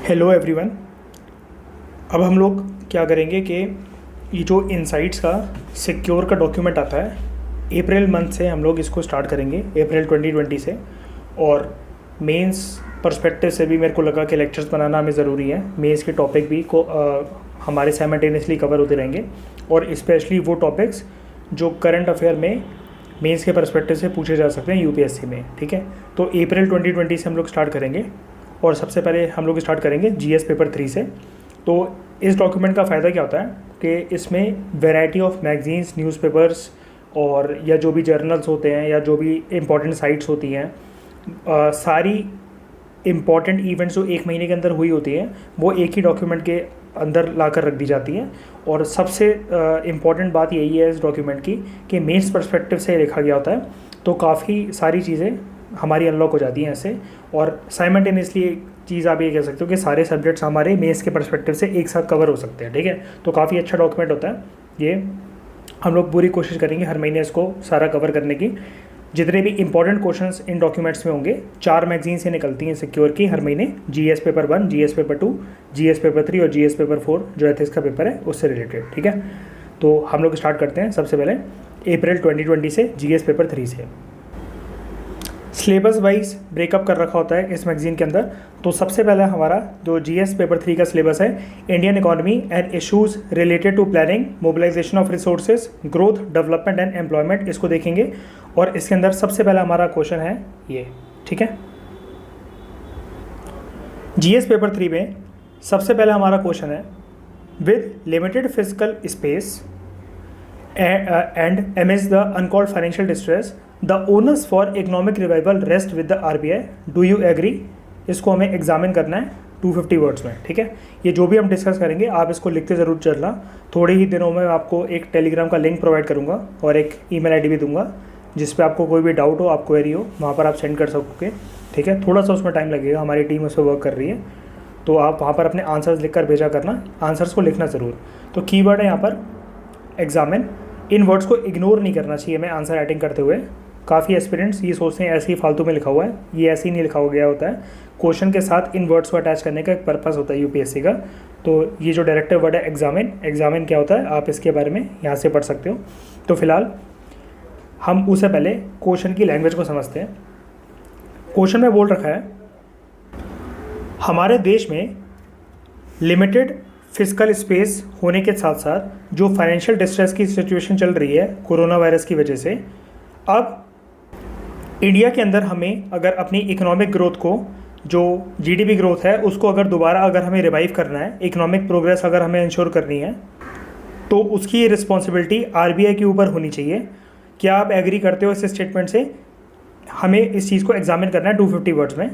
Hello everyone. अब हम लोग क्या करेंगे कि ये जो इनसाइट्स का सिक्योर का डॉक्यूमेंट आता है, अप्रैल मंथ से हम लोग इसको स्टार्ट करेंगे, अप्रैल 2020 से। और मेंस पर्सपेक्टिव से भी मेरे को लगा कि लेक्चर्स बनाना हमें ज़रूरी है। मेंस के टॉपिक भी हमारे साइमल्टेनियसली कवर होते रहेंगे, और स्पेशली वो टॉपिक्स जो करंट अफेयर में मेंस के पर्सपेक्टिव से पूछे जा सकते हैं यूपीएससी में। ठीक है, तो अप्रैल 2020 से हम लोग स्टार्ट करेंगे। और सबसे पहले हम लोग स्टार्ट करेंगे जीएस पेपर 3 से। तो इस डॉक्यूमेंट का फ़ायदा क्या होता है कि इसमें वैरायटी ऑफ मैगजीन्स, न्यूज़पेपर्स और या जो भी जर्नल्स होते हैं या जो भी इम्पॉर्टेंट साइट्स होती हैं, सारी इम्पॉर्टेंट इवेंट्स जो एक महीने के अंदर हुई होती हैं वो एक ही डॉक्यूमेंट के अंदर लाकर रख दी जाती हैं। और सबसे इम्पॉर्टेंट बात यही है इस डॉक्यूमेंट की कि मेंस पर्सपेक्टिव से लिखा गया होता है, तो काफ़ी सारी चीज़ें हमारी अनलॉक हो जाती हैं इससे। और साइमल्टेनियसली एक चीज़ आप ये कह सकते हो कि सारे सब्जेक्ट्स हमारे मेंस के पर्सपेक्टिव से एक साथ कवर हो सकते हैं। ठीक है, तो काफ़ी अच्छा डॉक्यूमेंट होता है ये। हम लोग पूरी कोशिश करेंगे हर महीने इसको सारा कवर करने की। जितने भी इंपॉर्टेंट क्वेश्चंस इन डॉक्यूमेंट्स में होंगे, 4 मैगजीन से निकलती हैं सिक्योर की हर महीने, GS paper 1, GS paper 2, GS paper 3 और जीएस पेपर 4 जो एथिक्स का पेपर है उससे रिलेटेड। ठीक है, तो हम लोग स्टार्ट करते हैं सबसे पहले अप्रैल 2020 से जीएस पेपर 3 से। सिलेबस वाइज ब्रेकअप कर रखा होता है इस मैगजीन के अंदर। तो सबसे पहला हमारा जो जीएस पेपर 3 का सिलेबस है, Indian economy and issues related to planning, mobilisation of resources, growth, development and employment, इसको देखेंगे। और इसके अंदर सबसे पहला हमारा क्वेश्चन है ये। ठीक है, जीएस पेपर 3 में सबसे पहला हमारा क्वेश्चन है, with limited physical space and amidst the uncalled financial distress, the onus for economic revival rests with the RBI. Do you agree? इसको हमें एग्जामिन करना है 250 वर्ड्स में। ठीक है, ये जो भी हम डिस्कस करेंगे आप इसको लिखते ज़रूर चलना। थोड़े ही दिनों में आपको एक टेलीग्राम का लिंक प्रोवाइड करूँगा और एक ईमेल आईडी भी दूंगा, जिस पे आपको कोई भी डाउट हो, आप क्वेरी हो, वहाँ पर आप सेंड कर सकोगे। ठीक है, थोड़ा सा उसमें टाइम लगेगा, हमारी टीम उस पर वर्क कर रही है, तो आप वहाँ पर अपने आंसर्स लिख कर भेजा करना। आंसर्स को लिखना ज़रूर। तो कीवर्ड है यहाँ पर एग्जामिन। इन वर्ड्स को इग्नोर नहीं करना चाहिए मैं आंसर राइटिंग करते हुए। काफ़ी एस्पिरेंट्स ये सोचते हैं ऐसे ही फालतू में लिखा हुआ है, ये ऐसे ही नहीं लिखा गया होता है। क्वेश्चन के साथ इन वर्ड्स को अटैच करने का एक पर्पस होता है यूपीएससी का। तो ये जो डायरेक्टिव वर्ड है एग्जामिन, एग्जामिन क्या होता है आप इसके बारे में यहाँ से पढ़ सकते हो। तो फिलहाल हम उससे पहले क्वेश्चन की लैंग्वेज को समझते हैं। क्वेश्चन में बोल रखा है, हमारे देश में लिमिटेड फिजिकल स्पेस होने के साथ साथ जो फाइनेंशियल डिस्ट्रेस की सिचुएशन चल रही है कोरोना वायरस की वजह से, अब इंडिया के अंदर हमें अगर अपनी इकोनॉमिक ग्रोथ को, जो जीडीपी ग्रोथ है उसको अगर दोबारा अगर हमें रिवाइव करना है, इकोनॉमिक प्रोग्रेस अगर हमें इंश्योर करनी है, तो उसकी रिस्पॉन्सिबिलिटी आरबीआई के ऊपर होनी चाहिए। क्या आप एग्री करते हो इस स्टेटमेंट से? हमें इस चीज़ को एग्जामिन करना है 250 वर्ड्स में।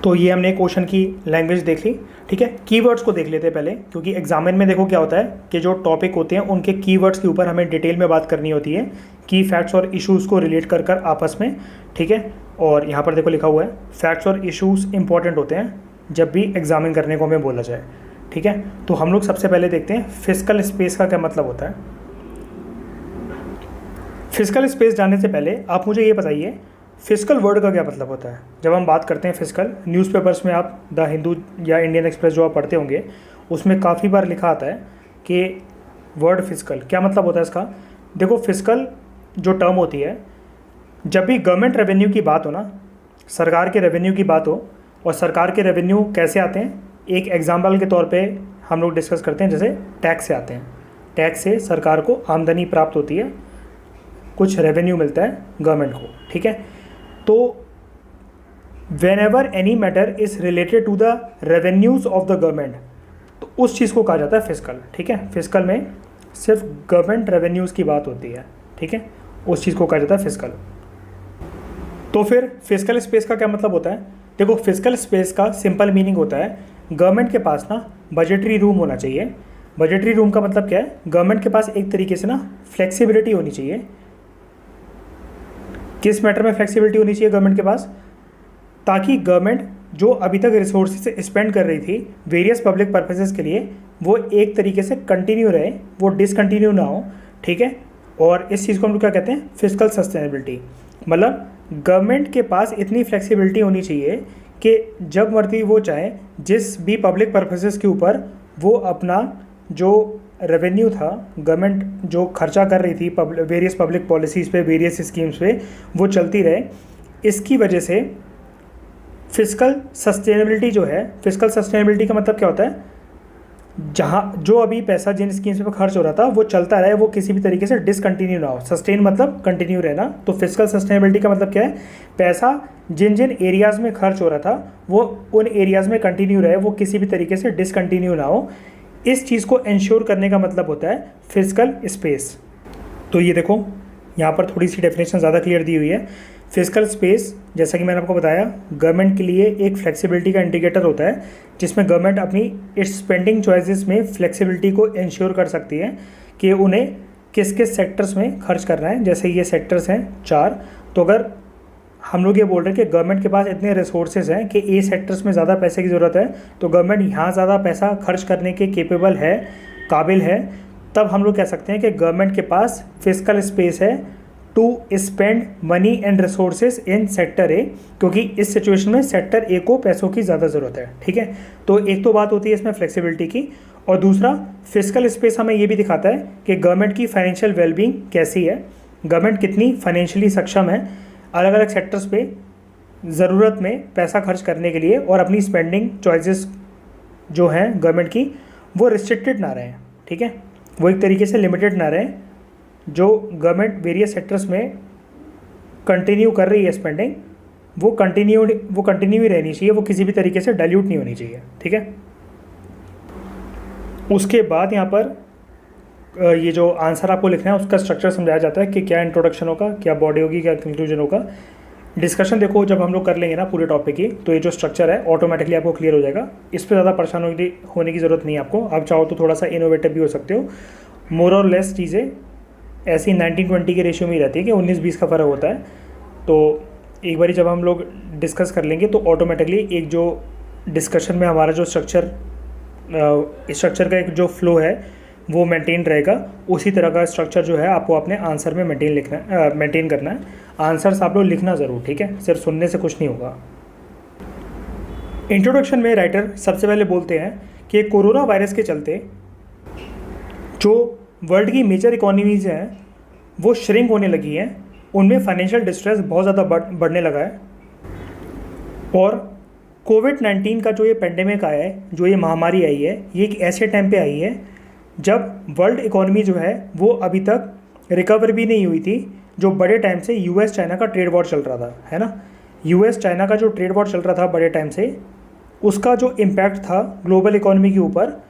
तो ये हमने क्वेश्चन की लैंग्वेज देख ली। ठीक है, कीवर्ड्स को देख लेते हैं पहले, क्योंकि एग्जामिन में देखो क्या होता है कि जो टॉपिक होते हैं उनके कीवर्ड्स के ऊपर हमें डिटेल में बात करनी होती है, की फैक्ट्स और इश्यूज़ को रिलेट कर कर आपस में। ठीक है, और यहाँ पर देखो लिखा हुआ है फैक्ट्स और इश्यूज़ इंपॉर्टेंट होते हैं जब भी एग्जामिन करने को हमें बोला जाए। ठीक है, तो हम लोग सबसे पहले देखते हैं फिजिकल स्पेस का क्या मतलब होता है। फिजिकल स्पेस जानने से पहले आप मुझे ये बताइए, फिजिकल वर्ड का क्या मतलब होता है। जब हम बात करते हैं फिजिकल, न्यूज़पेपर्स में आप द हिंदू या इंडियन एक्सप्रेस जो आप पढ़ते होंगे उसमें काफ़ी बार लिखा आता है कि वर्ड फिजिकल क्या मतलब होता है इसका। देखो, फिजिकल जो टर्म होती है, जब भी गवर्नमेंट रेवेन्यू की बात हो ना, सरकार के रेवेन्यू की बात हो, और सरकार के रेवेन्यू कैसे आते हैं, एक एग्जाम्पल के तौर पर हम लोग डिस्कस करते हैं, जैसे टैक्स से आते हैं। टैक्स से सरकार को आमदनी प्राप्त होती है, कुछ रेवेन्यू मिलता है गवर्नमेंट को। ठीक है, तो whenever any matter is related to the revenues of the government, तो उस चीज़ को कहा जाता है फिजिकल। ठीक है, फिजिकल में सिर्फ गवर्नमेंट रेवेन्यूज़ की बात होती है। ठीक है, उस चीज़ को कहा जाता है फिजिकल। तो फिर फिजिकल स्पेस का क्या मतलब होता है? देखो, फिजिकल स्पेस का सिंपल मीनिंग होता है गवर्नमेंट के पास ना बजटरी रूम होना चाहिए। बजटरी रूम का मतलब क्या है? गवर्नमेंट के पास एक तरीके से ना फ्लेक्सिबिलिटी होनी चाहिए। किस मैटर में फ्लेक्सिबिलिटी होनी चाहिए गवर्नमेंट के पास? ताकि गवर्नमेंट जो अभी तक रिसोर्सेज स्पेंड कर रही थी वेरियस पब्लिक पर्पसेस के लिए, वो एक तरीके से कंटिन्यू रहे, वो डिसकंटिन्यू ना हो। ठीक है, और इस चीज़ को हम लोग क्या कहते हैं? Physical sustainability. मतलब गवर्नमेंट के पास इतनी फ्लेक्सिबिलिटी होनी चाहिए कि जब मर्जी वो चाहें जिस भी पब्लिक पर्पसेस के ऊपर वो अपना जो रेवेन्यू था, गवर्नमेंट जो खर्चा कर रही थी वेरियस पब्लिक पॉलिसीज़ पे, वेरियस स्कीम्स पे, वो चलती रहे। इसकी वजह से फिस्कल सस्टेनेबिलिटी जो है, फिस्कल सस्टेनेबिलिटी का मतलब क्या होता है, जहाँ जो अभी पैसा जिन स्कीम्स पे खर्च हो रहा था वो चलता रहे, वो किसी भी तरीके से डिसकंटिन्यू ना हो। सस्टेन मतलब कंटिन्यू रहना, तो फिस्कल सस्टेनेबिलिटी का मतलब क्या है, पैसा जिन जिन एरियाज़ में खर्च हो रहा था वो उन एरियाज़ में कंटिन्यू रहे, वो किसी भी तरीके से डिसकंटिन्यू ना हो। इस चीज़ को इंश्योर करने का मतलब होता है फिस्कल स्पेस। तो ये देखो यहाँ पर थोड़ी सी डेफिनेशन ज़्यादा क्लियर दी हुई है। फिस्कल स्पेस, जैसा कि मैंने आपको बताया, गवर्नमेंट के लिए एक फ्लेक्सिबिलिटी का इंडिकेटर होता है, जिसमें गवर्नमेंट अपनी इट्स स्पेंडिंग चॉइसेस में फ्लेक्सिबिलिटी को इंश्योर कर सकती है कि उन्हें किस किस सेक्टर्स में खर्च करना है। जैसे ये सेक्टर्स हैं 4, तो अगर हम लोग ये बोल रहे हैं कि गवर्नमेंट के पास इतने रिसोर्सेज हैं कि ए सेक्टर्स में ज़्यादा पैसे की ज़रूरत है, तो गवर्नमेंट यहाँ ज़्यादा पैसा खर्च करने के केपेबल है, काबिल है, तब हम लोग कह सकते हैं कि गवर्नमेंट के पास फिस्कल स्पेस है to spend money and resources in sector A, क्योंकि इस सिचुएशन में सेक्टर ए को पैसों की ज़्यादा ज़रूरत है। ठीक है, तो एक तो बात होती है इसमें फ्लेक्सिबिलिटी की, और दूसरा फिस्कल स्पेस हमें ये भी दिखाता है कि गवर्नमेंट की फाइनेंशियल वेलबींग कैसी है, गवर्नमेंट कितनी फाइनेंशियली सक्षम है अलग अलग सेक्टर्स पे ज़रूरत में पैसा खर्च करने के लिए, और अपनी स्पेंडिंग चॉइसेस जो हैं गवर्नमेंट की वो रिस्ट्रिक्टेड ना रहें। ठीक है, वो एक तरीके से लिमिटेड ना रहें। जो गवर्नमेंट वेरियस सेक्टर्स में कंटिन्यू कर रही है स्पेंडिंग, वो कंटिन्यू ही रहनी चाहिए, वो किसी भी तरीके से डाइल्यूट नहीं होनी चाहिए। ठीक है, उसके बाद यहाँ पर ये जो आंसर आपको लिखना है उसका स्ट्रक्चर समझाया जाता है कि क्या इंट्रोडक्शन होगा, क्या बॉडी होगी, क्या कंक्लूजन होगा। डिस्कशन देखो जब हम लोग कर लेंगे ना पूरे टॉपिक की, तो ये जो स्ट्रक्चर है ऑटोमेटिकली आपको क्लियर हो जाएगा। इस पर ज़्यादा परेशान होने की ज़रूरत नहीं है आपको। आप चाहो तो थोड़ा सा इनोवेटिव भी हो सकते हो। मोर और लेस चीज़ें ऐसी 19-20 के रेशियो में ही रहती है कि 19-20 का फ़र्क होता है। तो एक बारी जब हम लोग डिस्कस कर लेंगे तो ऑटोमेटिकली एक जो डिस्कशन में हमारा जो स्ट्रक्चर का एक जो फ्लो है वो मेंटेन रहेगा। उसी तरह का स्ट्रक्चर जो है आपको अपने आंसर में मेंटेन करना है। आंसर्स आप लोग लिखना ज़रूर, ठीक है, सिर्फ सुनने से कुछ नहीं होगा। इंट्रोडक्शन में राइटर सबसे पहले बोलते हैं कि कोरोना वायरस के चलते जो वर्ल्ड की मेजर इकोनॉमीज़ हैं वो श्रिंक होने लगी हैं, उनमें फाइनेंशियल डिस्ट्रेस बहुत ज़्यादा बढ़ने लगा है। और कोविड-19 का जो ये पेंडेमिक आया है, जो ये महामारी आई है, ये एक ऐसे टाइम पे आई है जब वर्ल्ड इकोनॉमी जो है वो अभी तक रिकवर भी नहीं हुई थी। जो बड़े टाइम से यूएस चाइना का ट्रेड वॉर चल रहा था, है ना, यूएस चाइना का जो ट्रेड वॉर चल रहा था बड़े टाइम से, उसका जो इम्पैक्ट था ग्लोबल इकोनॉमी के ऊपर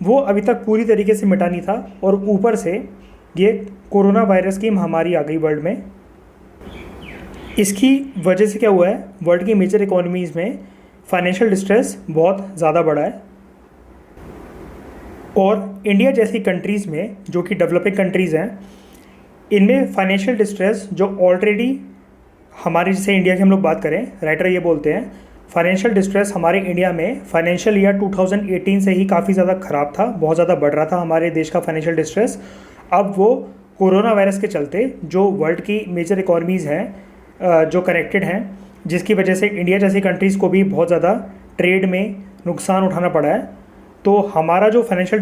वो अभी तक पूरी तरीके से मिटा नहीं था। और ऊपर से ये कोरोना वायरस की महामारी आ गई वर्ल्ड में। इसकी वजह से क्या हुआ है, वर्ल्ड की मेजर इकोनॉमीज़ में फाइनेंशियल डिस्ट्रेस बहुत ज़्यादा बढ़ा है। और इंडिया जैसी कंट्रीज़ में, जो कि डेवलपिंग कंट्रीज़ हैं, इनमें फाइनेंशियल डिस्ट्रेस जो ऑलरेडी हमारे, जैसे इंडिया की हम लोग बात करें, राइटर ये बोलते हैं फाइनेंशियल डिस्ट्रेस हमारे इंडिया में फाइनेंशियल ईयर 2018 से ही काफ़ी ज़्यादा ख़राब था, बहुत ज़्यादा बढ़ रहा था हमारे देश का फाइनेंशियल डिस्ट्रेस। अब वो कोरोना वायरस के चलते जो वर्ल्ड की मेजर इकोनॉमीज़ हैं जो कनेक्टेड हैं, जिसकी वजह से इंडिया जैसी कंट्रीज़ को भी बहुत ज़्यादा ट्रेड में नुकसान उठाना पड़ा है। तो हमारा जो फाइनेंशियल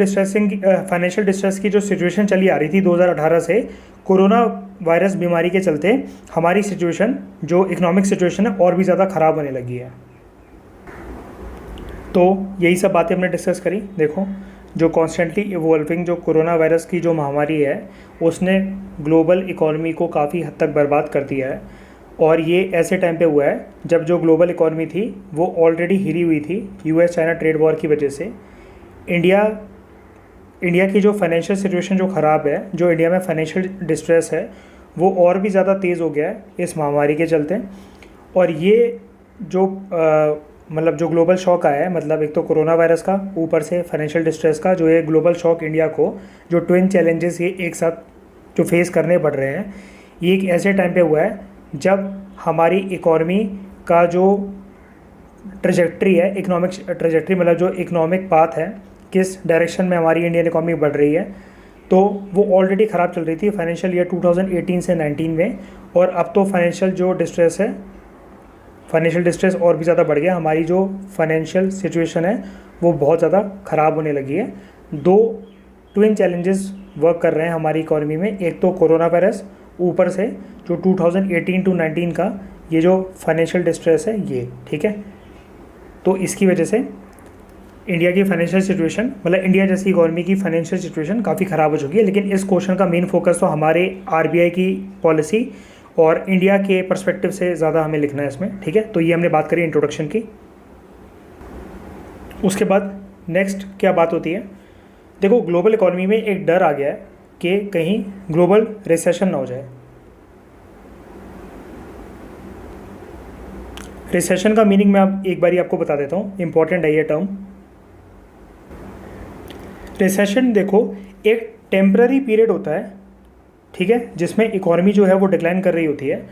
डिस्ट्रेस की जो सिचुएशन चली आ रही थी 2018 से, कोरोना वायरस बीमारी के चलते हमारी सिचुएशन, जो इकोनॉमिक सिचुएशन है, और भी ज़्यादा ख़राब होने लगी है। तो यही सब बातें हमने डिस्कस करी। देखो, जो कॉन्स्टेंटली इवॉल्विंग जो कोरोना वायरस की जो महामारी है उसने ग्लोबल इकोनॉमी को काफ़ी हद तक बर्बाद कर दिया है। और ये ऐसे टाइम पे हुआ है जब जो ग्लोबल इकोनॉमी थी वो ऑलरेडी हिली हुई थी यूएस चाइना ट्रेड वॉर की वजह से। इंडिया की जो फाइनेंशियल सिचुएशन जो ख़राब है, जो इंडिया में फाइनेंशियल डिस्ट्रेस है, वो और भी ज़्यादा तेज़ हो गया है इस महामारी के चलते। और ये जो मतलब जो ग्लोबल शॉक आया है, मतलब एक तो कोरोना वायरस का, ऊपर से फाइनेंशियल डिस्ट्रेस का, जो ये ग्लोबल शॉक इंडिया को, जो ट्विन चैलेंजेस ये एक साथ जो फेस करने पड़ रहे हैं, ये एक ऐसे टाइम पे हुआ है जब हमारी इकोनॉमी का जो ट्रेजेक्ट्री है, इकोनॉमिक ट्रेजेक्ट्री मतलब जो इकोनॉमिक पाथ है, किस डायरेक्शन में हमारी इंडियन इकोनॉमी बढ़ रही है, तो वो ऑलरेडी ख़राब चल रही थी फाइनेंशियल ईयर 2018 से 19 में। और अब तो फाइनेंशियल जो डिस्ट्रेस है फाइनेंशियल डिस्ट्रेस और भी ज़्यादा बढ़ गया, हमारी जो फाइनेंशियल सिचुएशन है वो बहुत ज़्यादा ख़राब होने लगी है। दो ट्विन चैलेंजेस वर्क कर रहे हैं हमारी इकोनॉमी में, एक तो कोरोना वायरस, ऊपर से जो 2018 टू 19 का ये जो फाइनेंशियल डिस्ट्रेस है ये, ठीक है। तो इसकी वजह से इंडिया की फाइनेंशियल सिचुएशन, मतलब इंडिया जैसी इकोनॉमी की फाइनेंशियल सिचुएशन काफ़ी ख़राब हो चुकी है। लेकिन इस क्वेश्चन का मेन फोकस तो हमारे आरबीआई की पॉलिसी और इंडिया के पर्सपेक्टिव से ज़्यादा हमें लिखना है इसमें, ठीक है। तो ये हमने बात करी इंट्रोडक्शन की। उसके बाद नेक्स्ट क्या बात होती है, देखो ग्लोबल इकोनॉमी में एक डर आ गया है कि कहीं ग्लोबल रिसेशन ना हो जाए। रिसेशन का मीनिंग मैं अब एक बारी आपको बता देता हूँ, इंपॉर्टेंट है ये टर्म। रिसेशन देखो एक टेम्पररी पीरियड होता है, ठीक है, जिसमें इकोनॉमी जो है वो डिक्लाइन कर रही होती है,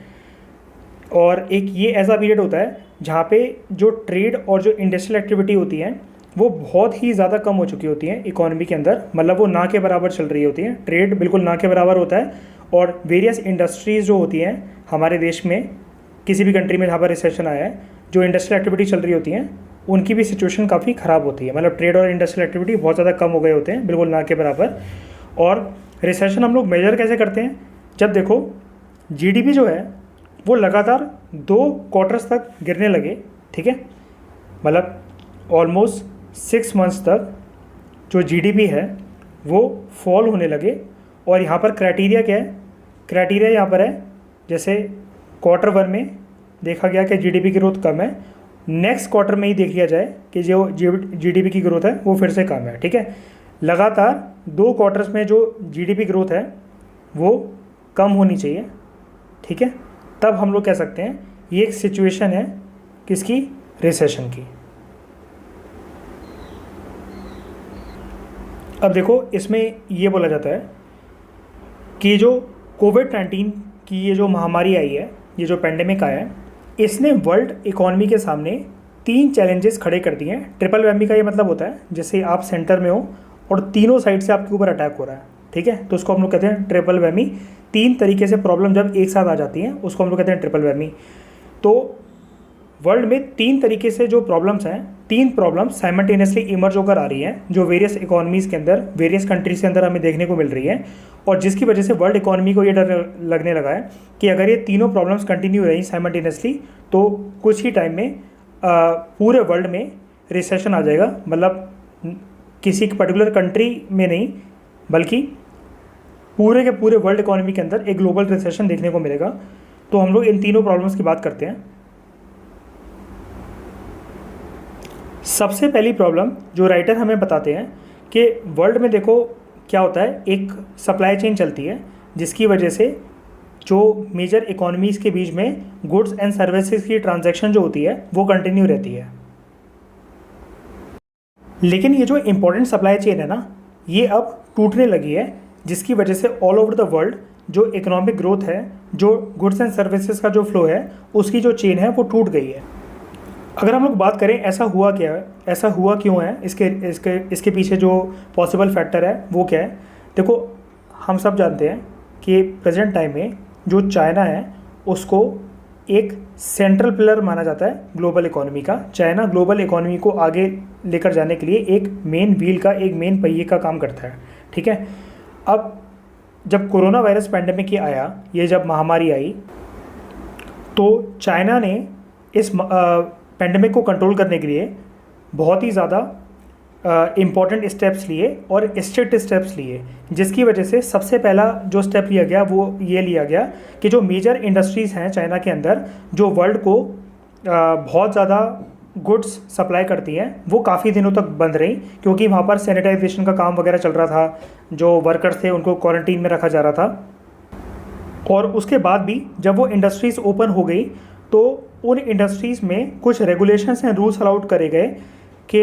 और एक ये ऐसा पीरियड होता है जहाँ पे जो ट्रेड और जो इंडस्ट्रियल एक्टिविटी होती है वो बहुत ही ज़्यादा कम हो चुकी होती है इकोनॉमी के अंदर, मतलब वो ना के बराबर चल रही होती है। ट्रेड बिल्कुल ना के बराबर होता है, और वेरियस इंडस्ट्रीज़ जो होती हैं हमारे देश में, किसी भी कंट्री में जहाँ पर रिसेशन आया है, जो इंडस्ट्रियल एक्टिविटी चल रही होती हैं उनकी भी सिचुएशन काफ़ी ख़राब होती है, मतलब ट्रेड और इंडस्ट्रियल एक्टिविटी बहुत ज़्यादा कम हो गए होते हैं, बिल्कुल ना के बराबर। और रिसेशन हम लोग मेजर कैसे करते हैं, जब देखो जीडीपी जो है वो लगातार 2 क्वार्टर्स तक गिरने लगे, ठीक है, मतलब ऑलमोस्ट 6 मंथ्स तक जो जीडीपी है वो फॉल होने लगे। और यहाँ पर क्राइटेरिया क्या है, क्राइटेरिया यहाँ पर है जैसे क्वार्टर 1 में देखा गया कि जीडीपी की ग्रोथ कम है, नेक्स्ट क्वार्टर में ही देख लिया जाए कि जो जीडीपी की ग्रोथ है वो फिर से कम है, ठीक है। लगातार 2 क्वार्टर्स में जो जीडीपी ग्रोथ है वो कम होनी चाहिए, ठीक है, तब हम लोग कह सकते हैं ये एक सिचुएशन है किसकी, रिसेशन की। अब देखो इसमें ये बोला जाता है कि जो कोविड-19 की ये जो महामारी आई है, ये जो पेंडेमिक आया है, इसने वर्ल्ड इकोनॉमी के सामने 3 चैलेंजेस खड़े कर दिए हैं। ट्रिपल वैमी का ये मतलब होता है जैसे आप सेंटर में हो और तीनों साइड से आपके ऊपर अटैक हो रहा है, ठीक है, तो उसको हम लोग कहते हैं ट्रिपल वैमी। 3 तरीके से प्रॉब्लम जब एक साथ आ जाती हैं उसको हम लोग कहते हैं ट्रिपल वैमी। तो वर्ल्ड में 3 तरीके से जो प्रॉब्लम्स हैं, 3 प्रॉब्लम्स साइमल्टेनियसली इमर्ज होकर आ रही हैं, जो वेरियस इकोनॉमीज़ के अंदर, वेरियस कंट्रीज़ के अंदर हमें देखने को मिल रही है, और जिसकी वजह से वर्ल्ड इकोनॉमी को ये डर लगने लगा है कि अगर ये तीनों प्रॉब्लम्स कंटिन्यू रही साइमल्टेनियसली तो कुछ ही टाइम में पूरे वर्ल्ड में रिसेशन आ जाएगा, मतलब किसी पर्टिकुलर कंट्री में नहीं बल्कि पूरे के पूरे वर्ल्ड इकोनॉमी के अंदर एक ग्लोबल रिसेशन देखने को मिलेगा। तो हम लोग इन तीनों प्रॉब्लम्स की बात करते हैं। सबसे पहली प्रॉब्लम जो राइटर हमें बताते हैं कि वर्ल्ड में देखो क्या होता है, एक सप्लाई चेन चलती है जिसकी वजह से जो मेजर इकोनॉमीज़ के बीच में गुड्स एंड सर्विसेज की ट्रांजैक्शन जो होती है वो कंटिन्यू रहती है। लेकिन ये जो इम्पोर्टेंट सप्लाई चेन है ना, ये अब टूटने लगी है, जिसकी वजह से ऑल ओवर द वर्ल्ड जो इकोनॉमिक ग्रोथ है, जो गुड्स एंड सर्विसेज का जो फ्लो है, उसकी जो चेन है वो टूट गई है। अगर हम लोग बात करें ऐसा हुआ क्या है, ऐसा हुआ क्यों है, इसके पीछे जो पॉसिबल फैक्टर है वो क्या है। देखो हम सब जानते हैं कि प्रेजेंट टाइम में जो चाइना है उसको एक सेंट्रल पिलर माना जाता है ग्लोबल इकोनॉमी का। चाइना ग्लोबल इकोनॉमी को आगे लेकर जाने के लिए एक मेन व्हील का, एक मेन पहिए का काम करता है, ठीक है। अब जब कोरोना वायरस पैंडेमिक आया, ये जब महामारी आई, तो चाइना ने इस पैंडेमिक को कंट्रोल करने के लिए बहुत ही ज़्यादा इम्पॉर्टेंट स्टेप्स लिए और स्ट्रिक्ट स्टेप्स लिए, जिसकी वजह से सबसे पहला जो स्टेप लिया गया वो ये लिया गया कि जो मेजर इंडस्ट्रीज़ हैं चाइना के अंदर, जो वर्ल्ड को बहुत ज़्यादा गुड्स सप्लाई करती हैं, वो काफ़ी दिनों तक बंद रही, क्योंकि वहाँ पर सैनिटाइजेशन का काम वगैरह चल रहा था, जो वर्कर्स थे उनको क्वारंटीन में रखा जा रहा था। और उसके बाद भी जब वो इंडस्ट्रीज़ ओपन हो गई तो उन इंडस्ट्रीज़ में कुछ रेगुलेशंस एंड रूल्स अलाउड करे गए कि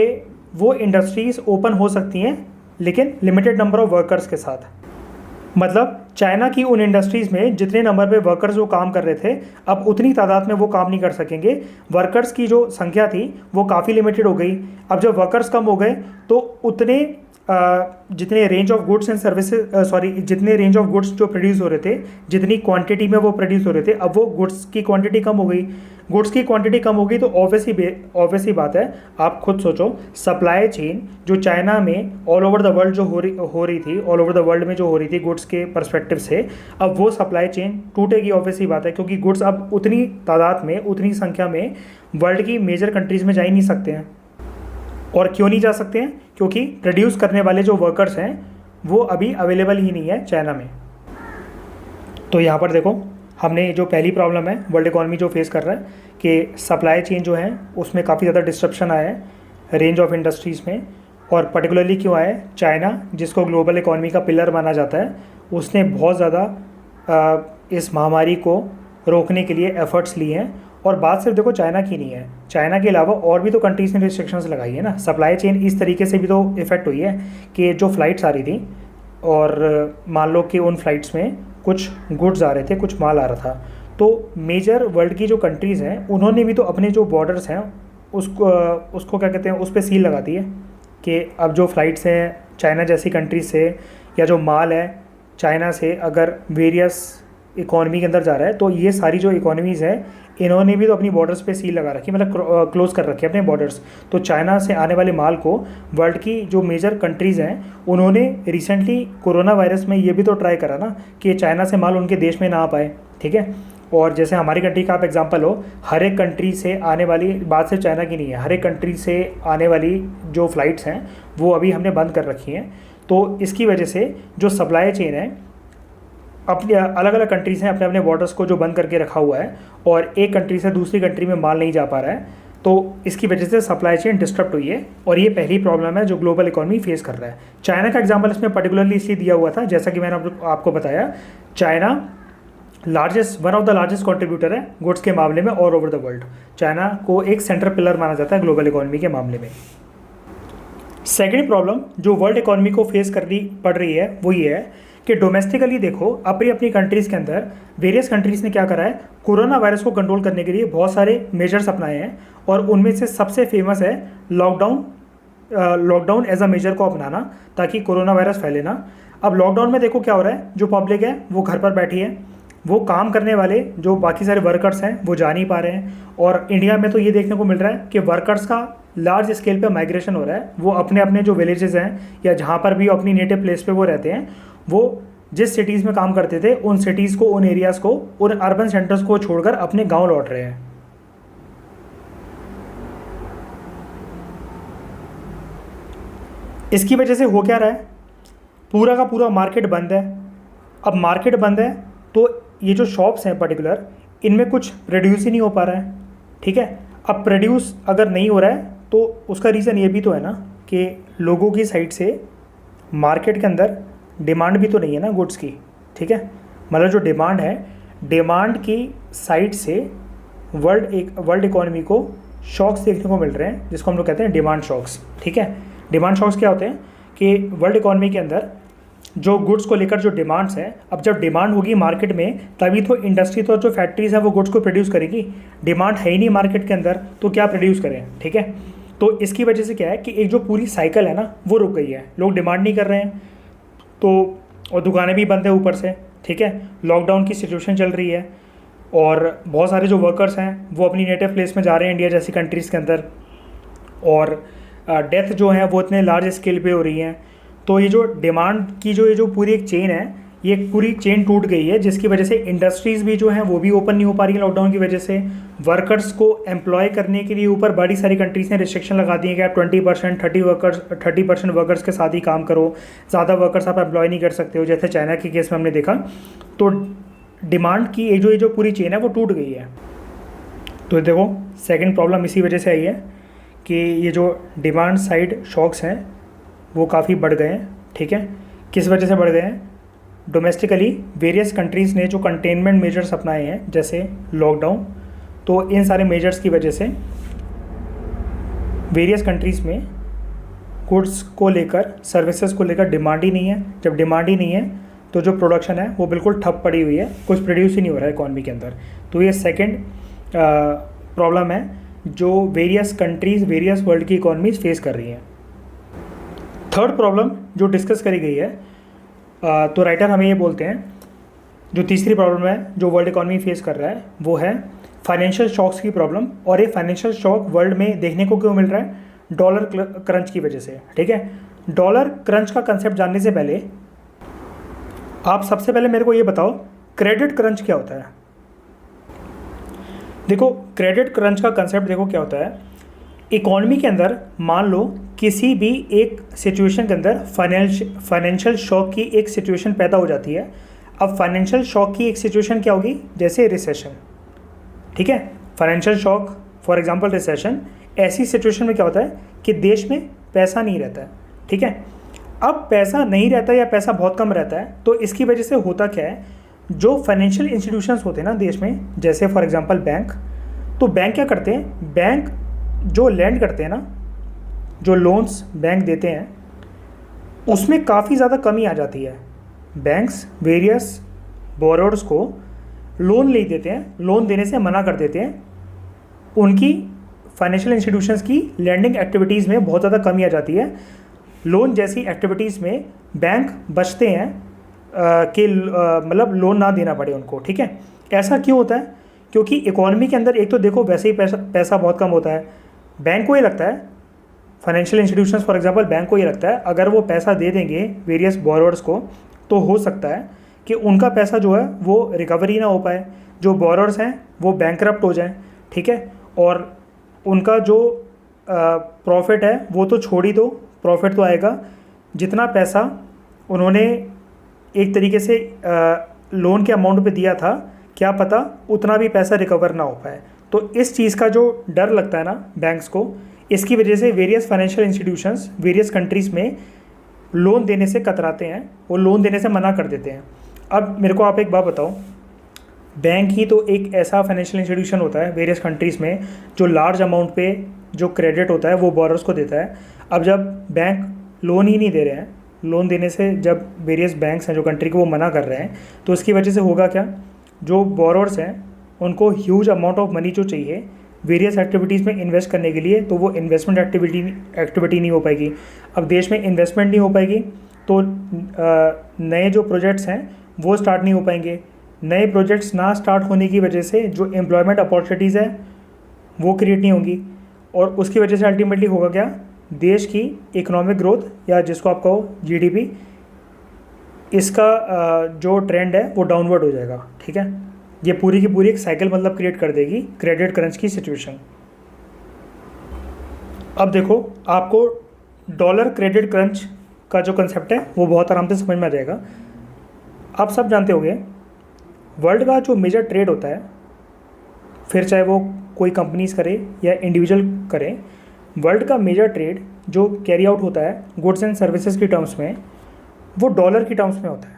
वो इंडस्ट्रीज़ ओपन हो सकती हैं लेकिन लिमिटेड नंबर ऑफ़ वर्कर्स के साथ। मतलब चाइना की उन इंडस्ट्रीज़ में जितने नंबर पे वर्कर्स वो काम कर रहे थे, अब उतनी तादाद में वो काम नहीं कर सकेंगे। वर्कर्स की जो संख्या थी वो काफ़ी लिमिटेड हो गई। अब जब वर्कर्स कम हो गए तो उतने जितने range of goods and services जितने रेंज ऑफ गुड्स जो प्रोड्यूस हो रहे थे, जितनी क्वांटिटी में वो प्रोड्यूस हो रहे थे, अब वो गुड्स की क्वांटिटी कम हो गई। गुड्स की क्वांटिटी कम हो गई तो ऑब्वियसली बात है, आप खुद सोचो, सप्लाई चेन जो चाइना में ऑल ओवर द वर्ल्ड जो हो रही थी, ऑल ओवर द वर्ल्ड में जो हो रही थी गुड्स के पर्सपेक्टिव से, अब वो सप्लाई चेन टूटेगी, ऑब्वियसली बात है, क्योंकि गुड्स अब उतनी तादाद में, उतनी संख्या में वर्ल्ड की मेजर कंट्रीज़ में जा ही नहीं सकते हैं। और क्यों नहीं जा सकते हैं? क्योंकि प्रोड्यूस करने वाले जो वर्कर्स हैं वो अभी अवेलेबल ही नहीं है चाइना में। तो यहाँ पर देखो, हमने जो पहली प्रॉब्लम है वर्ल्ड इकॉनमी जो फेस कर रहा है कि सप्लाई चेन जो है उसमें काफ़ी ज़्यादा डिस्ट्रप्शन आया है रेंज ऑफ इंडस्ट्रीज़ में। और पर्टिकुलरली क्यों आया है? चाइना, जिसको ग्लोबल इकॉनमी का पिलर माना जाता है, उसने बहुत ज़्यादा इस महामारी को रोकने के लिए एफर्ट्स लिए हैं। और बात सिर्फ देखो चाइना की नहीं है, चाइना के अलावा और भी तो कंट्रीज़ ने रिस्ट्रिक्शंस लगाई है ना। सप्लाई चेन इस तरीके से भी तो इफ़ेक्ट हुई है कि जो फ़्लाइट्स आ रही थी और मान लो कि उन फ़्लाइट्स में कुछ गुड्स आ रहे थे, कुछ माल आ रहा था, तो मेजर वर्ल्ड की जो कंट्रीज़ हैं उन्होंने भी तो अपने जो बॉर्डर्स हैं उसको क्या कहते हैं, उस पर सील लगा दी है कि अब जो फ़्लाइट्स हैं चाइना जैसी कंट्रीज से, या जो माल है चाइना से अगर वेरियस इकॉनमी के अंदर जा रहा है, तो ये सारी जो इकॉनमीज़ हैं इन्होंने भी तो अपनी बॉर्डर्स पे सील लगा रखी, मतलब क्लोज़ कर रखे अपने बॉर्डर्स। तो चाइना से आने वाले माल को वर्ल्ड की जो मेजर कंट्रीज़ हैं उन्होंने रिसेंटली कोरोना वायरस में ये भी तो ट्राई करा ना कि चाइना से माल उनके देश में ना आ पाए, ठीक है। और जैसे हमारी कंट्री का आप एग्जांपल हो, हर एक कंट्री से आने वाली, बात सिर्फ चाइना की नहीं है, हर एक कंट्री से आने वाली जो फ़्लाइट्स हैं वो अभी हमने बंद कर रखी हैं। तो इसकी वजह से जो सप्लाई चेन है, अपने अलग अलग कंट्रीज़ हैं अपने अपने बॉर्डर्स को जो बंद करके रखा हुआ है, और एक कंट्री से दूसरी कंट्री में माल नहीं जा पा रहा है, तो इसकी वजह से सप्लाई चेन डिस्टर्ब हुई है। और ये पहली प्रॉब्लम है जो ग्लोबल इकॉनमी फेस कर रहा है। चाइना का एग्जांपल इसमें पर्टिकुलरली इसलिए दिया हुआ था, जैसा कि मैंने आपको बताया, China one of the largest contributor है गुड्स के मामले में all over the world. China को एक सेंट्रल पिलर माना जाता है ग्लोबल इकॉनमी के मामले में। सेकेंड प्रॉब्लम जो वर्ल्ड इकॉनमी को फेस करनी पड़ रही है वो ये है कि डोमेस्टिकली देखो, अपनी अपनी कंट्रीज़ के अंदर वेरियस कंट्रीज़ ने क्या करा है, कोरोना वायरस को कंट्रोल करने के लिए बहुत सारे मेजर्स अपनाए हैं। और उनमें से सबसे फेमस है लॉकडाउन एज अ मेजर को अपनाना, ताकि कोरोना वायरस फैले ना। अब लॉकडाउन में देखो क्या हो रहा है, जो पब्लिक है वो घर पर बैठी है, वो काम करने वाले जो बाकी सारे वर्कर्स हैं वो जा नहीं पा रहे हैं। और इंडिया में तो ये देखने को मिल रहा है कि वर्कर्स का लार्ज स्केल पे माइग्रेशन हो रहा है। वो अपने अपने जो विलेजेस हैं या जहाँ पर भी अपनी नेटिव प्लेस पे वो रहते हैं, वो जिस सिटीज़ में काम करते थे उन सिटीज़ को, उन एरियाज़ को, उन अर्बन सेंटर्स को छोड़कर अपने गांव लौट रहे हैं। इसकी वजह से हो क्या रहा है, पूरा का पूरा मार्केट बंद है। अब मार्केट बंद है तो ये जो शॉप्स हैं पर्टिकुलर, इनमें कुछ प्रोड्यूस ही नहीं हो पा रहा है, ठीक है। अब प्रोड्यूस अगर नहीं हो रहा है तो उसका रीज़न ये भी तो है ना कि लोगों की साइड से मार्केट के अंदर डिमांड भी तो नहीं है ना गुड्स की, ठीक है। मतलब जो डिमांड है, डिमांड की साइड से वर्ल्ड इकॉनमी को शॉक्स देखने को मिल रहे हैं, जिसको हम लोग कहते हैं डिमांड शॉक्स, ठीक है। डिमांड शॉक्स क्या होते हैं कि वर्ल्ड इकॉनमी के अंदर जो गुड्स को लेकर जो डिमांड्स हैं, अब जब डिमांड होगी मार्केट में तभी तो इंडस्ट्री, तो जो फैक्ट्रीज हैं वो गुड्स को प्रोड्यूस करेगी। डिमांड है ही नहीं मार्केट के अंदर तो क्या प्रोड्यूस करें, ठीक है। तो इसकी वजह से क्या है कि एक जो पूरी साइकिल है ना वो रुक गई है, लोग डिमांड नहीं कर रहे हैं, तो और दुकानें भी बंद है ऊपर से, ठीक है। लॉकडाउन की सिचुएशन चल रही है और बहुत सारे जो वर्कर्स हैं वो अपनी नेटिव प्लेस में जा रहे हैं इंडिया जैसी कंट्रीज़ के अंदर, और डेथ जो है वो इतने लार्ज स्केल पे हो रही हैं। तो ये जो डिमांड की ये जो पूरी एक चेन है, ये पूरी चेन टूट गई है, जिसकी वजह से इंडस्ट्रीज़ भी जो हैं वो भी ओपन नहीं हो पा रही है लॉकडाउन की वजह से। वर्कर्स को एम्प्लॉय करने के लिए ऊपर बड़ी सारी कंट्रीज़ ने रिस्ट्रिक्शन लगा दी है कि आप 20% 30% वर्कर्स के साथ ही काम करो, ज़्यादा वर्कर्स आप एम्प्लॉय नहीं कर सकते हो, जैसे चाइना के केस में हमने देखा। तो डिमांड की ये जो पूरी चेन है वो टूट गई है। तो देखो सेकेंड प्रॉब्लम इसी वजह से आई है कि ये जो डिमांड साइड शॉक्स हैं वो काफ़ी बढ़ गए हैं, ठीक है। किस वजह से बढ़ गए हैं? डोमेस्टिकली वेरियस कंट्रीज़ ने जो कंटेनमेंट मेजर्स अपनाए हैं, जैसे लॉकडाउन, तो इन सारे मेजर्स की वजह से वेरियस कंट्रीज़ में गुड्स को लेकर, सर्विसेज को लेकर डिमांड ही नहीं है। जब डिमांड ही नहीं है तो जो प्रोडक्शन है वो बिल्कुल ठप पड़ी हुई है, कुछ प्रोड्यूस ही नहीं हो रहा है इकॉनमी के अंदर। तो ये सेकेंड प्रॉब्लम है जो वेरियस कंट्रीज़, वेरियस वर्ल्ड की इकॉनमीज फेस कर रही हैं। थर्ड प्रॉब्लम जो डिस्कस करी गई है, तो राइटर हमें ये बोलते हैं जो तीसरी प्रॉब्लम है जो वर्ल्ड इकॉनमी फेस कर रहा है वो है फाइनेंशियल शॉक्स की प्रॉब्लम। और ये फाइनेंशियल शॉक वर्ल्ड में देखने को क्यों मिल रहा है? डॉलर क्रंच की वजह से। ठीक है, डॉलर क्रंच का कंसेप्ट जानने से पहले आप सबसे पहले मेरे को ये बताओ क्रेडिट क्रंच क्या होता है। देखो क्रेडिट क्रंच का कंसेप्ट देखो क्या होता है। इकॉनमी के अंदर मान लो किसी भी एक सिचुएशन के अंदर फाइनेंशियल शॉक की एक सिचुएशन पैदा हो जाती है। अब फाइनेंशियल शॉक की एक सिचुएशन क्या होगी? जैसे रिसेशन। ठीक है, financial shock for example recession, ऐसी सिचुएशन में क्या होता है कि देश में पैसा नहीं रहता है। ठीक है, अब पैसा नहीं रहता या पैसा बहुत कम रहता है तो इसकी वजह से होता क्या है, जो फाइनेंशियल इंस्टीट्यूशंस होते हैं ना देश में, जैसे फॉर एग्जांपल बैंक, तो बैंक क्या करते हैं, बैंक जो लैंड करते हैं ना, जो लोन्स बैंक देते हैं उसमें काफ़ी ज़्यादा कमी आ जाती है। बैंक्स वेरियस बोरोवर्स को लोन ले देते हैं, लोन देने से मना कर देते हैं। उनकी फाइनेंशियल इंस्टीट्यूशंस की लैंडिंग एक्टिविटीज़ में बहुत ज़्यादा कमी आ जाती है। लोन जैसी एक्टिविटीज़ में बैंक बचते हैं कि मतलब लोन ना देना पड़े उनको। ठीक है, ऐसा क्यों होता है? क्योंकि इकोनॉमी के अंदर एक तो देखो वैसे ही पैसा बहुत कम होता है। बैंक को ये लगता है, financial institutions for example bank को ये लगता है अगर वो पैसा दे देंगे वेरियस बोरोवर्स को तो हो सकता है कि उनका पैसा जो है वो रिकवरी ना हो पाए, जो बोरोवर्स हैं वो बैंकरप्ट हो जाएं। ठीक है, और उनका जो प्रॉफिट है वो तो छोड़ ही दो, प्रॉफिट तो आएगा, जितना पैसा उन्होंने एक तरीके से लोन के अमाउंट पे दिया था क्या पता उतना भी पैसा रिकवर ना हो पाए। तो इस चीज़ का जो डर लगता है ना बैंक्स को, इसकी वजह से various financial institutions various countries में लोन देने से कतराते हैं, वो लोन देने से मना कर देते हैं। अब मेरे को आप एक बात बताओ, बैंक ही तो एक ऐसा फाइनेंशियल इंस्टीट्यूशन होता है वेरियस कंट्रीज़ में जो लार्ज अमाउंट पे जो क्रेडिट होता है वो बोरोवर्स को देता है। अब जब बैंक लोन ही नहीं दे रहे हैं, लोन देने से जब वेरियस बैंक्स हैं जो कंट्री को वो मना कर रहे हैं, तो इसकी वजह से होगा क्या, जो बोरोवर्स हैं उनको ह्यूज अमाउंट ऑफ मनी जो चाहिए वेरियस एक्टिविटीज़ में इन्वेस्ट करने के लिए, तो वो इन्वेस्टमेंट एक्टिविटी नहीं हो पाएगी। अब देश में इन्वेस्टमेंट नहीं हो पाएगी तो नए जो प्रोजेक्ट्स हैं वो स्टार्ट नहीं हो पाएंगे। नए प्रोजेक्ट्स ना स्टार्ट होने की वजह से जो एम्प्लॉयमेंट अपॉर्चुनिटीज़ है वो क्रिएट नहीं होंगी, और उसकी वजह से अल्टीमेटली होगा क्या, देश की इकोनॉमिक ग्रोथ या जिसको आप कहो जीडीपी, इसका जो ट्रेंड है वो डाउनवर्ड हो जाएगा। ठीक है, ये पूरी की पूरी एक साइकिल मतलब क्रिएट कर देगी क्रेडिट क्रंच की सिचुएशन। अब देखो आपको डॉलर क्रेडिट क्रंच का जो कंसेप्ट है वो बहुत आराम से समझ में आ जाएगा। आप सब जानते होंगे वर्ल्ड का जो मेजर ट्रेड होता है, फिर चाहे वो कोई कंपनीज करे या इंडिविजुअल करें, वर्ल्ड का मेजर ट्रेड जो कैरी आउट होता है गुड्स एंड सर्विसेज की टर्म्स में, वो डॉलर की टर्म्स में होता है।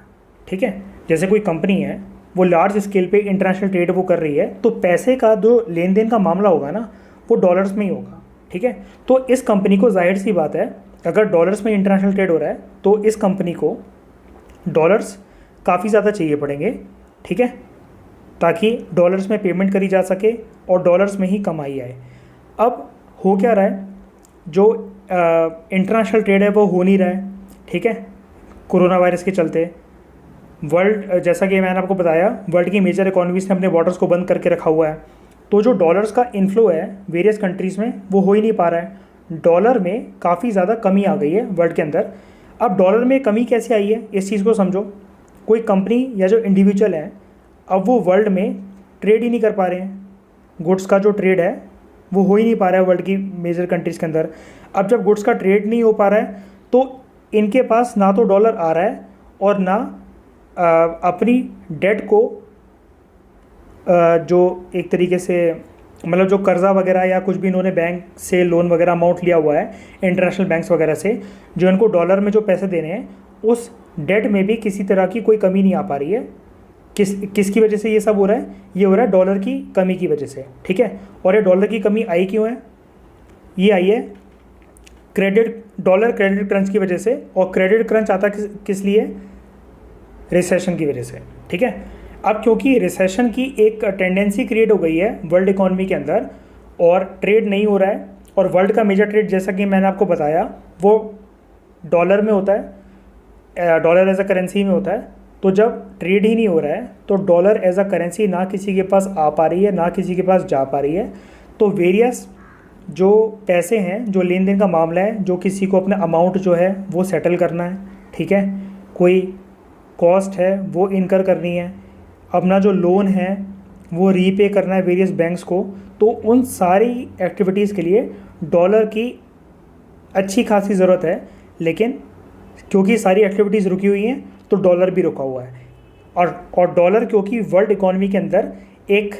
ठीक है, जैसे कोई कंपनी है वो लार्ज स्केल पे इंटरनेशनल ट्रेड वो कर रही है, तो पैसे का जो लेन देन का मामला होगा ना वो डॉलर्स में ही होगा। ठीक है, तो इस कंपनी को जाहिर सी बात है अगर डॉलर्स में इंटरनेशनल ट्रेड हो रहा है तो इस कंपनी को डॉलर्स काफ़ी ज़्यादा चाहिए पड़ेंगे। ठीक है, ताकि डॉलर्स में पेमेंट करी जा सके और डॉलर्स में ही कमाई आए। अब हो क्या रहा है, जो इंटरनेशनल ट्रेड है वो हो नहीं रहा है। ठीक है, कोरोना वायरस के चलते वर्ल्ड, जैसा कि मैंने आपको बताया, वर्ल्ड की मेजर इकोनॉमीज ने अपने बॉर्डर्स को बंद करके रखा हुआ है, तो जो डॉलर्स का इन्फ्लो है वेरियस कंट्रीज़ में वो हो ही नहीं पा रहा है। डॉलर में काफ़ी ज़्यादा कमी आ गई है वर्ल्ड के अंदर। अब डॉलर में कमी कैसे आई है इस चीज़ को समझो। कोई कंपनी या जो इंडिविजुअल हैं अब वो वर्ल्ड में ट्रेड ही नहीं कर पा रहे हैं, गुड्स का जो ट्रेड है वो हो ही नहीं पा रहा है वर्ल्ड की मेजर कंट्रीज़ के अंदर। अब जब गुड्स का ट्रेड नहीं हो पा रहा है तो इनके पास ना तो डॉलर आ रहा है और ना अपनी डेट को जो एक तरीके से मतलब जो कर्ज़ा वगैरह या कुछ भी इन्होंने बैंक से लोन वगैरह अमाउंट लिया हुआ है इंटरनेशनल बैंक्स वगैरह से, जो इनको डॉलर में जो पैसे देने हैं उस डेट में भी किसी तरह की कोई कमी नहीं आ पा रही है। किसकी वजह से ये सब हो रहा है? ये हो रहा है डॉलर की कमी की वजह से। ठीक है, और ये डॉलर की कमी आई क्यों है? ये आई है डॉलर क्रेडिट क्रंच की वजह से, और क्रेडिट क्रंच आता किस लिए? रिसेशन की वजह से। ठीक है, अब क्योंकि रिसेशन की एक टेंडेंसी क्रिएट हो गई है वर्ल्ड इकॉनमी के अंदर और ट्रेड नहीं हो रहा है, और वर्ल्ड का मेजर ट्रेड जैसा कि मैंने आपको बताया वो डॉलर में होता है, डॉलर एज अ करेंसी में होता है। तो जब ट्रेड ही नहीं हो रहा है तो डॉलर एज अ करेंसी ना किसी के पास आ पा रही है ना किसी के पास जा पा रही है। तो वेरियस जो पैसे हैं, जो लेन देन का मामला है, जो किसी को अपना अमाउंट जो है वो सेटल करना है, ठीक है, कोई कॉस्ट है वो इनकर करनी है, अपना जो लोन है वो रीपे करना है वेरियस बैंक्स को, तो उन सारी एक्टिविटीज़ के लिए डॉलर की अच्छी खासी ज़रूरत है। लेकिन क्योंकि सारी एक्टिविटीज़ रुकी हुई हैं तो डॉलर भी रुका हुआ है। और डॉलर क्योंकि वर्ल्ड इकॉनमी के अंदर एक,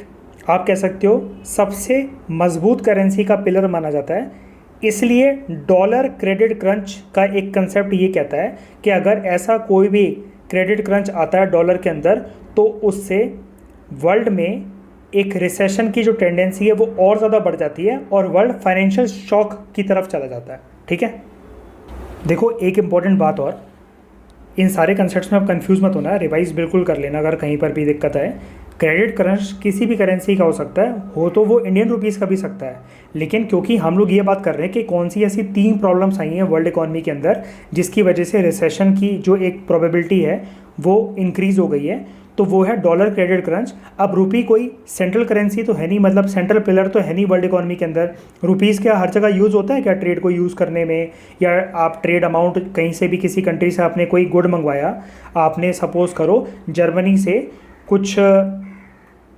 आप कह सकते हो, सबसे मजबूत करेंसी का पिलर माना जाता है, इसलिए डॉलर क्रेडिट क्रंच का एक कंसेप्ट ये कहता है कि अगर ऐसा कोई भी क्रेडिट क्रंच आता है डॉलर के अंदर तो उससे वर्ल्ड में एक रिसेशन की जो टेंडेंसी है वो और ज़्यादा बढ़ जाती है और वर्ल्ड फाइनेंशियल शॉक की तरफ चला जाता है, ठीक है। देखो एक इम्पॉर्टेंट बात और, इन सारे कंसेप्ट्स में आप कंफ्यूज मत होना, रिवाइज बिल्कुल कर लेना अगर कहीं पर भी दिक्कत है। क्रेडिट क्रंच किसी भी करेंसी का हो सकता है, हो तो वो इंडियन रुपीज़ का भी सकता है, लेकिन क्योंकि हम लोग ये बात कर रहे हैं कि कौन सी ऐसी 3 प्रॉब्लम्स आई हैं वर्ल्ड इकॉनमी के अंदर जिसकी वजह से रिसेशन की जो एक प्रोबेबिलिटी है वो इंक्रीज़ हो गई है, तो वो है डॉलर क्रेडिट क्रंच। अब रुपी कोई सेंट्रल करेंसी तो है नहीं, मतलब सेंट्रल पिलर तो है नहीं वर्ल्ड इकॉनमी के अंदर। रुपीज़ क्या हर जगह यूज़ होता है क्या ट्रेड को यूज़ करने में, या आप ट्रेड अमाउंट कहीं से भी किसी कंट्री से आपने कोई गुड मंगवाया, आपने सपोज़ करो जर्मनी से कुछ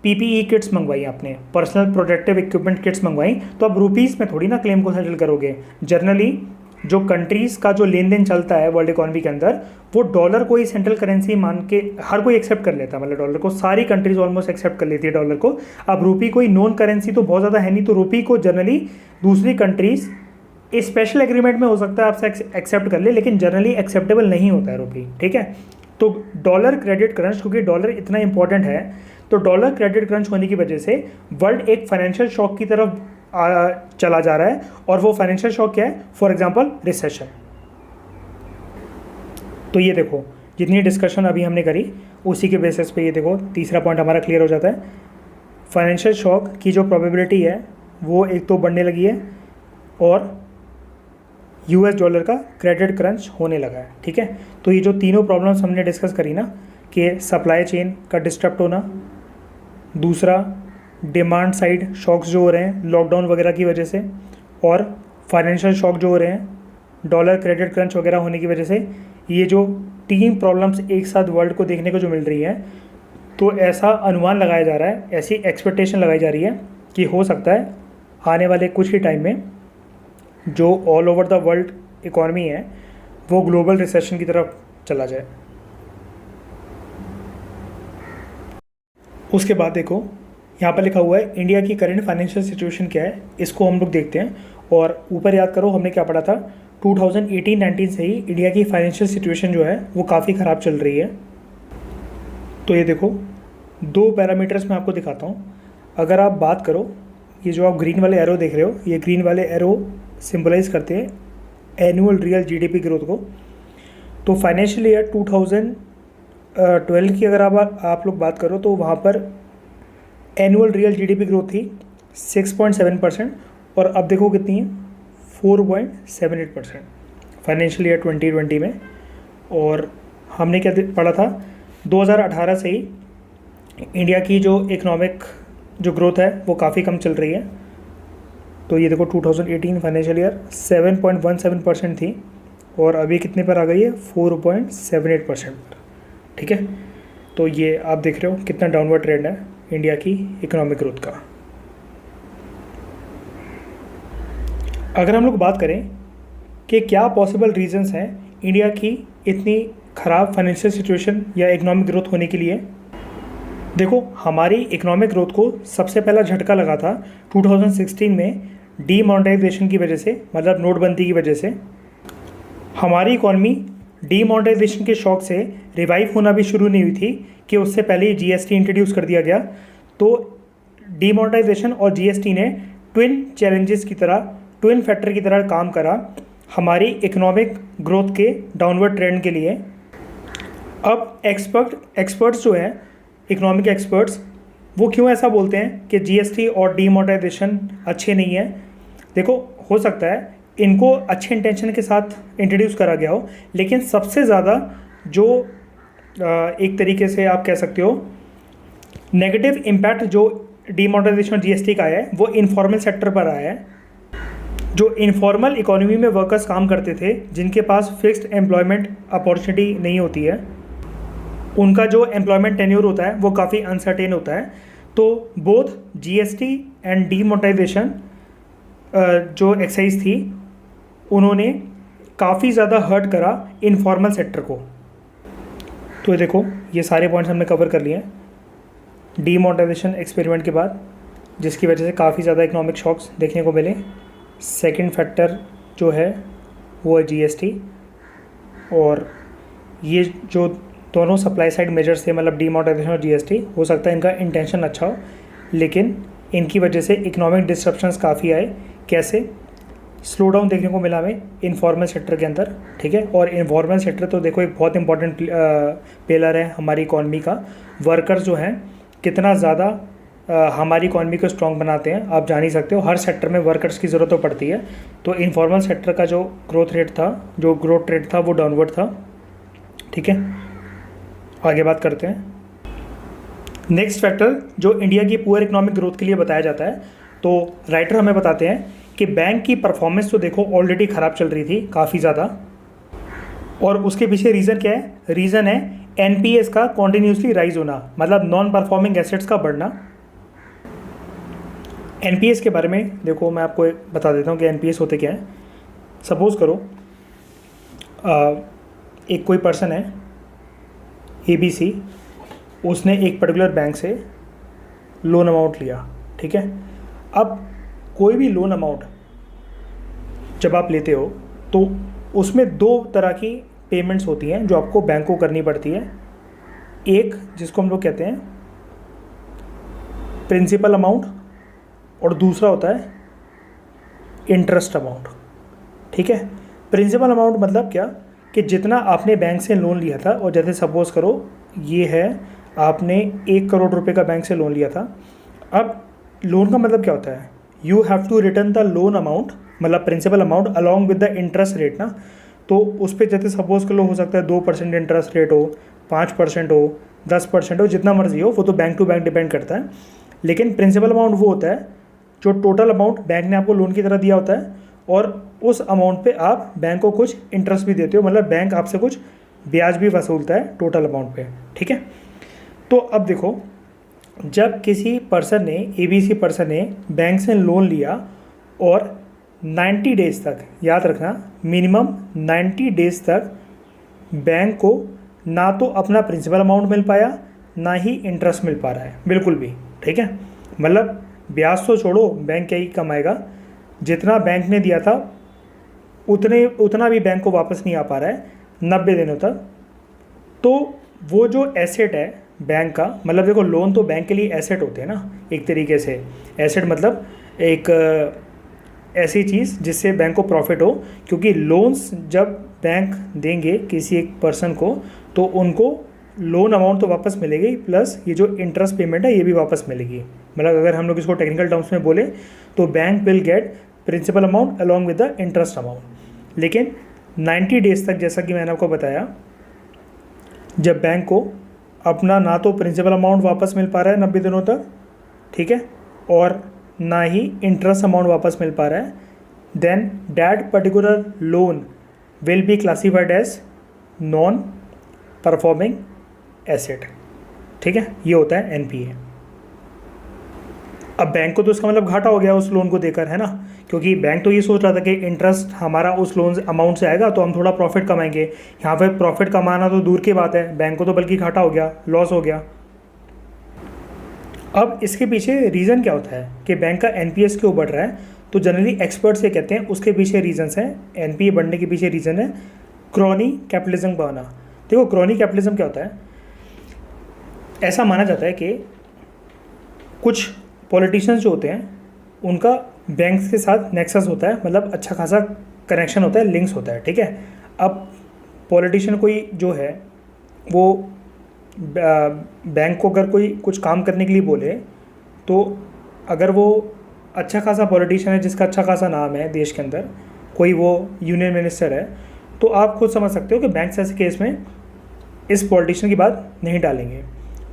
पीपीई किट्स मंगवाई, आपने पर्सनल प्रोटेक्टिव इक्विपमेंट किट्स मंगवाई, तो अब रुपीज़ में थोड़ी ना क्लेम को सेटल करोगे। जनरली जो कंट्रीज़ का जो लेन देन चलता है वर्ल्ड इकॉनमी के अंदर वो डॉलर को ही सेंट्रल करेंसी मान के हर कोई एक्सेप्ट कर लेता है, मतलब डॉलर को सारी कंट्रीज ऑलमोस्ट एक्सेप्ट कर लेती है डॉलर को। अब रुपी कोई नॉन करेंसी तो बहुत ज़्यादा है नहीं, तो रुपी को जनरली दूसरी कंट्रीज स्पेशल एग्रीमेंट में हो सकता है आपसे एक्सेप्ट कर ले, लेकिन जनरली एक्सेप्टेबल नहीं होता है रुपी, ठीक है। तो डॉलर क्रेडिट क्रंच, क्योंकि डॉलर इतना इंपॉर्टेंट है, तो डॉलर क्रेडिट क्रंच होने की वजह से वर्ल्ड एक फाइनेंशियल शॉक की तरफ चला जा रहा है। और वो फाइनेंशियल शॉक क्या है? For example recession. तो ये देखो जितनी डिस्कशन अभी हमने करी उसी के बेसिस पे ये देखो तीसरा पॉइंट हमारा क्लियर हो जाता है। फाइनेंशियल शॉक की जो प्रोबेबिलिटी है वो एक तो बढ़ने लगी है और यूएस डॉलर का क्रेडिट क्रंच होने लगा है, ठीक है। तो ये जो तीनों प्रॉब्लम्स हमने डिस्कस करी ना, कि सप्लाई चेन का डिस्टर्ब होना, दूसरा डिमांड साइड शॉक्स जो हो रहे हैं लॉकडाउन वगैरह की वजह से, और फाइनेंशियल शॉक जो हो रहे हैं डॉलर क्रेडिट क्रंच वगैरह होने की वजह से, ये जो 3 प्रॉब्लम्स एक साथ वर्ल्ड को देखने को जो मिल रही है, तो ऐसा अनुमान लगाया जा रहा है, ऐसी एक्सपेक्टेशन लगाई जा रही है कि हो सकता है आने वाले कुछ ही टाइम में जो all over the world economy है वो ग्लोबल रिसेशन की तरफ चला जाए। उसके बाद देखो यहाँ पर लिखा हुआ है इंडिया की करंट फाइनेंशियल सिचुएशन क्या है, इसको हम लोग देखते हैं। और ऊपर याद करो हमने क्या पढ़ा था, 2018-19 से ही इंडिया की फाइनेंशियल सिचुएशन जो है वो काफ़ी ख़राब चल रही है। तो ये देखो 2 पैरामीटर्स मैं आपको दिखाता हूँ। अगर आप बात करो, ये जो आप ग्रीन वाले एरो देख रहे हो, ये ग्रीन वाले एरो सिंबलाइज करते हैं एनुअल रियल जीडीपी ग्रोथ को। तो फाइनेंशियल ईयर 2012 की अगर आप लोग बात करो तो वहाँ पर एनुअल रियल जीडीपी ग्रोथ थी 6.7%, और अब देखो कितनी है 4.78% फाइनेंशियल ईयर 2020 में। और हमने क्या पढ़ा था, 2018 से ही इंडिया की जो इकोनॉमिक जो ग्रोथ है वो काफ़ी कम चल रही है। तो ये देखो 2018 फाइनेंशियल ईयर 7.17% थी और अभी कितने पर आ गई है 4.78% पर, ठीक है। तो ये आप देख रहे हो कितना डाउनवर्ड ट्रेंड है इंडिया की इकोनॉमिक ग्रोथ का। अगर हम लोग बात करें कि क्या पॉसिबल रीजंस हैं इंडिया की इतनी ख़राब फाइनेंशियल सिचुएशन या इकोनॉमिक ग्रोथ होने के लिए, देखो हमारी इकोनॉमिक ग्रोथ को सबसे पहला झटका लगा था 2016 में डीमोनेटाइजेशन की वजह से, मतलब नोटबंदी की वजह से। हमारी इकॉनमी डीमोनेटाइजेशन के शौक से रिवाइव होना भी शुरू नहीं हुई थी कि उससे पहले ही जीएसटी इंट्रोड्यूस कर दिया गया। तो डीमोनेटाइजेशन और जीएसटी ने ट्विन चैलेंजेस की तरह, ट्विन फैक्टर की तरह काम करा हमारी इकोनॉमिक ग्रोथ के डाउनवर्ड ट्रेंड के लिए। अब एक्सपर्ट्स जो हैं, इकोनॉमिक एक्सपर्ट्स, वो क्यों ऐसा बोलते हैं कि जीएसटी और डीमोनेटाइजेशन अच्छे नहीं है। देखो हो सकता है इनको अच्छे इंटेंशन के साथ इंट्रोड्यूस करा गया हो, लेकिन सबसे ज़्यादा जो एक तरीके से आप कह सकते हो नेगेटिव इम्पैक्ट जो डीमोनेटाइजेशन जीएसटी का आया है वो इनफॉर्मल सेक्टर पर आया है। जो इनफॉर्मल इकोनॉमी में वर्कर्स काम करते थे, जिनके पास फिक्स्ड एम्प्लॉयमेंट अपॉर्चुनिटी नहीं होती है, उनका जो एम्प्लॉयमेंट टेन्योर होता है वो काफ़ी अनसर्टेन होता है। तो बोथ जीएसटी एंड डीमोनेटाइजेशन जो एक्सरसाइज थी, उन्होंने काफ़ी ज़्यादा हर्ट करा इनफॉर्मल सेक्टर को। तो देखो ये सारे पॉइंट्स हमने कवर कर लिए हैं डीमोनेटाइजेशन एक्सपेरिमेंट के बाद, जिसकी वजह से काफ़ी ज़्यादा इकोनॉमिक शॉक्स देखने को मिले। सेकंड फैक्टर जो है वो है जीएसटी, और ये जो दोनों सप्लाई साइड मेजर्स थे, मतलब डीमोनेटाइजेशन और जीएसटी, हो सकता है इनका इंटेंशन अच्छा हो, लेकिन इनकी वजह से इकोनॉमिक डिस्ट्रप्शंस काफ़ी आए। कैसे? स्लो डाउन देखने को मिला हमें इनफॉर्मल सेक्टर के अंदर, ठीक है। और इनफॉर्मल सेक्टर तो देखो एक बहुत इंपॉर्टेंट पिलर है हमारी इकॉनमी का। वर्कर्स जो हैं कितना ज़्यादा हमारी इकॉनमी को स्ट्रॉन्ग बनाते हैं, आप जान ही सकते हो। हर सेक्टर में वर्कर्स की ज़रूरत तो पड़ती है। तो इनफॉर्मल सेक्टर का जो ग्रोथ रेट था वो डाउनवर्ड था, ठीक है। आगे बात करते हैं। नेक्स्ट फैक्टर जो इंडिया की पुअर इकोनॉमिक ग्रोथ के लिए बताया जाता है, तो राइटर हमें बताते हैं कि बैंक की परफॉर्मेंस तो देखो ऑलरेडी ख़राब चल रही थी काफ़ी ज़्यादा, और उसके पीछे रीज़न क्या है? रीज़न है एनपीएस का कॉन्टीन्यूसली राइज होना, मतलब नॉन परफॉर्मिंग एसेट्स का बढ़ना। एनपीएस के बारे में देखो मैं आपको बता देता हूँ कि एनपीएस होते क्या है। सपोज़ करो एक कोई पर्सन है एबीसी, उसने एक पर्टिकुलर बैंक से लोन अमाउंट लिया, ठीक है। अब कोई भी लोन अमाउंट जब आप लेते हो तो उसमें दो तरह की पेमेंट्स होती हैं जो आपको बैंक को करनी पड़ती है। एक जिसको हम लोग कहते हैं प्रिंसिपल अमाउंट, और दूसरा होता है इंटरेस्ट अमाउंट, ठीक है। प्रिंसिपल अमाउंट मतलब क्या कि जितना आपने बैंक से लोन लिया था, और जैसे सपोज़ करो ये है आपने 1 करोड़ रुपए का बैंक से लोन लिया था। अब लोन का मतलब क्या होता है? You have to return the loan amount, मतलब principal amount along with the interest rate ना। तो उस पर जैसे सपोज़ कर लो हो सकता है 2% इंटरेस्ट रेट हो, 5% हो, 10% हो, जितना मर्जी हो, वो तो बैंक टू बैंक डिपेंड करता है। लेकिन प्रिंसिपल अमाउंट वो होता है जो टोटल अमाउंट बैंक ने आपको लोन की तरह दिया होता है, और उस अमाउंट पे आप बैंक को कुछ इंटरेस्ट भी देते हो, मतलब बैंक आपसे कुछ ब्याज भी वसूलता है टोटल अमाउंट पे, ठीक है। तो अब देखो जब किसी पर्सन ने एबीसी पर्सन ने बैंक से लोन लिया और 90 डेज़ तक, याद रखना मिनिमम 90 डेज़ तक बैंक को ना तो अपना प्रिंसिपल अमाउंट मिल पाया ना ही इंटरेस्ट मिल पा रहा है बिल्कुल भी, ठीक है। मतलब ब्याज तो छोड़ो, बैंक क्या ही कमाएगा, जितना बैंक ने दिया था उतना भी बैंक को वापस नहीं आ पा रहा है 90 दिनों तक। तो वो जो एसेट है बैंक का, मतलब देखो लोन तो बैंक के लिए एसेट होते हैं ना एक तरीके से। एसेट मतलब एक ऐसी चीज़ जिससे बैंक को प्रॉफिट हो, क्योंकि लोन्स जब बैंक देंगे किसी एक पर्सन को तो उनको लोन अमाउंट तो वापस मिलेगी, प्लस ये जो इंटरेस्ट पेमेंट है ये भी वापस मिलेगी। मतलब अगर हम लोग इसको टेक्निकल टर्म्स में बोले तो bank will get principal amount along with the interest amount. लेकिन 90 डेज़ तक, जैसा कि मैंने आपको बताया, जब बैंक को अपना ना तो प्रिंसिपल अमाउंट वापस मिल पा रहा है 90 दिनों तक, ठीक है, और ना ही इंटरेस्ट अमाउंट वापस मिल पा रहा है, then that particular loan will be classified as non performing asset, ठीक है। ये होता है एनपीए। अब बैंक को तो इसका मतलब घाटा हो गया उस लोन को देकर, है ना, क्योंकि बैंक तो ये सोच रहा था कि इंटरेस्ट हमारा उस लोन अमाउंट से आएगा तो हम थोड़ा प्रॉफिट कमाएंगे। यहाँ पे प्रॉफिट कमाना तो दूर की बात है, बैंक को तो बल्कि घाटा हो गया, लॉस हो गया। अब इसके पीछे रीज़न क्या होता है कि बैंक का एनपीएस क्यों बढ़ रहा है? तो जनरली एक्सपर्ट्स ये कहते हैं उसके पीछे रीजंस हैं, एनपीए बढ़ने के पीछे रीज़न है क्रॉनी कैपिटलिज्म बढ़ना। देखो क्रॉनी कैपिटलिज्म क्या होता है? ऐसा माना जाता है कि कुछ पॉलिटिशियंस जो होते हैं उनका बैंक्स के साथ नेक्सस होता है, मतलब अच्छा खासा कनेक्शन होता है, लिंक्स होता है, ठीक है। अब पॉलिटिशियन कोई जो है वो बैंक को अगर कोई कुछ काम करने के लिए बोले, तो अगर वो अच्छा खासा पॉलिटिशियन है जिसका अच्छा खासा नाम है देश के अंदर, कोई वो यूनियन मिनिस्टर है, तो आप खुद समझ सकते हो कि बैंक्स ऐसे केस में इस पॉलिटिशियन की बात नहीं टालेंगे।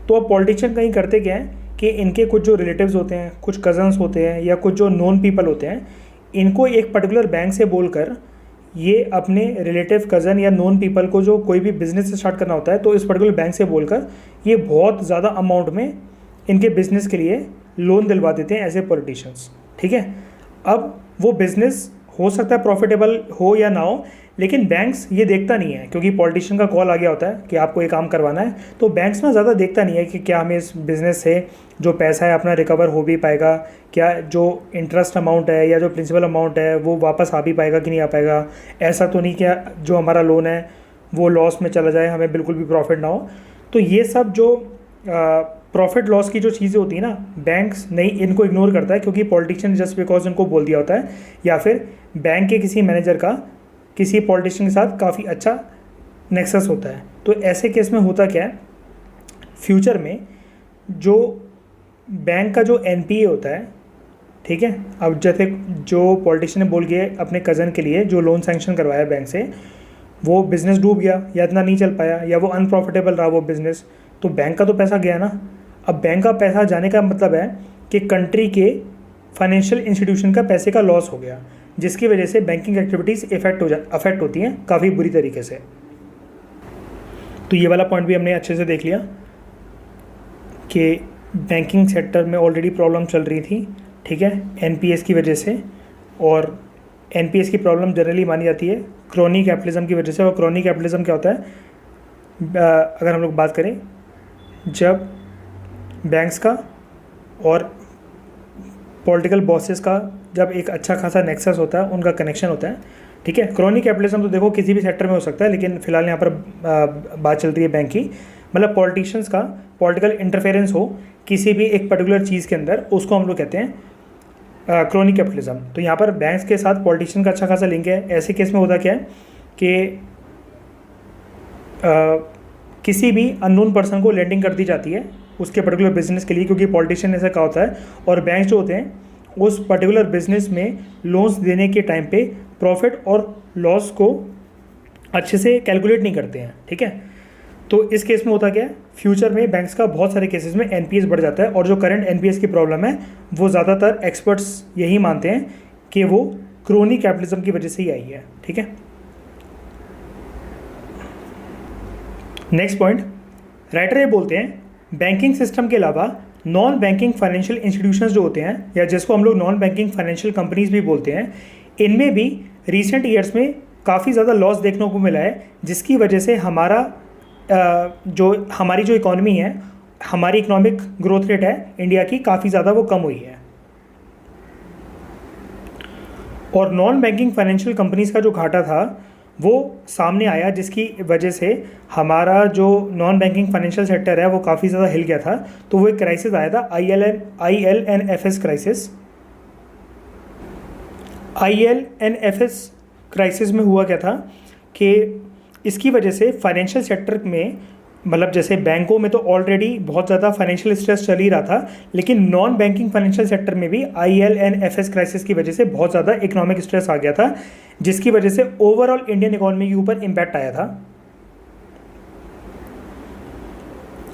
तो अब पॉलिटिशियन कहीं करते क्या है कि इनके कुछ जो रिलेटिव्स होते हैं, कुछ कज़न्स होते हैं या कुछ जो नोन पीपल होते हैं, इनको एक पर्टिकुलर बैंक से बोलकर ये अपने रिलेटिव कज़न या नोन पीपल को जो कोई भी बिज़नेस स्टार्ट करना होता है तो इस पर्टिकुलर बैंक से बोलकर ये बहुत ज़्यादा अमाउंट में इनके बिज़नेस के लिए लोन दिलवा देते हैं ऐसे पॉलिटिशियंस। ठीक है, अब वो बिज़नेस हो सकता है प्रॉफिटेबल हो या ना हो, लेकिन बैंक्स ये देखता नहीं है, क्योंकि पॉलिटिशियन का कॉल आ गया होता है कि आपको ये काम करवाना है, तो बैंक्स ना ज़्यादा देखता नहीं है कि क्या हमें इस बिज़नेस से जो पैसा है अपना रिकवर हो भी पाएगा, क्या जो इंटरेस्ट अमाउंट है या जो प्रिंसिपल अमाउंट है वो वापस आ भी पाएगा कि नहीं आ पाएगा। ऐसा तो नहीं क्या जो हमारा लोन है वो लॉस में चला जाए, हमें बिल्कुल भी प्रॉफिट ना हो। तो ये सब जो प्रॉफिट लॉस की जो चीज़ें होती है ना, बैंक्स नहीं इनको इग्नोर करता है, क्योंकि पॉलिटिशियन जस्ट बिकॉज उनको बोल दिया होता है, या फिर बैंक के किसी मैनेजर का किसी पॉलिटिशियन के साथ काफ़ी अच्छा नेक्सस होता है। तो ऐसे केस में होता क्या है, फ्यूचर में जो बैंक का जो एनपीए होता है, ठीक है, अब जैसे जो पॉलिटिशियन ने बोल के अपने कज़न के लिए जो लोन सैंक्शन करवाया बैंक से, वो बिज़नेस डूब गया या इतना नहीं चल पाया या वो अनप्रॉफिटेबल रहा वो बिज़नेस, तो बैंक का तो पैसा गया ना। अब बैंक का पैसा जाने का मतलब है कि कंट्री के फाइनेंशियल इंस्टीट्यूशन का पैसे का लॉस हो गया, जिसकी वजह से बैंकिंग एक्टिविटीज़ अफेक्ट होती हैं काफ़ी बुरी तरीके से। तो ये वाला पॉइंट भी हमने अच्छे से देख लिया कि बैंकिंग सेक्टर में ऑलरेडी प्रॉब्लम चल रही थी, ठीक है, एनपीएस की वजह से, और एनपीएस की प्रॉब्लम जनरली मानी जाती है क्रोनिक कैपिटलिज्म की वजह से। और क्रोनिक कैपिटलिज्म क्या होता है, अगर हम लोग बात करें, जब बैंक्स का और पॉलिटिकल बॉसेस का जब एक अच्छा खासा नेक्सस होता है, उनका कनेक्शन होता है, ठीक है। क्रोनिक कैपिटलिज्म तो देखो किसी भी सेक्टर में हो सकता है, लेकिन फिलहाल यहाँ पर बात चल रही है बैंक की, मतलब पॉलिटिशियंस का पॉलिटिकल इंटरफेरेंस हो किसी भी एक पर्टिकुलर चीज़ के अंदर, उसको हम लोग कहते हैं क्रोनिक कैपिटलिज्म। तो यहाँ पर बैंक्स के साथ पॉलिटिशियन का अच्छा खासा लिंक है। ऐसे केस में होता क्या है कि किसी भी अननोन पर्सन को लेंडिंग कर दी जाती है उसके पर्टिकुलर बिजनेस के लिए, क्योंकि पॉलिटिशियन ऐसा कहा होता है, और बैंक जो होते हैं उस पर्टिकुलर बिजनेस में लोन्स देने के टाइम पे प्रॉफिट और लॉस को अच्छे से कैलकुलेट नहीं करते हैं, ठीक है। तो इस केस में होता क्या है, फ्यूचर में बैंक्स का बहुत सारे केसेस में एनपीएस बढ़ जाता है, और जो करंट एनपीएस की प्रॉब्लम है वो ज़्यादातर एक्सपर्ट्स यही मानते हैं कि वो क्रोनिक कैपिटलिज्म की वजह से ही आई है, ठीक है। नेक्स्ट पॉइंट, राइटर ये बोलते हैं बैंकिंग सिस्टम के अलावा नॉन बैंकिंग फाइनेंशियल इंस्टीट्यूशंस जो होते हैं, या जिसको हम लोग नॉन बैंकिंग फाइनेंशियल कंपनीज भी बोलते हैं, इनमें भी रिसेंट ईयर्स में काफ़ी ज़्यादा लॉस देखने को मिला है, जिसकी वजह से हमारी जो इकॉनमी है, हमारी इकोनॉमिक ग्रोथ रेट है इंडिया की, काफ़ी ज़्यादा वो कम हुई है। और नॉन बैंकिंग फाइनेंशियल कंपनीज का जो घाटा था वो सामने आया, जिसकी वजह से हमारा जो नॉन बैंकिंग फाइनेंशियल सेक्टर है वो काफ़ी ज़्यादा हिल गया था। तो वो एक क्राइसिस आया था, ILNFS क्राइसिस। ILNFS क्राइसिस में हुआ क्या था कि इसकी वजह से फाइनेंशियल सेक्टर में, मतलब जैसे बैंकों में तो ऑलरेडी बहुत ज़्यादा फाइनेंशियल स्ट्रेस चल ही रहा था, लेकिन नॉन बैंकिंग फाइनेंशियल सेक्टर में भी ILNFS क्राइसिस की वजह से बहुत ज़्यादा इकोनॉमिक स्ट्रेस आ गया था, जिसकी वजह से ओवरऑल इंडियन इकोनॉमी के ऊपर इम्पैक्ट आया था।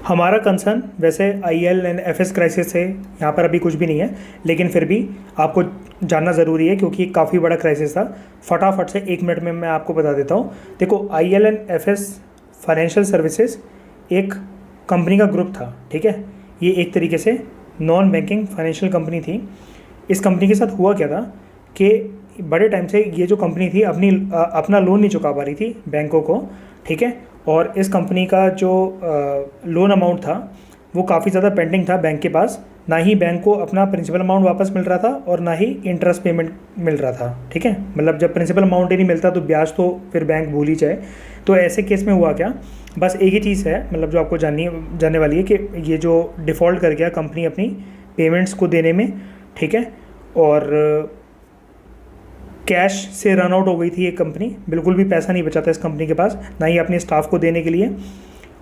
हमारा कंसर्न वैसे ILNFS क्राइसिस से यहाँ पर अभी कुछ भी नहीं है, लेकिन फिर भी आपको जानना ज़रूरी है क्योंकि काफ़ी बड़ा क्राइसिस था। फटाफट से 1 मिनट में मैं आपको बता देता हूँ। देखो, ILNFS फाइनेंशियल सर्विसेज एक कंपनी का ग्रुप था, ठीक है। ये एक तरीके से नॉन बैंकिंग फाइनेंशियल कंपनी थी। इस कंपनी के साथ हुआ क्या था कि बड़े टाइम से ये जो कंपनी थी अपना लोन नहीं चुका पा रही थी बैंकों को, ठीक है। और इस कंपनी का जो लोन अमाउंट था वो काफ़ी ज़्यादा पेंडिंग था बैंक के पास, ना ही बैंक को अपना प्रिंसिपल अमाउंट वापस मिल रहा था और ना ही इंटरेस्ट पेमेंट मिल रहा था, ठीक है। मतलब जब प्रिंसिपल अमाउंट ही नहीं मिलता तो ब्याज तो फिर बैंक भूल ही जाए। तो ऐसे केस में हुआ क्या, बस एक ही चीज़ है, मतलब जो आपको जानने वाली है कि ये जो डिफ़ॉल्ट कर गया कंपनी अपनी पेमेंट्स को देने में, ठीक है, और कैश से रन आउट हो गई थी ये कंपनी, बिल्कुल भी पैसा नहीं बचा था इस कंपनी के पास, ना ही अपने स्टाफ को देने के लिए,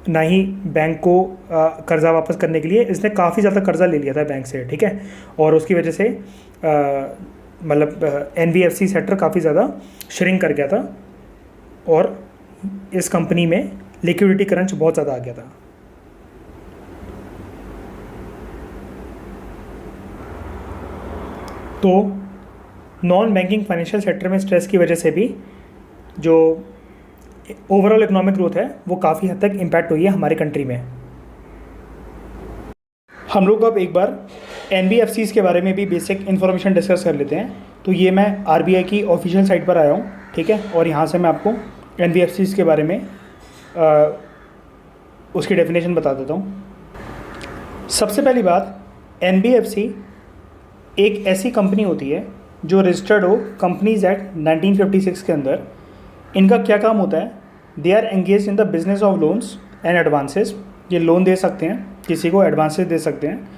ना ही बैंक को कर्ज़ा वापस करने के लिए। इसने काफ़ी ज़्यादा कर्ज़ा ले लिया था बैंक से, ठीक है। और उसकी वजह से मतलब NBFC सेक्टर काफ़ी ज़्यादा श्रिंक कर गया था और इस कंपनी में लिक्विडिटी क्रंच बहुत ज़्यादा आ गया था। तो नॉन बैंकिंग फाइनेंशियल सेक्टर में स्ट्रेस की वजह से भी जो ओवरऑल इकोनॉमिक ग्रोथ है वो काफ़ी हद तक इम्पैक्ट हुई है हमारे कंट्री में। हम लोग अब एक बार NBFCs के बारे में भी बेसिक इन्फॉर्मेशन डिस्कस कर लेते हैं। तो ये मैं RBI की ऑफिशियल साइट पर आया हूँ, ठीक है, और यहाँ से मैं आपको NBFCs के बारे में उसकी डेफिनेशन बता देता हूँ। सबसे पहली बात, NBFC एक ऐसी कंपनी होती है जो रजिस्टर्ड हो कंपनीज एक्ट 1956 के अंदर। इनका क्या काम होता है? They are engage in the business of loans and advances. ये लोन दे सकते हैं, किसी को एडवांसेस दे सकते हैं।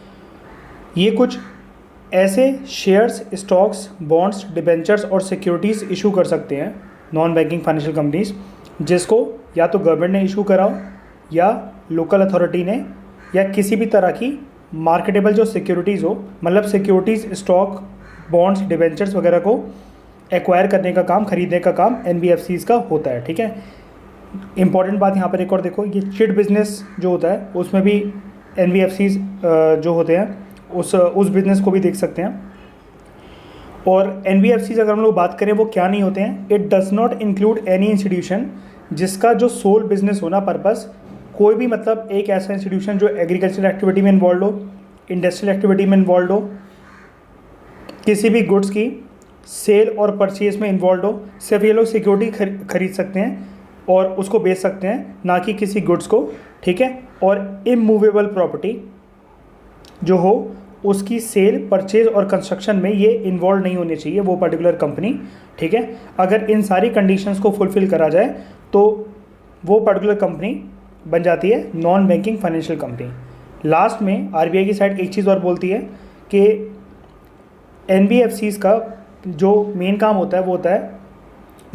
ये कुछ ऐसे शेयर्स, स्टॉक्स, बॉन्ड्स, डिबेंचर्स और सिक्योरिटीज़ इशू कर सकते हैं नॉन बैंकिंग फाइनेंशियल कंपनीज, जिसको या तो गवर्नमेंट ने इशू कराओ या लोकल अथॉरिटी ने, या किसी भी तरह की मार्केटेबल जो सिक्योरिटीज़ हो, मतलब सिक्योरिटीज़, स्टॉक, बॉन्ड्स, डिबेंचर्स वगैरह को एक्वायर करने का काम, खरीदने का काम NBFCs का होता है, ठीक है। इंपॉर्टेंट बात यहाँ पर एक और देखो, ये चिट बिजनेस जो होता है उसमें भी NBFCs जो होते हैं उस बिज़नेस को भी देख सकते हैं। और NBFCs अगर हम लोग बात करें वो क्या नहीं होते हैं, it does not include any institution जिसका जो सोल बिजनेस होना पर्पस कोई भी, मतलब एक ऐसा इंस्टीट्यूशन जो एग्रीकल्चरल एक्टिविटी में इन्वॉल्व हो, इंडस्ट्रियल एक्टिविटी में इन्वॉल्व हो, किसी भी गुड्स की सेल और परचेज में इन्वॉल्व हो, सिर्फ ये लोग सिक्योरिटी खरीद सकते हैं और उसको बेच सकते हैं, ना कि किसी गुड्स को, ठीक है। और इमूवेबल प्रॉपर्टी जो हो उसकी सेल, परचेज और कंस्ट्रक्शन में ये इन्वॉल्व नहीं होनी चाहिए वो पर्टिकुलर कंपनी, ठीक है। अगर इन सारी कंडीशंस को फुलफिल करा जाए तो वो पर्टिकुलर कंपनी बन जाती है non banking financial company. Last में RBI की साइड एक चीज़ और बोलती है कि NBFCs का जो मेन काम होता है वो होता है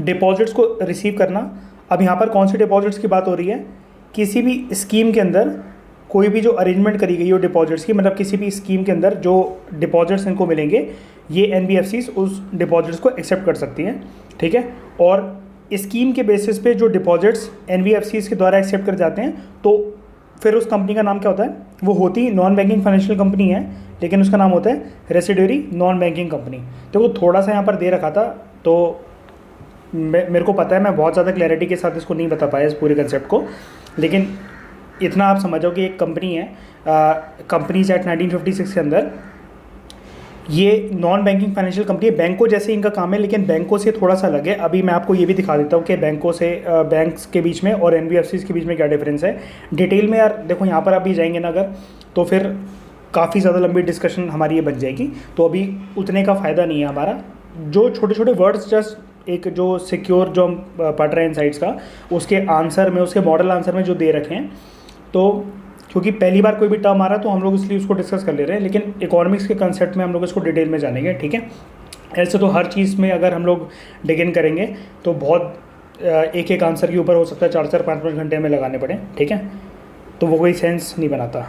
डिपॉजिट्स को रिसीव करना। अब यहाँ पर कौन सी डिपॉजिट्स की बात हो रही है? किसी भी स्कीम के अंदर कोई भी जो अरेंजमेंट करी गई हो डिपॉजिट्स की, मतलब किसी भी स्कीम के अंदर जो डिपॉजिट्स इनको मिलेंगे, ये NBFCs उस डिपॉजिट्स को एक्सेप्ट कर सकती हैं, ठीक है। और स्कीम के बेसिस पे जो डिपॉजिट्स NBFCs के द्वारा एक्सेप्ट कर जाते हैं तो फिर उस कंपनी का नाम क्या होता है? वो होती नॉन बैंकिंग फाइनेंशियल कंपनी है, लेकिन उसका नाम होता है रेसिडुअरी नॉन बैंकिंग कंपनी। तो वो थोड़ा सा यहाँ पर दे रखा था, तो मेरे को पता है मैं बहुत ज़्यादा क्लैरिटी के साथ इसको नहीं बता पाया इस पूरे कंसेप्ट को, लेकिन इतना आप समझो कि एक कंपनी है, कंपनीज एक्ट 1956 के अंदर ये नॉन बैंकिंग फाइनेंशियल कंपनी है। बैंकों जैसे इनका काम है, लेकिन बैंकों से थोड़ा सा अलग है। अभी मैं आपको ये भी दिखा देता हूँ कि बैंकों से बैंक्स के बीच में और NBFCs के बीच में क्या डिफरेंस है डिटेल में। यार देखो, यहाँ पर अभी जाएंगे ना अगर, तो फिर काफ़ी ज़्यादा लंबी डिस्कशन हमारी ये बन जाएगी, तो अभी उतने का फ़ायदा नहीं है हमारा। जो छोटे छोटे वर्ड्स, जस्ट एक जो सिक्योर जो हम पढ़ रहे हैं इन साइट्स का, उसके आंसर में, उसके मॉडल आंसर में जो दे रखे हैं, तो क्योंकि पहली बार कोई भी टर्म आ रहा है तो हम लोग इसलिए उसको डिस्कस कर ले रहे हैं, लेकिन इकोनॉमिक्स के कंसेप्ट में हम लोग इसको डिटेल में जानेंगे, ठीक है। ऐसे तो हर चीज़ में अगर हम लोग डिगिन करेंगे तो बहुत एक एक आंसर के ऊपर हो सकता है 4-4, 5-5 घंटे में लगाने पड़े, ठीक है, तो वो कोई सेंस नहीं बनाता।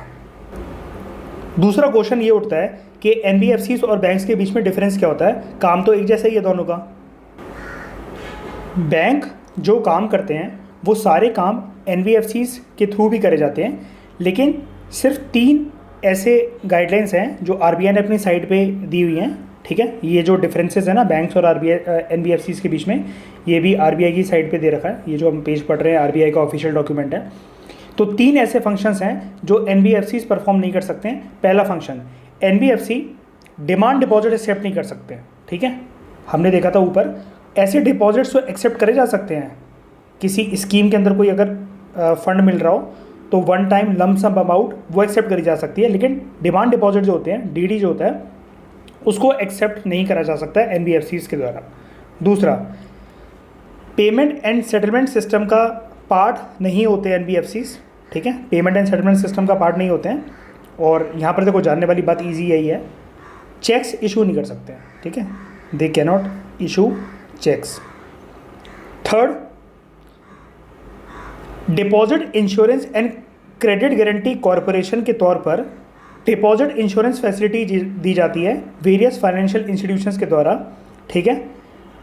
दूसरा क्वेश्चन ये उठता है कि NBFCs और बैंक्स के बीच में डिफरेंस क्या होता है? काम तो एक जैसा ही है दोनों का। बैंक जो काम करते हैं वो सारे काम NBFCs के थ्रू भी करे जाते हैं, लेकिन सिर्फ 3 ऐसे गाइडलाइंस हैं जो RBI ने अपनी साइट पे दी हुई हैं, ठीक है। ये जो डिफरेंसेस है ना बैंक्स और NBFCs के बीच में, ये भी RBI की साइट पे दे रखा है। ये जो हम पेज पढ़ रहे हैं RBI का ऑफिशियल डॉक्यूमेंट है। तो 3 ऐसे फंक्शंस हैं जो NBFCs परफॉर्म नहीं कर सकते हैं। पहला function, NBFC demand deposit accept नहीं कर सकते, ठीक है। हमने देखा था ऊपर, ऐसे डिपॉजिट्स तो एक्सेप्ट करे जा सकते हैं। किसी स्कीम के अंदर कोई अगर फंड मिल रहा हो तो one time lump sum amount वो एक्सेप्ट करी जा सकती है, लेकिन डिमांड डिपॉजिट जो होते हैं, DD जो होता है, उसको एक्सेप्ट नहीं करा जा सकता है NBFCs के द्वारा। दूसरा, पेमेंट एंड सेटलमेंट सिस्टम का पार्ट नहीं होते NBFCs, ठीक है। पेमेंट एंड सेटलमेंट सिस्टम का पार्ट नहीं होते हैं। और यहाँ पर देखो, जानने वाली बात ईजी यही है, चेक्स इशू नहीं कर सकते हैं, ठीक है। They can not issue cheques. Third, deposit insurance and credit guarantee corporation के तौर पर डिपॉजिट इंश्योरेंस फैसिलिटी दी जाती है वेरियस फाइनेंशियल इंस्टीट्यूशंस के द्वारा, ठीक है।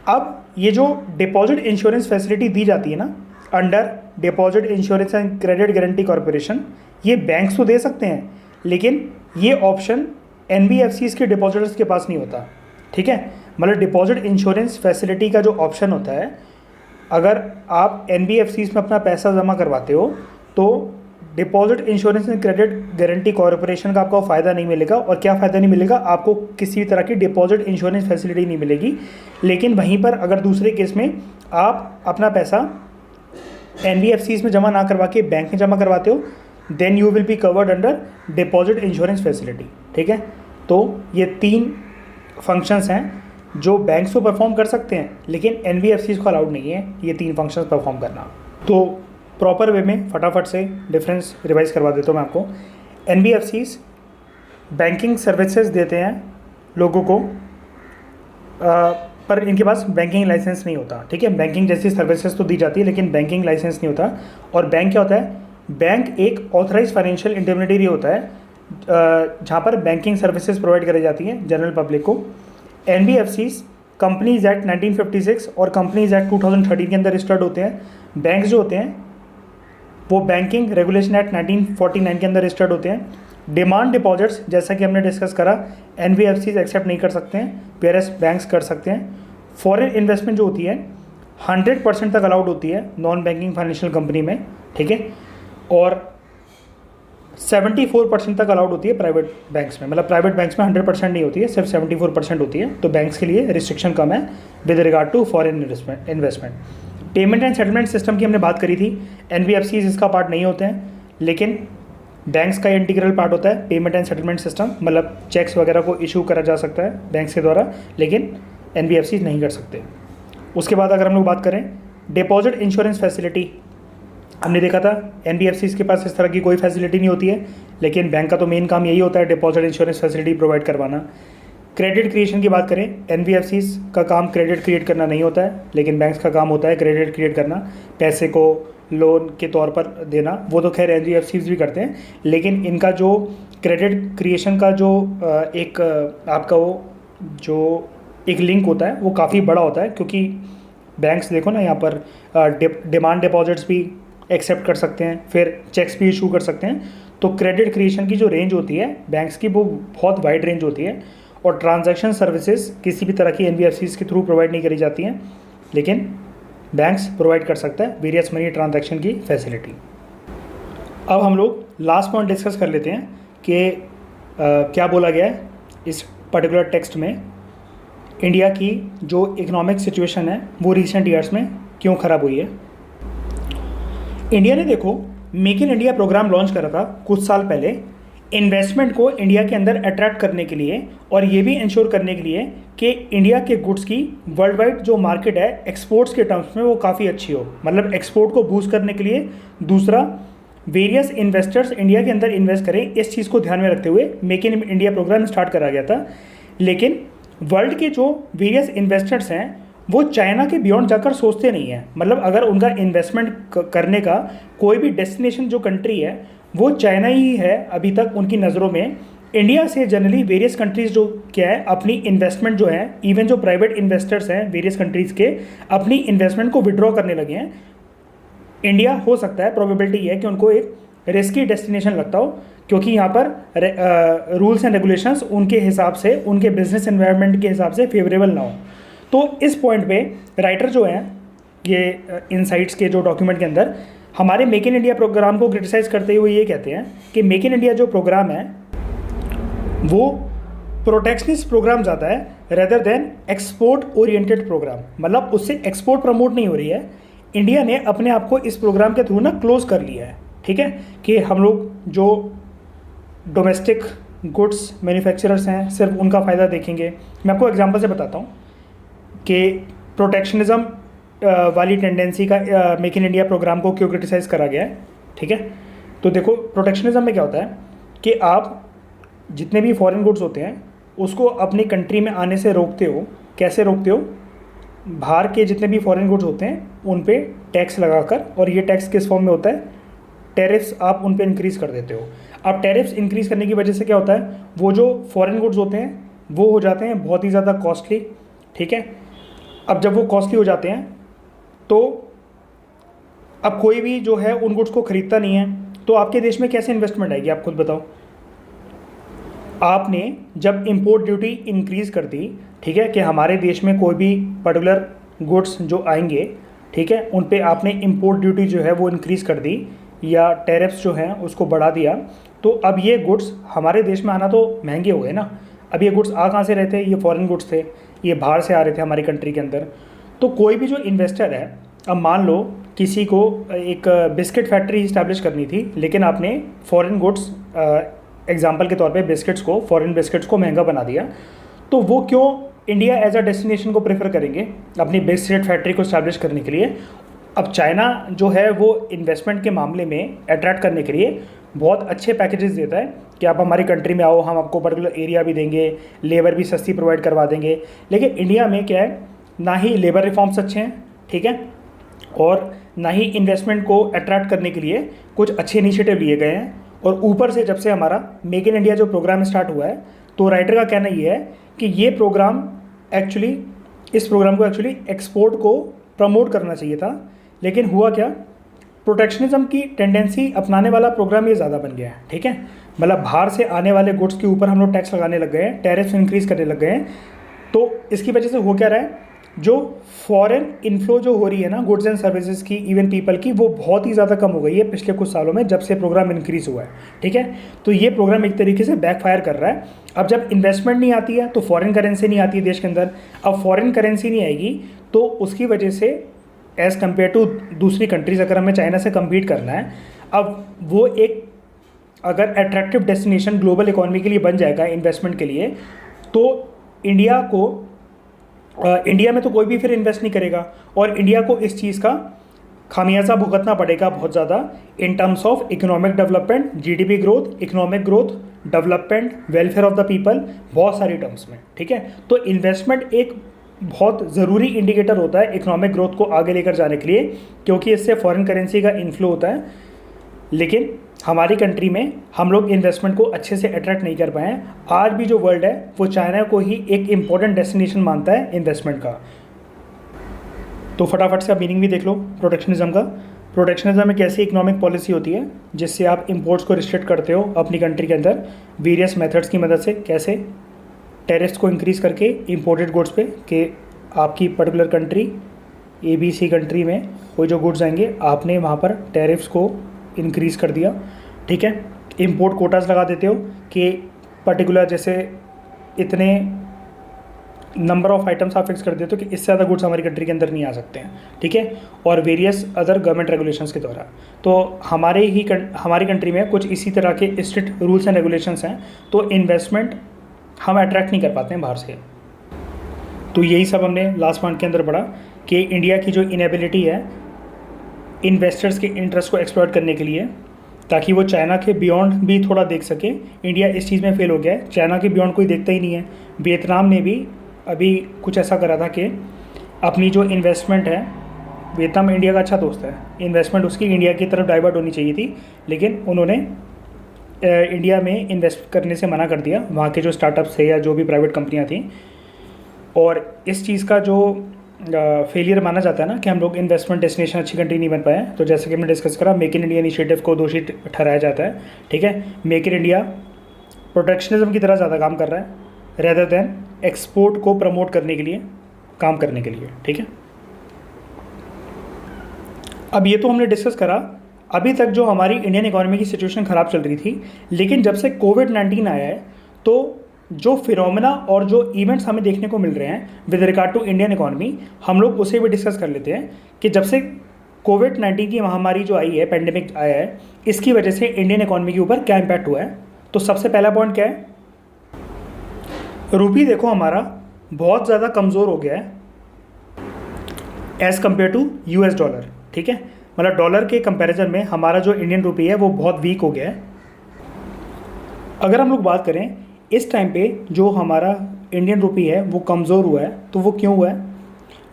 अब ये जो डिपॉजिट इंश्योरेंस फैसिलिटी दी जाती है ना under deposit insurance and credit guarantee corporation, ये बैंक्स तो दे सकते हैं, लेकिन ये ऑप्शन एनबीएफसीज के डिपॉजिटर्स के पास नहीं होता, ठीक है। मतलब डिपॉजिट इंश्योरेंस फैसिलिटी का जो ऑप्शन होता है, अगर आप एनबीएफसीज में अपना पैसा जमा करवाते हो तो deposit insurance and credit guarantee corporation का आपको फ़ायदा नहीं मिलेगा। और क्या फ़ायदा नहीं मिलेगा, आपको किसी तरह की डिपॉजिट इंश्योरेंस फैसिलिटी नहीं मिलेगी। लेकिन वहीं पर अगर दूसरे केस में आप अपना पैसा एनबीएफसीज में जमा ना करवा के बैंक में जमा करवाते हो, then you will be covered under deposit insurance facility, ठीक है। तो ये 3 फंक्शंस हैं जो बैंक्स तो परफॉर्म कर सकते हैं, लेकिन एनबीएफसीज को अलाउड नहीं है ये 3 फंक्शंस परफॉर्म करना। तो प्रॉपर वे में फटाफट से डिफरेंस रिवाइज करवा देता हूँ मैं आपको। एनबीएफसीज बैंकिंग सर्विसेज देते हैं लोगों को, पर इनके पास बैंकिंग लाइसेंस नहीं होता, ठीक है। बैंकिंग जैसी सर्विसेज तो दी जाती है, लेकिन बैंकिंग लाइसेंस नहीं होता। और बैंक क्या होता है, बैंक एक ऑथराइज फाइनेंशियल इंटरमीडिएरी होता है जहाँ पर बैंकिंग सर्विसेज प्रोवाइड करी जाती हैं जनरल पब्लिक को। एनबीएफसीज कंपनीज एक्ट 1956 और कंपनीज एक्ट 2013 के अंदर रजिस्टर्ड होते हैं। बैंक्स जो होते हैं वो बैंकिंग रेगुलेशन एक्ट 1949 के अंदर रजिस्टर्ड होते हैं। डिमांड डिपॉजिट्स जैसा कि हमने डिस्कस करा, एनबीएफसीज एक्सेप्ट नहीं कर सकते हैं, वेयरएस बैंक्स कर सकते हैं। फॉरेन इन्वेस्टमेंट जो होती है 100% तक अलाउड होती है नॉन बैंकिंग फाइनेंशियल कंपनी में, ठीक है। और 74% तक अलाउड होती है प्राइवेट बैंक्स में। मतलब प्राइवेट बैंक्स में 100% नहीं होती है, सिर्फ 74% होती है। तो बैंक्स के लिए रिस्ट्रिक्शन कम है with regard to foreign investment. Payment and settlement system की हमने बात करी थी, एनबीएफसीज इसका पार्ट नहीं होते हैं, लेकिन बैंक्स का इंटीग्रल पार्ट होता है पेमेंट एंड सेटलमेंट सिस्टम। मतलब चेक्स वगैरह को इशू करा जा सकता है बैंक्स के द्वारा, लेकिन एनबीएफसीज नहीं कर सकते। उसके बाद अगर हम लोग बात करें डिपॉजिट इंश्योरेंस फैसिलिटी, हमने देखा था एनबीएफसीज के पास इस तरह की कोई फैसिलिटी नहीं होती है, लेकिन बैंक का तो मेन काम यही होता है डिपॉजिट इंश्योरेंस फैसिलिटी प्रोवाइड करवाना। क्रेडिट क्रिएशन की बात करें, एनबीएफसीज का काम क्रेडिट क्रिएट करना नहीं होता है, लेकिन बैंक्स का काम होता है क्रेडिट क्रिएट करना, पैसे को लोन के तौर पर देना। वो तो खैर एनबीएफसीज भी करते हैं, लेकिन इनका जो क्रेडिट क्रिएशन का जो एक आपका वो जो एक लिंक होता है वो काफ़ी बड़ा होता है, क्योंकि बैंक्स देखो ना यहाँ पर डिमांड डिपॉजिट्स भी एक्सेप्ट कर सकते हैं, फिर चेक्स भी इशू कर सकते हैं। तो क्रेडिट क्रिएशन की जो रेंज होती है बैंक्स की वो बहुत वाइड रेंज होती है। और ट्रांजैक्शन सर्विसेज किसी भी तरह की एनबीएफसीज के थ्रू प्रोवाइड नहीं करी जाती हैं, लेकिन बैंक्स प्रोवाइड कर सकता है वेरियस मनी ट्रांजैक्शन की फैसिलिटी। अब हम लोग लास्ट पॉइंट डिस्कस कर लेते हैं कि क्या बोला गया है इस पर्टिकुलर टेक्स्ट में। इंडिया की जो इकोनॉमिक सिचुएशन है वो रिसेंट ईयर्स में क्यों ख़राब हुई है। इंडिया ने देखो make in India programme launch करा था कुछ साल पहले, इन्वेस्टमेंट को इंडिया के अंदर अट्रैक्ट करने के लिए और ये भी इंश्योर करने के लिए कि इंडिया के गुड्स की वर्ल्ड वाइड जो मार्केट है एक्सपोर्ट्स के टर्म्स में वो काफ़ी अच्छी हो। मतलब एक्सपोर्ट को बूस्ट करने के लिए, दूसरा वेरियस इन्वेस्टर्स इंडिया के अंदर इन्वेस्ट करें, इस चीज़ को ध्यान में रखते हुए make in India programme start करा गया था। लेकिन वर्ल्ड के जो वेरियस इन्वेस्टर्स हैं वो चाइना के बियॉन्ड जाकर सोचते नहीं हैं। मतलब अगर उनका इन्वेस्टमेंट करने का कोई भी डेस्टिनेशन जो कंट्री है वो चाइना ही है अभी तक उनकी नज़रों में। इंडिया से जनरली वेरियस कंट्रीज़ जो क्या है अपनी इन्वेस्टमेंट जो है, इवन जो प्राइवेट इन्वेस्टर्स हैं वेरियस कंट्रीज़ के, अपनी इन्वेस्टमेंट को विड्रॉ करने लगे हैं। इंडिया हो सकता है, प्रोबेबिलिटी है कि उनको एक रिस्की डेस्टिनेशन लगता हो, क्योंकि यहाँ पर रूल्स एंड रेगुलेशंस उनके हिसाब से, उनके बिजनेस एनवायरनमेंट के हिसाब से फेवरेबल ना हो। तो इस पॉइंट पे राइटर जो हैं ये इनसाइट्स के जो डॉक्यूमेंट के अंदर हमारे मेक इन इंडिया प्रोग्राम को क्रिटिसाइज करते हुए ये कहते हैं कि मेक इन इंडिया जो प्रोग्राम है वो प्रोटेक्शनिस्ट प्रोग्राम ज़्यादा है rather than export oriented program. मतलब उससे एक्सपोर्ट प्रमोट नहीं हो रही है। इंडिया ने अपने आप को इस प्रोग्राम के थ्रू ना क्लोज कर लिया है, ठीक है, कि हम लोग जो डोमेस्टिक गुड्स मैन्युफैक्चरर्स हैं सिर्फ उनका फ़ायदा देखेंगे। मैं आपको एग्जांपल से बताता हूँ कि प्रोटेक्शनिज्म वाली टेंडेंसी का मेक इन इंडिया प्रोग्राम को क्यों क्रिटिसाइज़ करा गया है, ठीक है। तो देखो प्रोटेक्शनिज्म में क्या होता है कि आप जितने भी फॉरेन गुड्स होते हैं उसको अपनी कंट्री में आने से रोकते हो। कैसे रोकते हो? बाहर के जितने भी फॉरेन गुड्स होते हैं उन पे टैक्स लगाकर, और ये टैक्स किस फॉर्म में होता है? टैरिफ्स आप उन पे इंक्रीज़ कर देते हो। अब टैरिफ्स इंक्रीज़ करने की वजह से क्या होता है, वो जो फॉरेन गुड्स होते हैं वो हो जाते हैं बहुत ही ज़्यादा कॉस्टली, ठीक है। अब जब वो कॉस्टली हो जाते हैं तो अब कोई भी जो है उन गुड्स को ख़रीदता नहीं है, तो आपके देश में कैसे इन्वेस्टमेंट आएगी, आप खुद बताओ। आपने जब इंपोर्ट ड्यूटी इंक्रीज़ कर दी, ठीक है, कि हमारे देश में कोई भी पर्टिकुलर गुड्स जो आएंगे, ठीक है, उन पे आपने इंपोर्ट ड्यूटी जो है वो इंक्रीज़ कर दी या टैरिफ्स जो हैं उसको बढ़ा दिया, तो अब ये गुड्स हमारे देश में आना तो महंगे हो गए ना। अब ये गुड्स आ कहाँ से रहे थे, ये फॉरेन गुड्स थे, ये बाहर से आ रहे थे हमारी कंट्री के अंदर। तो कोई भी जो इन्वेस्टर है, अब मान लो किसी को एक बिस्किट फैक्ट्री इस्टेब्लिश करनी थी, लेकिन आपने फॉरेन गुड्स, एग्जांपल के तौर पे बिस्किट्स को, फॉरेन बिस्किट्स को महंगा बना दिया, तो वो क्यों इंडिया एज अ डेस्टिनेशन को प्रेफर करेंगे अपनी बिस्किट फैक्ट्री को इस्टेब्लिश करने के लिए। अब चाइना जो है वो इन्वेस्टमेंट के मामले में अट्रैक्ट करने के लिए बहुत अच्छे पैकेजेस देता है कि आप हमारी कंट्री में आओ, हम आपको पर्टिकुलर एरिया भी देंगे, लेबर भी सस्ती प्रोवाइड करवा देंगे। लेकिन इंडिया में क्या है, ना ही लेबर रिफॉर्म्स अच्छे हैं, ठीक है, और ना ही इन्वेस्टमेंट को अट्रैक्ट करने के लिए कुछ अच्छे इनिशिएटिव लिए गए हैं। और ऊपर से जब से हमारा मेक इन इंडिया जो प्रोग्राम स्टार्ट हुआ है, तो राइटर का कहना ये है कि ये प्रोग्राम एक्चुअली, इस प्रोग्राम को एक्चुअली एक्सपोर्ट को प्रमोट करना चाहिए था, लेकिन हुआ क्या, प्रोटेक्शनिज्म की टेंडेंसी अपनाने वाला प्रोग्राम ये ज़्यादा बन गया है, ठीक है। मतलब बाहर से आने वाले गुड्स के ऊपर हम लोग टैक्स लगाने लग गए हैं, टैरिफ्स इंक्रीज़ करने लग गए हैं। तो इसकी वजह से हो क्या रहा है, जो फॉरेन इनफ्लो जो हो रही है ना गुड्स एंड सर्विसेज की, इवन पीपल की, वो बहुत ही ज़्यादा कम हो गई है पिछले कुछ सालों में जब से प्रोग्राम इंक्रीज़ हुआ है, ठीक है। तो ये प्रोग्राम एक तरीके से बैकफायर कर रहा है। अब जब इन्वेस्टमेंट नहीं आती है तो फॉरेन करेंसी नहीं आती है देश के अंदर, अब फॉरेन करेंसी नहीं आएगी तो उसकी वजह से एज़ कम्पेयर टू दूसरी कंट्रीज़, अगर हमें चाइना से कम्पीट करना है, अब वो एक अगर अट्रैक्टिव डेस्टिनेशन ग्लोबल इकोनॉमी के लिए बन जाएगा इन्वेस्टमेंट के लिए, तो इंडिया में तो कोई भी फिर इन्वेस्ट नहीं करेगा, और इंडिया को इस चीज़ का खामियाजा भुगतना पड़ेगा बहुत ज़्यादा in terms of economic development, GDP growth, economic growth, development, welfare of the people, बहुत सारी टर्म्स में, ठीक है। तो इन्वेस्टमेंट एक बहुत ज़रूरी इंडिकेटर होता है इकोनॉमिक ग्रोथ को आगे लेकर जाने के लिए, क्योंकि इससे फॉरेन करेंसी का इन्फ्लो होता है। लेकिन हमारी कंट्री में हम लोग इन्वेस्टमेंट को अच्छे से अट्रैक्ट नहीं कर पाए हैं। आज भी जो वर्ल्ड है वो चाइना को ही एक इम्पॉर्टेंट डेस्टिनेशन मानता है इन्वेस्टमेंट का। तो फटाफट से आप मीनिंग भी देख लो प्रोटेक्शनिज्म का। प्रोटेक्शनिज्म एक ऐसी इकोनॉमिक पॉलिसी होती है जिससे आप इंपोर्ट्स को रिस्ट्रिक्ट करते हो अपनी कंट्री के अंदर वेरियस मेथड्स की मदद से। कैसे? टैरिफ्स को इंक्रीज़ करके इंपोर्टेड गुड्स पे, कि आपकी पर्टिकुलर कंट्री ABC कंट्री में कोई जो गुड्स आएंगे आपने वहाँ पर टैरिफ्स को इंक्रीज़ कर दिया, ठीक है। इंपोर्ट कोटास लगा देते हो कि पर्टिकुलर जैसे इतने नंबर ऑफ आइटम्स आप फिक्स कर देते हो कि इससे ज़्यादा गुड्स हमारी कंट्री के अंदर नहीं आ सकते हैं, ठीक है। और वेरियस अदर गवर्नमेंट रेगुलेशंस के द्वारा, तो हमारी कंट्री में कुछ इसी तरह के स्ट्रिक्ट रूल्स एंड रेगुलेशंस हैं, तो इन्वेस्टमेंट हम अट्रैक्ट नहीं कर पाते हैं बाहर से। तो यही सब हमने लास्ट पॉइंट के अंदर पढ़ा कि इंडिया की जो इनेबिलिटी है इन्वेस्टर्स के इंटरेस्ट को एक्सप्लॉइट करने के लिए, ताकि वो चाइना के बियॉन्ड भी थोड़ा देख सके। इंडिया इस चीज़ में फेल हो गया है, चाइना के बियॉन्ड कोई देखता ही नहीं है। वियतनाम ने भी अभी कुछ ऐसा करा था कि अपनी जो इन्वेस्टमेंट है, वियतनाम इंडिया का अच्छा दोस्त है, इन्वेस्टमेंट उसकी इंडिया की तरफ डाइवर्ट होनी चाहिए थी, लेकिन उन्होंने इंडिया में इन्वेस्ट करने से मना कर दिया, वहाँ के जो स्टार्टअप्स थे या जो भी प्राइवेट कंपनियाँ थीं। और इस चीज़ का जो फेलियर माना जाता है ना कि हम लोग इन्वेस्टमेंट डेस्टिनेशन अच्छी कंट्री नहीं बन पाए, तो जैसे कि हमने डिस्कस करा, मेक इन इंडिया इनिशिएटिव को दोषी ठहराया जाता है, ठीक है। मेक इन इंडिया प्रोटेक्शनिज्म की तरह ज़्यादा काम कर रहा है रेदर देन एक्सपोर्ट को प्रमोट करने के लिए, काम करने के लिए, ठीक है। अब ये तो हमने डिस्कस करा अभी तक जो हमारी इंडियन इकोनॉमी की सिचुएशन ख़राब चल रही थी, लेकिन जब से कोविड-19 आया है तो जो फिनोमेना और जो इवेंट्स हमें देखने को मिल रहे हैं with regard to Indian economy, हम लोग उसे भी डिस्कस कर लेते हैं कि जब से कोविड-19 की महामारी जो आई है, पेंडेमिक आया है, इसकी वजह से इंडियन इकोनॉमी के ऊपर क्या इम्पैक्ट हुआ है। तो सबसे पहला पॉइंट क्या है, रूपी देखो हमारा बहुत ज़्यादा कमज़ोर हो गया है as compare to US dollar, ठीक है। मतलब डॉलर के कंपैरिजन में हमारा जो इंडियन रूपी है वो बहुत वीक हो गया है। अगर हम लोग बात करें इस टाइम पे जो हमारा इंडियन रूपी है वो कमज़ोर हुआ है, तो वो क्यों हुआ है,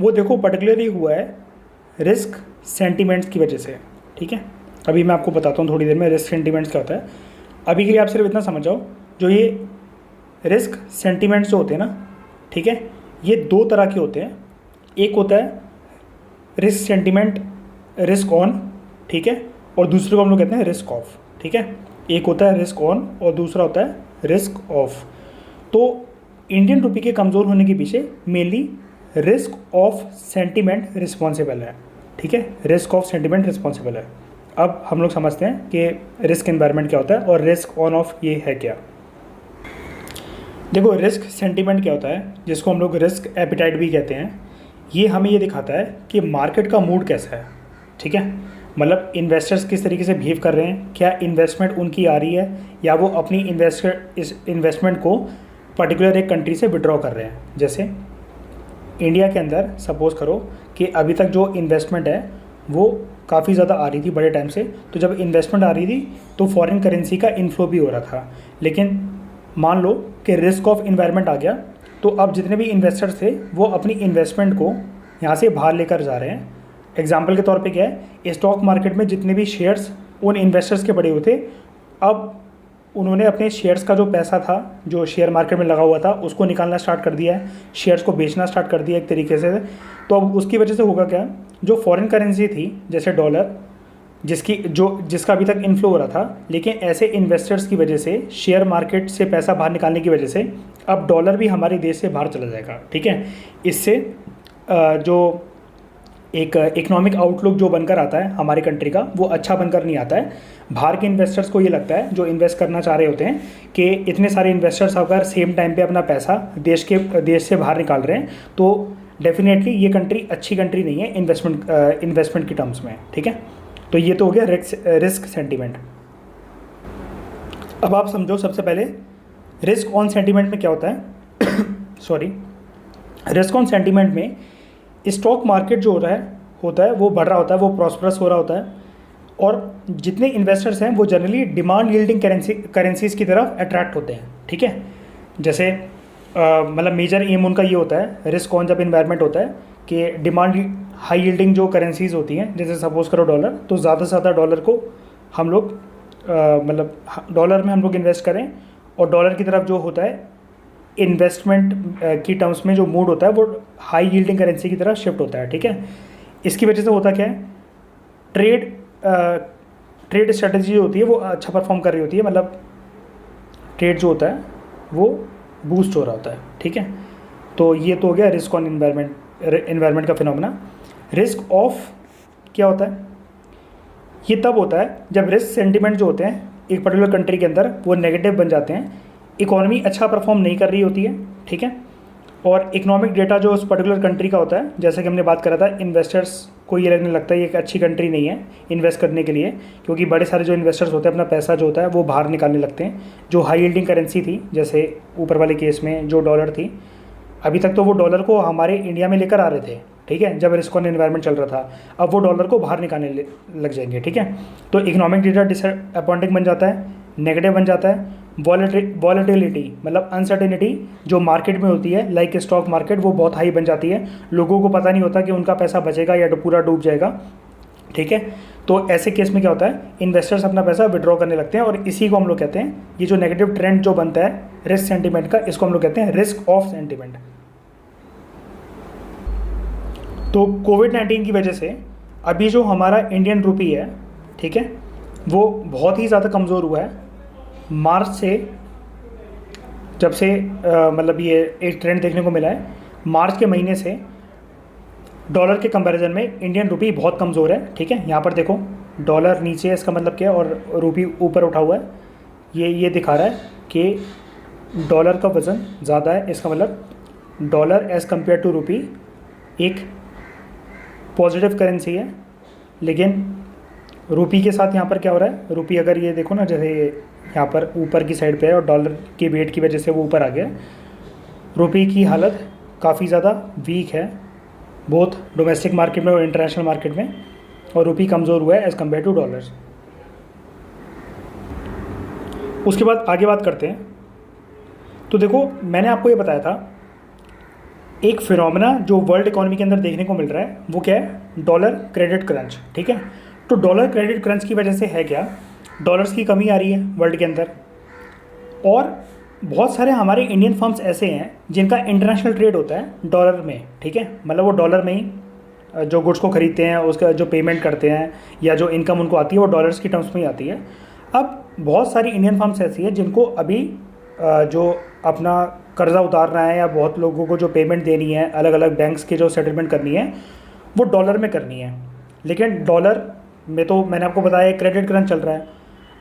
वो देखो पर्टिकुलरली हुआ है रिस्क सेंटिमेंट्स की वजह से, ठीक है। अभी मैं आपको बताता हूँ थोड़ी देर में रिस्क सेंटिमेंट्स क्या होता है। अभी के लिए आप सिर्फ इतना समझ जाओ, जो ये रिस्क सेंटिमेंट्स जो होते हैं ना, ठीक है, ये दो तरह के होते हैं। एक होता है रिस्क सेंटिमेंट, रिस्क ऑन, ठीक है, और दूसरे को हम लोग कहते हैं रिस्क ऑफ, ठीक है। एक होता है रिस्क ऑन और दूसरा होता है रिस्क ऑफ। तो इंडियन रुपी के कमज़ोर होने के पीछे mainly risk of sentiment responsible है, ठीक है, रिस्क ऑफ सेंटिमेंट रिस्पॉन्सिबल है। अब हम लोग समझते हैं कि रिस्क एनवायरनमेंट क्या होता है और रिस्क ऑन ऑफ ये है क्या। देखो, रिस्क सेंटिमेंट क्या होता है, जिसको हम लोग रिस्क एपिटाइट भी कहते हैं, ये हमें ये दिखाता है कि मार्केट का मूड कैसा है, ठीक है, मतलब इन्वेस्टर्स किस तरीके से बिहेव कर रहे हैं, क्या इन्वेस्टमेंट उनकी आ रही है या वो अपनी इस इन्वेस्टमेंट को पर्टिकुलर एक कंट्री से विड्रॉ कर रहे हैं। जैसे इंडिया के अंदर सपोज़ करो कि अभी तक जो इन्वेस्टमेंट है वो काफ़ी ज़्यादा आ रही थी बड़े टाइम से, तो जब इन्वेस्टमेंट आ रही थी तो फॉरेन करेंसी का इन्फ्लो भी हो रहा था। लेकिन मान लो कि रिस्क ऑफ इन्वायरमेंट आ गया, तो अब जितने भी इन्वेस्टर्स थे वो अपनी इन्वेस्टमेंट को यहाँ से बाहर लेकर जा रहे हैं। एग्जाम्पल के तौर पे क्या है, स्टॉक मार्केट में जितने भी शेयर्स उन इन्वेस्टर्स के पड़े हुए थे, अब उन्होंने अपने शेयर्स का जो पैसा था जो शेयर मार्केट में लगा हुआ था उसको निकालना स्टार्ट कर दिया है, शेयर्स को बेचना स्टार्ट कर दिया एक तरीके से। तो अब उसकी वजह से होगा क्या, जो फॉरेन करेंसी थी जैसे डॉलर, जिसका अभी तक इन्फ्लो हो रहा था, लेकिन ऐसे इन्वेस्टर्स की वजह से शेयर मार्केट से पैसा बाहर निकालने की वजह से अब डॉलर भी हमारे देश से बाहर चला जाएगा, ठीक है। इससे जो एक इकोनॉमिक आउटलुक जो बनकर आता है हमारी कंट्री का, वो अच्छा बनकर नहीं आता है। बाहर के इन्वेस्टर्स को ये लगता है, जो इन्वेस्ट करना चाह रहे होते हैं, कि इतने सारे इन्वेस्टर्स अगर सेम टाइम पे अपना पैसा देश से बाहर निकाल रहे हैं तो डेफिनेटली ये कंट्री अच्छी कंट्री नहीं है इन्वेस्टमेंट की टर्म्स में, ठीक है। तो ये तो हो गया रिस्क सेंटिमेंट। अब आप समझो सबसे पहले रिस्क ऑन सेंटिमेंट में क्या होता है सॉरी, रिस्क ऑन सेंटिमेंट में स्टॉक मार्केट जो होता है वो बढ़ रहा होता है, वो प्रॉस्परस हो रहा होता है, और जितने इन्वेस्टर्स हैं वो जनरली डिमांड यील्डिंग करेंसीज की तरफ अट्रैक्ट होते हैं, ठीक है। जैसे मतलब मेजर एम उनका ये होता है रिस्क ऑन जब इन्वायरमेंट होता है कि डिमांड हाई यील्डिंग जो करेंसीज होती हैं, जैसे सपोज़ करो डॉलर, तो ज़्यादा से ज़्यादा डॉलर को हम लोग मतलब डॉलर में हम लोग इन्वेस्ट करें, और डॉलर की तरफ जो होता है इन्वेस्टमेंट की टर्म्स में जो मूड होता है वो हाई यील्डिंग करेंसी की तरफ शिफ्ट होता है, ठीक है। इसकी वजह से होता क्या है, ट्रेड स्ट्रेटजी होती है वो अच्छा परफॉर्म कर रही होती है, मतलब ट्रेड जो होता है वो बूस्ट हो रहा होता है, ठीक है। तो ये तो हो गया रिस्क ऑन इन्वायरमेंट का फिनोमेना। रिस्क ऑफ क्या होता है, ये तब होता है जब रिस्क सेंटिमेंट जो होते हैं एक पर्टिकुलर कंट्री के अंदर वो नेगेटिव बन जाते हैं, इकोनॉमी अच्छा परफॉर्म नहीं कर रही होती है, ठीक है, और इकोनॉमिक डेटा जो उस पर्टिकुलर कंट्री का होता है, जैसा कि हमने बात करा था, इन्वेस्टर्स को ये लगने लगता है ये एक अच्छी कंट्री नहीं है इन्वेस्ट करने के लिए, क्योंकि बड़े सारे जो इन्वेस्टर्स होते हैं अपना पैसा जो होता है वो बाहर निकालने लगते हैं। जो हाई यील्डिंग करेंसी थी, जैसे ऊपर वाले केस में जो डॉलर थी, अभी तक तो वो डॉलर को हमारे इंडिया में लेकर आ रहे थे, ठीक है, जब रिस्क ऑन एनवायरनमेंट चल रहा था, अब वो डॉलर को बाहर निकालने लग जाएंगे, ठीक है। तो इकोनॉमिक डेटा डिसअपॉइंटिंग बन जाता है, नेगेटिव बन जाता है। वॉलेटिलिटी मतलब अनसर्टेनिटी जो मार्केट में होती है, लाइक स्टॉक मार्केट, वो बहुत हाई बन जाती है, लोगों को पता नहीं होता कि उनका पैसा बचेगा या पूरा डूब जाएगा, ठीक है। तो ऐसे केस में क्या होता है, इन्वेस्टर्स अपना पैसा विड्रॉ करने लगते हैं, और इसी को हम लोग कहते हैं, ये जो नेगेटिव ट्रेंड जो बनता है रिस्क सेंटिमेंट का, इसको हम लोग कहते हैं रिस्क ऑफ सेंटिमेंट। तो कोविड-19 की वजह से अभी जो हमारा इंडियन रुपी है, ठीक है, वो बहुत ही ज़्यादा कमज़ोर हुआ है। मार्च से जब से मतलब ये एक ट्रेंड देखने को मिला है, मार्च के महीने से डॉलर के कंपैरिजन में इंडियन रुपी बहुत कमज़ोर है, ठीक है। यहाँ पर देखो डॉलर नीचे है, इसका मतलब क्या है, और रुपी ऊपर उठा हुआ है, ये दिखा रहा है कि डॉलर का वज़न ज़्यादा है, इसका मतलब dollar as compare two rupee एक पॉजिटिव करेंसी है। लेकिन रुपी के साथ यहाँ पर क्या हो रहा है, रुपी अगर ये देखो ना, जैसे यहाँ पर ऊपर की साइड पे है और डॉलर के वेट की वजह से वो ऊपर आ गया, रुपी की हालत काफ़ी ज़्यादा वीक है, बोथ डोमेस्टिक मार्केट में और इंटरनेशनल मार्केट में, और रुपी कमज़ोर हुआ है एज़ कम्पेयर टू डॉलर्स। उसके बाद आगे बात करते हैं। तो देखो मैंने आपको ये बताया था एक फिनोमेना जो वर्ल्ड इकोनॉमी के अंदर देखने को मिल रहा है, वो क्या है, डॉलर क्रेडिट क्रंच, ठीक है। तो डॉलर क्रेडिट क्रंच की वजह से है क्या, डॉलर्स की कमी आ रही है वर्ल्ड के अंदर, और बहुत सारे हमारे इंडियन फर्म्स ऐसे हैं जिनका इंटरनेशनल ट्रेड होता है डॉलर में, ठीक है, मतलब वो डॉलर में ही जो गुड्स को खरीदते हैं उसका जो पेमेंट करते हैं या जो इनकम उनको आती है वो डॉलर्स की टर्म्स में ही आती है। अब बहुत सारी इंडियन फर्म्स ऐसी हैं जिनको अभी जो अपना कर्ज़ा उतारना है या बहुत लोगों को जो पेमेंट देनी है, अलग अलग बैंक्स के जो सेटलमेंट करनी है वो डॉलर में करनी है, लेकिन डॉलर में तो मैंने आपको बताया क्रेडिट क्रंच चल रहा है।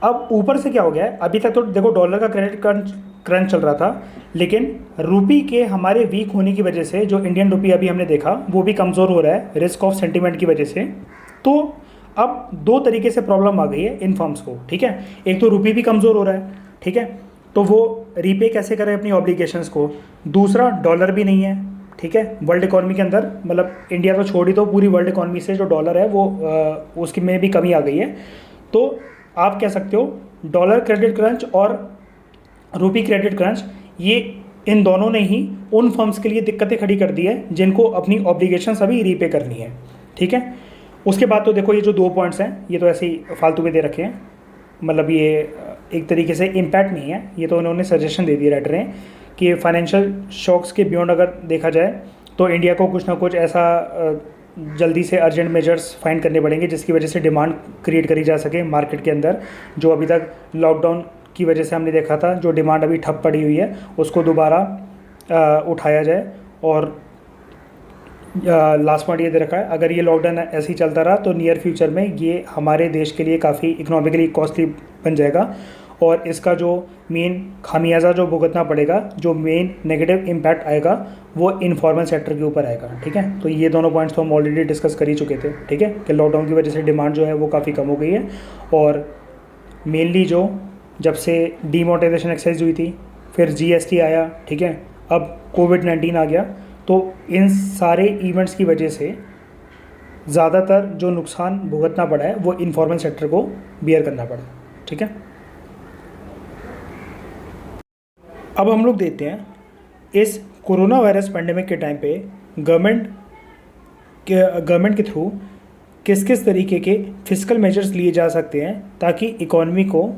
अब ऊपर से क्या हो गया है, अभी तक तो देखो डॉलर का क्रेडिट क्रंच चल रहा था, लेकिन रुपी के हमारे वीक होने की वजह से जो इंडियन रुपी अभी हमने देखा वो भी कमज़ोर हो रहा है रिस्क ऑफ सेंटिमेंट की वजह से। तो अब दो तरीके से प्रॉब्लम आ गई है इन फर्म्स को, ठीक है, एक तो रुपी भी कमज़ोर हो रहा है, ठीक है, तो वो रीपे कैसे करें अपनी ऑब्लिगेशंस को, दूसरा डॉलर भी नहीं है, ठीक है, वर्ल्ड इकॉनमी के अंदर, मतलब इंडिया तो छोड़ ही दो, पूरी वर्ल्ड इकॉनमी से जो डॉलर है वो उसकी में भी कमी आ गई है। तो आप कह सकते हो डॉलर क्रेडिट क्रंच और रुपी क्रेडिट क्रंच, ये इन दोनों ने ही उन फर्म्स के लिए दिक्कतें खड़ी कर दी है जिनको अपनी ऑब्लिगेशंस अभी रीपे करनी है, ठीक है। उसके बाद तो देखो ये जो 2 पॉइंट्स हैं ये तो ऐसे ही फालतू में दे रखे हैं, मतलब ये एक तरीके से इम्पैक्ट नहीं है, ये तो उन्होंने सजेशन दे दिए राइटर ने कि फाइनेंशियल शॉक्स के बियॉन्ड अगर देखा जाए तो इंडिया को कुछ ना कुछ ऐसा जल्दी से अर्जेंट मेजर्स फाइंड करने पड़ेंगे जिसकी वजह से डिमांड क्रिएट करी जा सके मार्केट के अंदर। जो अभी तक लॉकडाउन की वजह से हमने देखा था जो डिमांड अभी ठप पड़ी हुई है उसको दोबारा उठाया जाए। और लास्ट पॉइंट ये दे रखा है, अगर ये लॉकडाउन ऐसे ही चलता रहा तो नियर फ्यूचर में ये हमारे देश के लिए काफ़ी इकोनॉमिकली कॉस्टली बन जाएगा और इसका जो मेन खामियाजा जो भुगतना पड़ेगा, जो मेन नेगेटिव इम्पैक्ट आएगा वो इनफॉर्मल सेक्टर के ऊपर आएगा, ठीक है। तो ये दोनों पॉइंट्स तो हम ऑलरेडी डिस्कस कर ही चुके थे, ठीक है, कि लॉकडाउन की वजह से डिमांड जो है वो काफ़ी कम हो गई है और मेनली जो जब से डीमोनेटाइजेशन एक्सरसाइज हुई थी, फिर जीएसटी आया, ठीक है, अब कोविड-19 आ गया, तो इन सारे इवेंट्स की वजह से ज़्यादातर जो नुकसान भुगतना पड़ा है वो इनफॉर्मल सेक्टर को बियर करना पड़ा, ठीक है। अब हम लोग देखते हैं इस कोरोना वायरस पेंडेमिक के टाइम पे गवर्नमेंट के थ्रू किस किस तरीके के फिस्कल मेजर्स लिए जा सकते हैं ताकि इकॉनमी को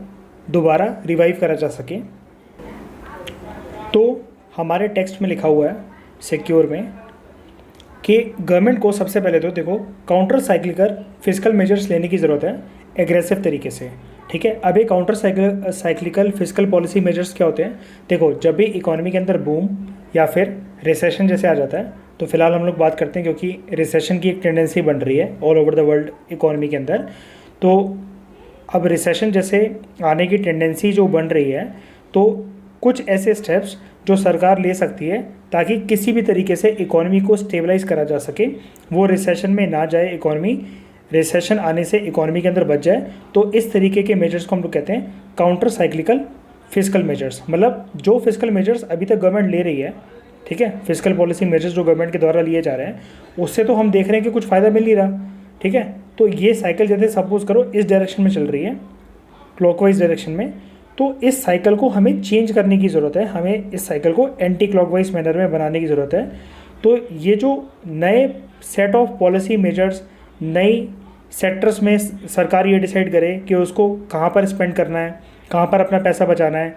दोबारा रिवाइव करा जा सके। तो हमारे टेक्स्ट में लिखा हुआ है सिक्योर में कि गवर्नमेंट को सबसे पहले तो देखो काउंटर साइक्लिकल फिस्कल मेजर्स लेने की ज़रूरत है एग्रेसिव तरीके से, ठीक है। अब ये counter cyclical fiscal policy measures क्या होते हैं, देखो जब भी इकोनॉमी के अंदर बूम या फिर रिसेशन जैसे आ जाता है, तो फिलहाल हम लोग बात करते हैं क्योंकि रिसेशन की एक टेंडेंसी बन रही है all over the world economy के अंदर, तो अब रिसेशन जैसे आने की टेंडेंसी जो बन रही है तो कुछ ऐसे स्टेप्स जो सरकार ले सकती है ताकि किसी भी तरीके से इकोनॉमी को स्टेबलाइज करा जा सके, वो रिसेशन में ना जाए इकोनॉमी, रिसेशन आने से इकोनॉमी के अंदर बच जाए। तो इस तरीके के मेजर्स को हम लोग कहते हैं काउंटर साइक्लिकल फिस्कल मेजर्स, मतलब जो फिस्कल मेजर्स अभी तक गवर्नमेंट ले रही है, ठीक है, फिस्कल पॉलिसी मेजर्स जो गवर्नमेंट के द्वारा लिए जा रहे हैं उससे तो हम देख रहे हैं कि कुछ फ़ायदा मिल नहीं रहा, ठीक है। तो ये साइकिल जैसे सपोज करो इस डायरेक्शन में चल रही है, क्लॉकवाइज डायरेक्शन में, तो इस साइकिल को हमें चेंज करने की ज़रूरत है, हमें इस साइकिल को एंटी क्लॉकवाइज मैनर में बनाने की ज़रूरत है। तो ये जो नए सेट ऑफ पॉलिसी मेजर्स, नई सेक्टर्स में सरकार ये डिसाइड करे कि उसको कहाँ पर स्पेंड करना है, कहाँ पर अपना पैसा बचाना है,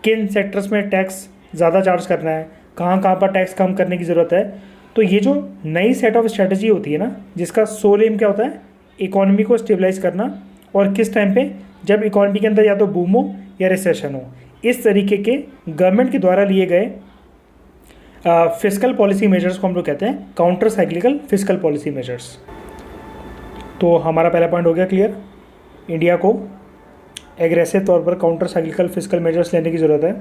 किन सेक्टर्स में टैक्स ज़्यादा चार्ज करना है, कहाँ पर टैक्स कम करने की ज़रूरत है। तो ये जो नई सेट ऑफ स्ट्रेटजी होती है ना, जिसका सोल एम क्या होता है, इकोनॉमी को स्टेबलाइज करना, और किस टाइम पे, जब इकोनॉमी के अंदर या तो बूम हो या रिसेशन हो, इस तरीके के गवर्नमेंट के द्वारा लिए गए फिस्कल पॉलिसी मेजर्स को हम लोग कहते हैं counter cyclical fiscal policy measures. तो हमारा पहला पॉइंट हो गया क्लियर, इंडिया को एग्रेसिव तौर पर काउंटर साइक्लिकल फिस्कल मेजर्स लेने की ज़रूरत है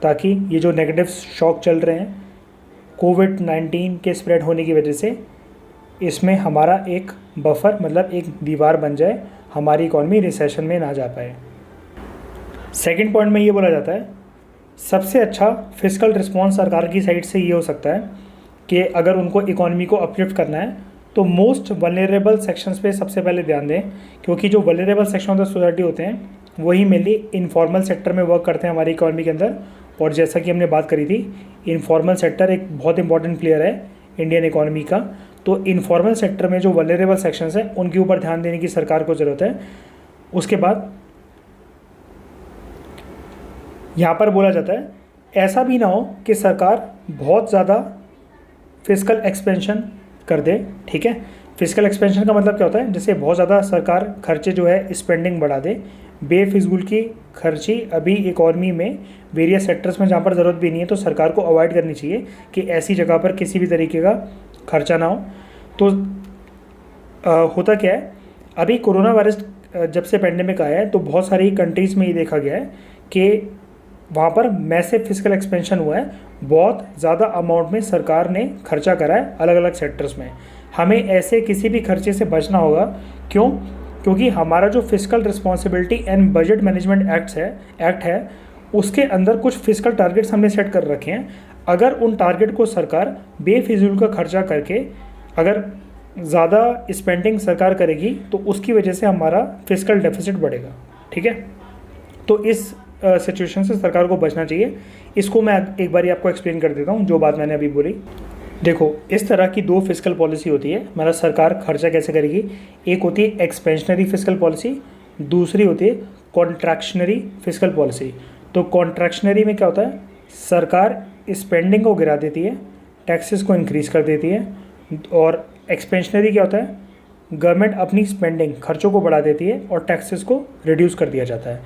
ताकि ये जो नेगेटिव शॉक चल रहे हैं कोविड-19 के स्प्रेड होने की वजह से, इसमें हमारा एक बफर, मतलब एक दीवार बन जाए, हमारी इकॉनमी रिसेशन में ना जा पाए। सेकंड पॉइंट में ये बोला जाता है सबसे अच्छा फिस्कल रिस्पॉन्स सरकार की साइड से ये हो सकता है कि अगर उनको इकॉनमी को अपलिफ्ट करना है तो मोस्ट वल्नरेबल सेक्शंस पे सबसे पहले ध्यान दें, क्योंकि जो vulnerable section of the society होते हैं वही मेनली इनफॉर्मल सेक्टर में वर्क करते हैं हमारी इकॉनमी के अंदर। और जैसा कि हमने बात करी थी, इनफॉर्मल सेक्टर एक बहुत इंपॉर्टेंट प्लेयर है इंडियन इकॉनमी का। तो इनफॉर्मल सेक्टर में जो वल्नरेबल सेक्शंस हैं उनके ऊपर ध्यान देने की सरकार को ज़रूरत है। उसके बाद यहाँ पर बोला जाता है ऐसा भी ना हो कि सरकार बहुत ज़्यादा फिस्कल एक्सपेंशन कर दे, ठीक है। फिस्कल एक्सपेंशन का मतलब क्या होता है, जैसे बहुत ज़्यादा सरकार खर्चे जो है स्पेंडिंग बढ़ा दे, बेफिजूल की खर्ची अभी इकॉनमी में वेरियस सेक्टर्स में जहाँ पर ज़रूरत भी नहीं है तो सरकार को अवॉइड करनी चाहिए कि ऐसी जगह पर किसी भी तरीके का खर्चा ना हो। तो होता क्या है, अभी कोरोना वायरस जब से पेंडेमिक आया है तो बहुत सारी कंट्रीज़ में ये देखा गया है कि वहाँ पर मैसिव फिजिकल एक्सपेंशन हुआ है, बहुत ज़्यादा अमाउंट में सरकार ने खर्चा करा है अलग अलग सेक्टर्स में। हमें ऐसे किसी भी खर्चे से बचना होगा। क्यों? क्योंकि हमारा जो physical responsibility and budget management act है उसके अंदर कुछ फिजिकल टारगेट्स हमने सेट कर रखे हैं। अगर उन टारगेट को सरकार बेफिजूल का खर्चा करके अगर ज़्यादा स्पेंडिंग सरकार करेगी तो उसकी वजह से हमारा फिजिकल डेफिसिट बढ़ेगा, ठीक है। तो इस सिचुएशन से सरकार को बचना चाहिए। इसको मैं एक बार आपको एक्सप्लेन कर देता हूँ जो बात मैंने अभी बोली। देखो, इस तरह की दो फिजिकल पॉलिसी होती है, मतलब सरकार खर्चा कैसे करेगी। एक होती है एक्सपेंशनरी फिजिकल पॉलिसी, दूसरी होती है कॉन्ट्रैक्शनरी फिजिकल पॉलिसी। तो कॉन्ट्रैक्शनरी में क्या होता है, सरकार स्पेंडिंग को गिरा देती है, टैक्सेस को इंक्रीज़ कर देती है। और एक्सपेंशनरी क्या होता है, गवर्नमेंट अपनी स्पेंडिंग खर्चों को बढ़ा देती है और टैक्सेस को रिड्यूस कर दिया जाता है।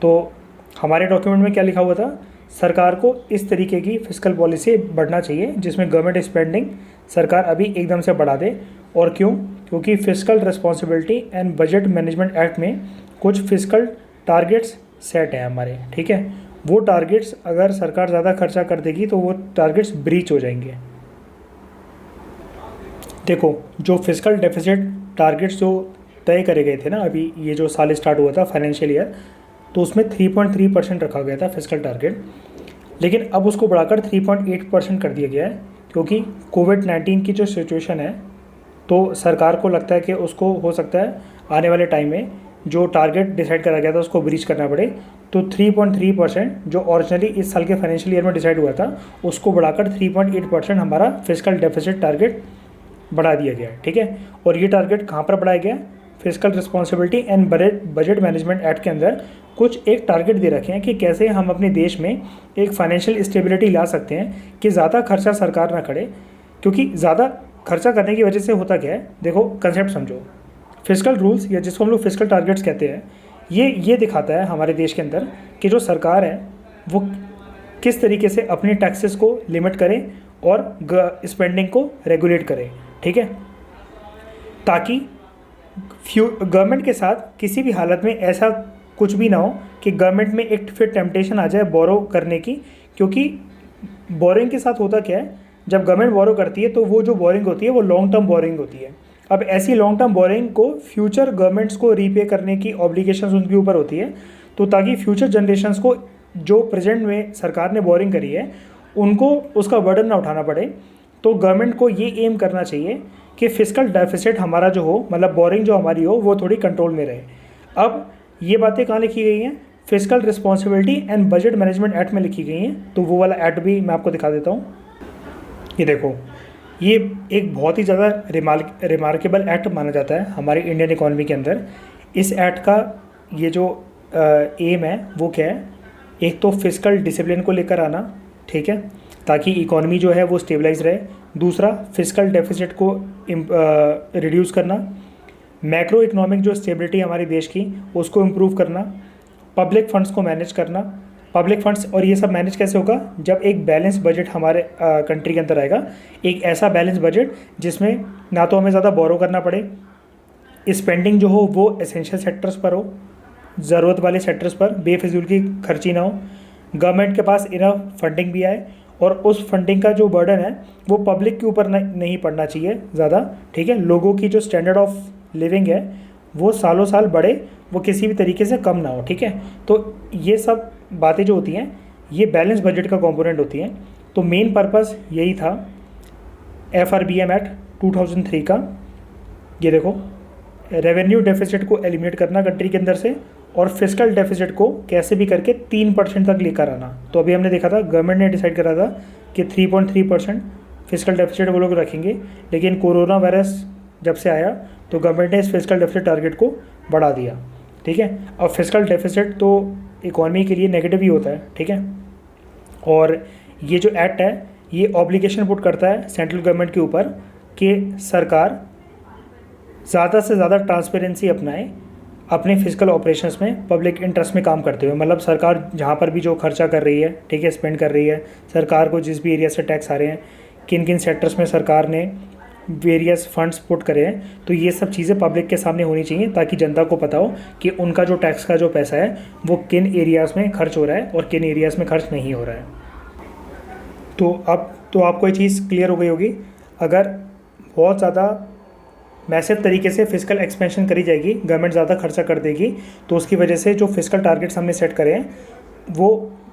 तो हमारे डॉक्यूमेंट में क्या लिखा हुआ था, सरकार को इस तरीके की फिजिकल पॉलिसी बढ़ना चाहिए जिसमें गवर्नमेंट स्पेंडिंग सरकार अभी एकदम से बढ़ा दे। और क्यों? क्योंकि physical responsibility and budget management act में कुछ फिजिकल टारगेट्स सेट हैं हमारे, ठीक है। वो टारगेट्स अगर सरकार ज़्यादा खर्चा कर देगी तो वो टारगेट्स ब्रीच हो जाएंगे। देखो, जो फिजिकल डेफिसिट टारगेट्स जो तय करे गए थे ना, अभी ये जो साल स्टार्ट हुआ था फाइनेंशियल ईयर, तो उसमें 3.3% रखा गया था फिजिकल टारगेट, लेकिन अब उसको बढ़ाकर 3.8% कर दिया गया है। क्योंकि कोविड-19 की जो सिचुएशन है तो सरकार को लगता है कि उसको हो सकता है आने वाले टाइम में जो टारगेट डिसाइड करा गया था उसको ब्रीच करना पड़े। तो 3.3% जो ओरिजिनली इस साल के फाइनेंशियल ईयर में डिसाइड हुआ था उसको बढ़ाकर 3.8% हमारा फिजिकल डेफिसिट टारगेट बढ़ा दिया गया, ठीक है। और ये टारगेट कहाँ पर बढ़ाया गया, physical responsibility and budget management act के अंदर कुछ एक टारगेट दे रखे हैं कि कैसे हम अपने देश में एक फाइनेंशियल स्टेबिलिटी ला सकते हैं कि ज़्यादा खर्चा सरकार ना करे। क्योंकि ज़्यादा खर्चा करने की वजह से होता क्या है, देखो कंसेप्ट समझो। फिजिकल रूल्स या जिसको हम लोग फिजिकल टारगेट्स कहते हैं, ये दिखाता है हमारे देश के अंदर कि जो सरकार है वो किस तरीके से अपने टैक्सेस को लिमिट करे और स्पेंडिंग को रेगुलेट करे, ठीक है। ताकि गवर्नमेंट के साथ किसी भी हालत में ऐसा कुछ भी ना हो कि गवर्नमेंट में एक फिर टेम्पटेशन आ जाए बोरो करने की। क्योंकि बोरिंग के साथ होता क्या है, जब गवर्नमेंट बोरो करती है तो वो जो बोरिंग होती है वो लॉन्ग टर्म बोरिंग होती है। अब ऐसी लॉन्ग टर्म बोरिंग को फ्यूचर गवर्नमेंट्स को रीपे करने की ऑब्लिगेशंस उनके ऊपर होती है। तो ताकि फ्यूचर जनरेशन्स को जो प्रेजेंट में सरकार ने बोरिंग करी है उनको उसका बर्डन ना उठाना पड़े, तो गवर्नमेंट को ये एम करना चाहिए कि फिजिकल डेफिसिट हमारा जो हो, मतलब बोरिंग जो हमारी हो, वो थोड़ी कंट्रोल में रहे। अब ये बातें कहाँ लिखी गई हैं, physical responsibility and budget management act में लिखी गई हैं। तो वो वाला एक्ट भी मैं आपको दिखा देता हूँ। ये देखो, ये एक बहुत ही ज़्यादा रिमार्केबल एक्ट माना जाता है हमारे इंडियन इकॉनमी के अंदर। इस एक्ट का ये जो एम है वो क्या है, एक तो फिजिकल डिसिप्लिन को लेकर आना, ठीक है, ताकि इकॉनमी जो है वो स्टेबलाइज रहे। दूसरा, फिजिकल डेफिसिट को रिड्यूस करना, मैक्रो इकोनॉमिक जो स्टेबिलिटी हमारे देश की उसको इम्प्रूव करना, पब्लिक फंड्स को मैनेज करना। पब्लिक फंड्स और ये सब मैनेज कैसे होगा, जब एक बैलेंस बजट हमारे कंट्री के अंदर आएगा, एक ऐसा बैलेंस बजट जिसमें ना तो हमें ज़्यादा बोरो करना पड़े, स्पेंडिंग जो हो वो एसेंशियल सेक्टर्स पर हो, ज़रूरत वाले सेक्टर्स पर बेफिजूल की खर्ची ना हो, गवर्नमेंट के पास इनफ फंडिंग भी आए और उस फंडिंग का जो बर्डन है वो पब्लिक के ऊपर नहीं पड़ना चाहिए ज़्यादा, ठीक है। लोगों की जो स्टैंडर्ड ऑफ लिविंग है वो सालों साल बढ़े, वो किसी भी तरीके से कम ना हो, ठीक है। तो ये सब बातें जो होती हैं ये बैलेंस बजट का कंपोनेंट होती हैं। तो मेन पर्पस यही था FRBM एक्ट 2003 का। ये देखो, रेवेन्यू डेफिसिट को एलिमिनेट करना कंट्री के अंदर से और फिजिकल डेफिसिट को कैसे भी करके 3% तक लेकर आना। तो अभी हमने देखा था गवर्नमेंट ने डिसाइड करा था कि 3.3% फिजिकल डेफिसिट वो लोग रखेंगे, लेकिन कोरोना वायरस जब से आया तो गवर्नमेंट ने इस फिजिकल डेफिसिट टारगेट को बढ़ा दिया, ठीक है। अब फिजिकल डेफिसिट तो इकॉनमी के लिए नेगेटिव ही होता है, ठीक है। और ये जो एक्ट है ये ऑब्लिगेशन पुट करता है सेंट्रल गवर्नमेंट के ऊपर कि सरकार ज़्यादा से ज़्यादा ट्रांसपेरेंसी अपनाए अपने फिजिकल ऑपरेशंस में पब्लिक इंटरेस्ट में काम करते हुए। मतलब सरकार जहाँ पर भी जो खर्चा कर रही है, ठीक है, स्पेंड कर रही है, सरकार को जिस भी एरिया से टैक्स आ रहे हैं, किन किन सेक्टर्स में सरकार ने वेरियस फंड्स पुट करे हैं, तो ये सब चीज़ें पब्लिक के सामने होनी चाहिए ताकि जनता को पता हो कि उनका जो टैक्स का जो पैसा है वो किन एरियाज़ में खर्च हो रहा है और किन एरियाज़ में खर्च नहीं हो रहा है। तो अब तो आपको ये चीज़ क्लियर हो गई होगी। अगर बहुत ज़्यादा मैसिव तरीके से फिजिकल एक्सपेंशन करी जाएगी, गवर्नमेंट ज़्यादा खर्चा कर देगी, तो उसकी वजह से जो फिजिकल टारगेट्स हमने सेट करे हैं वो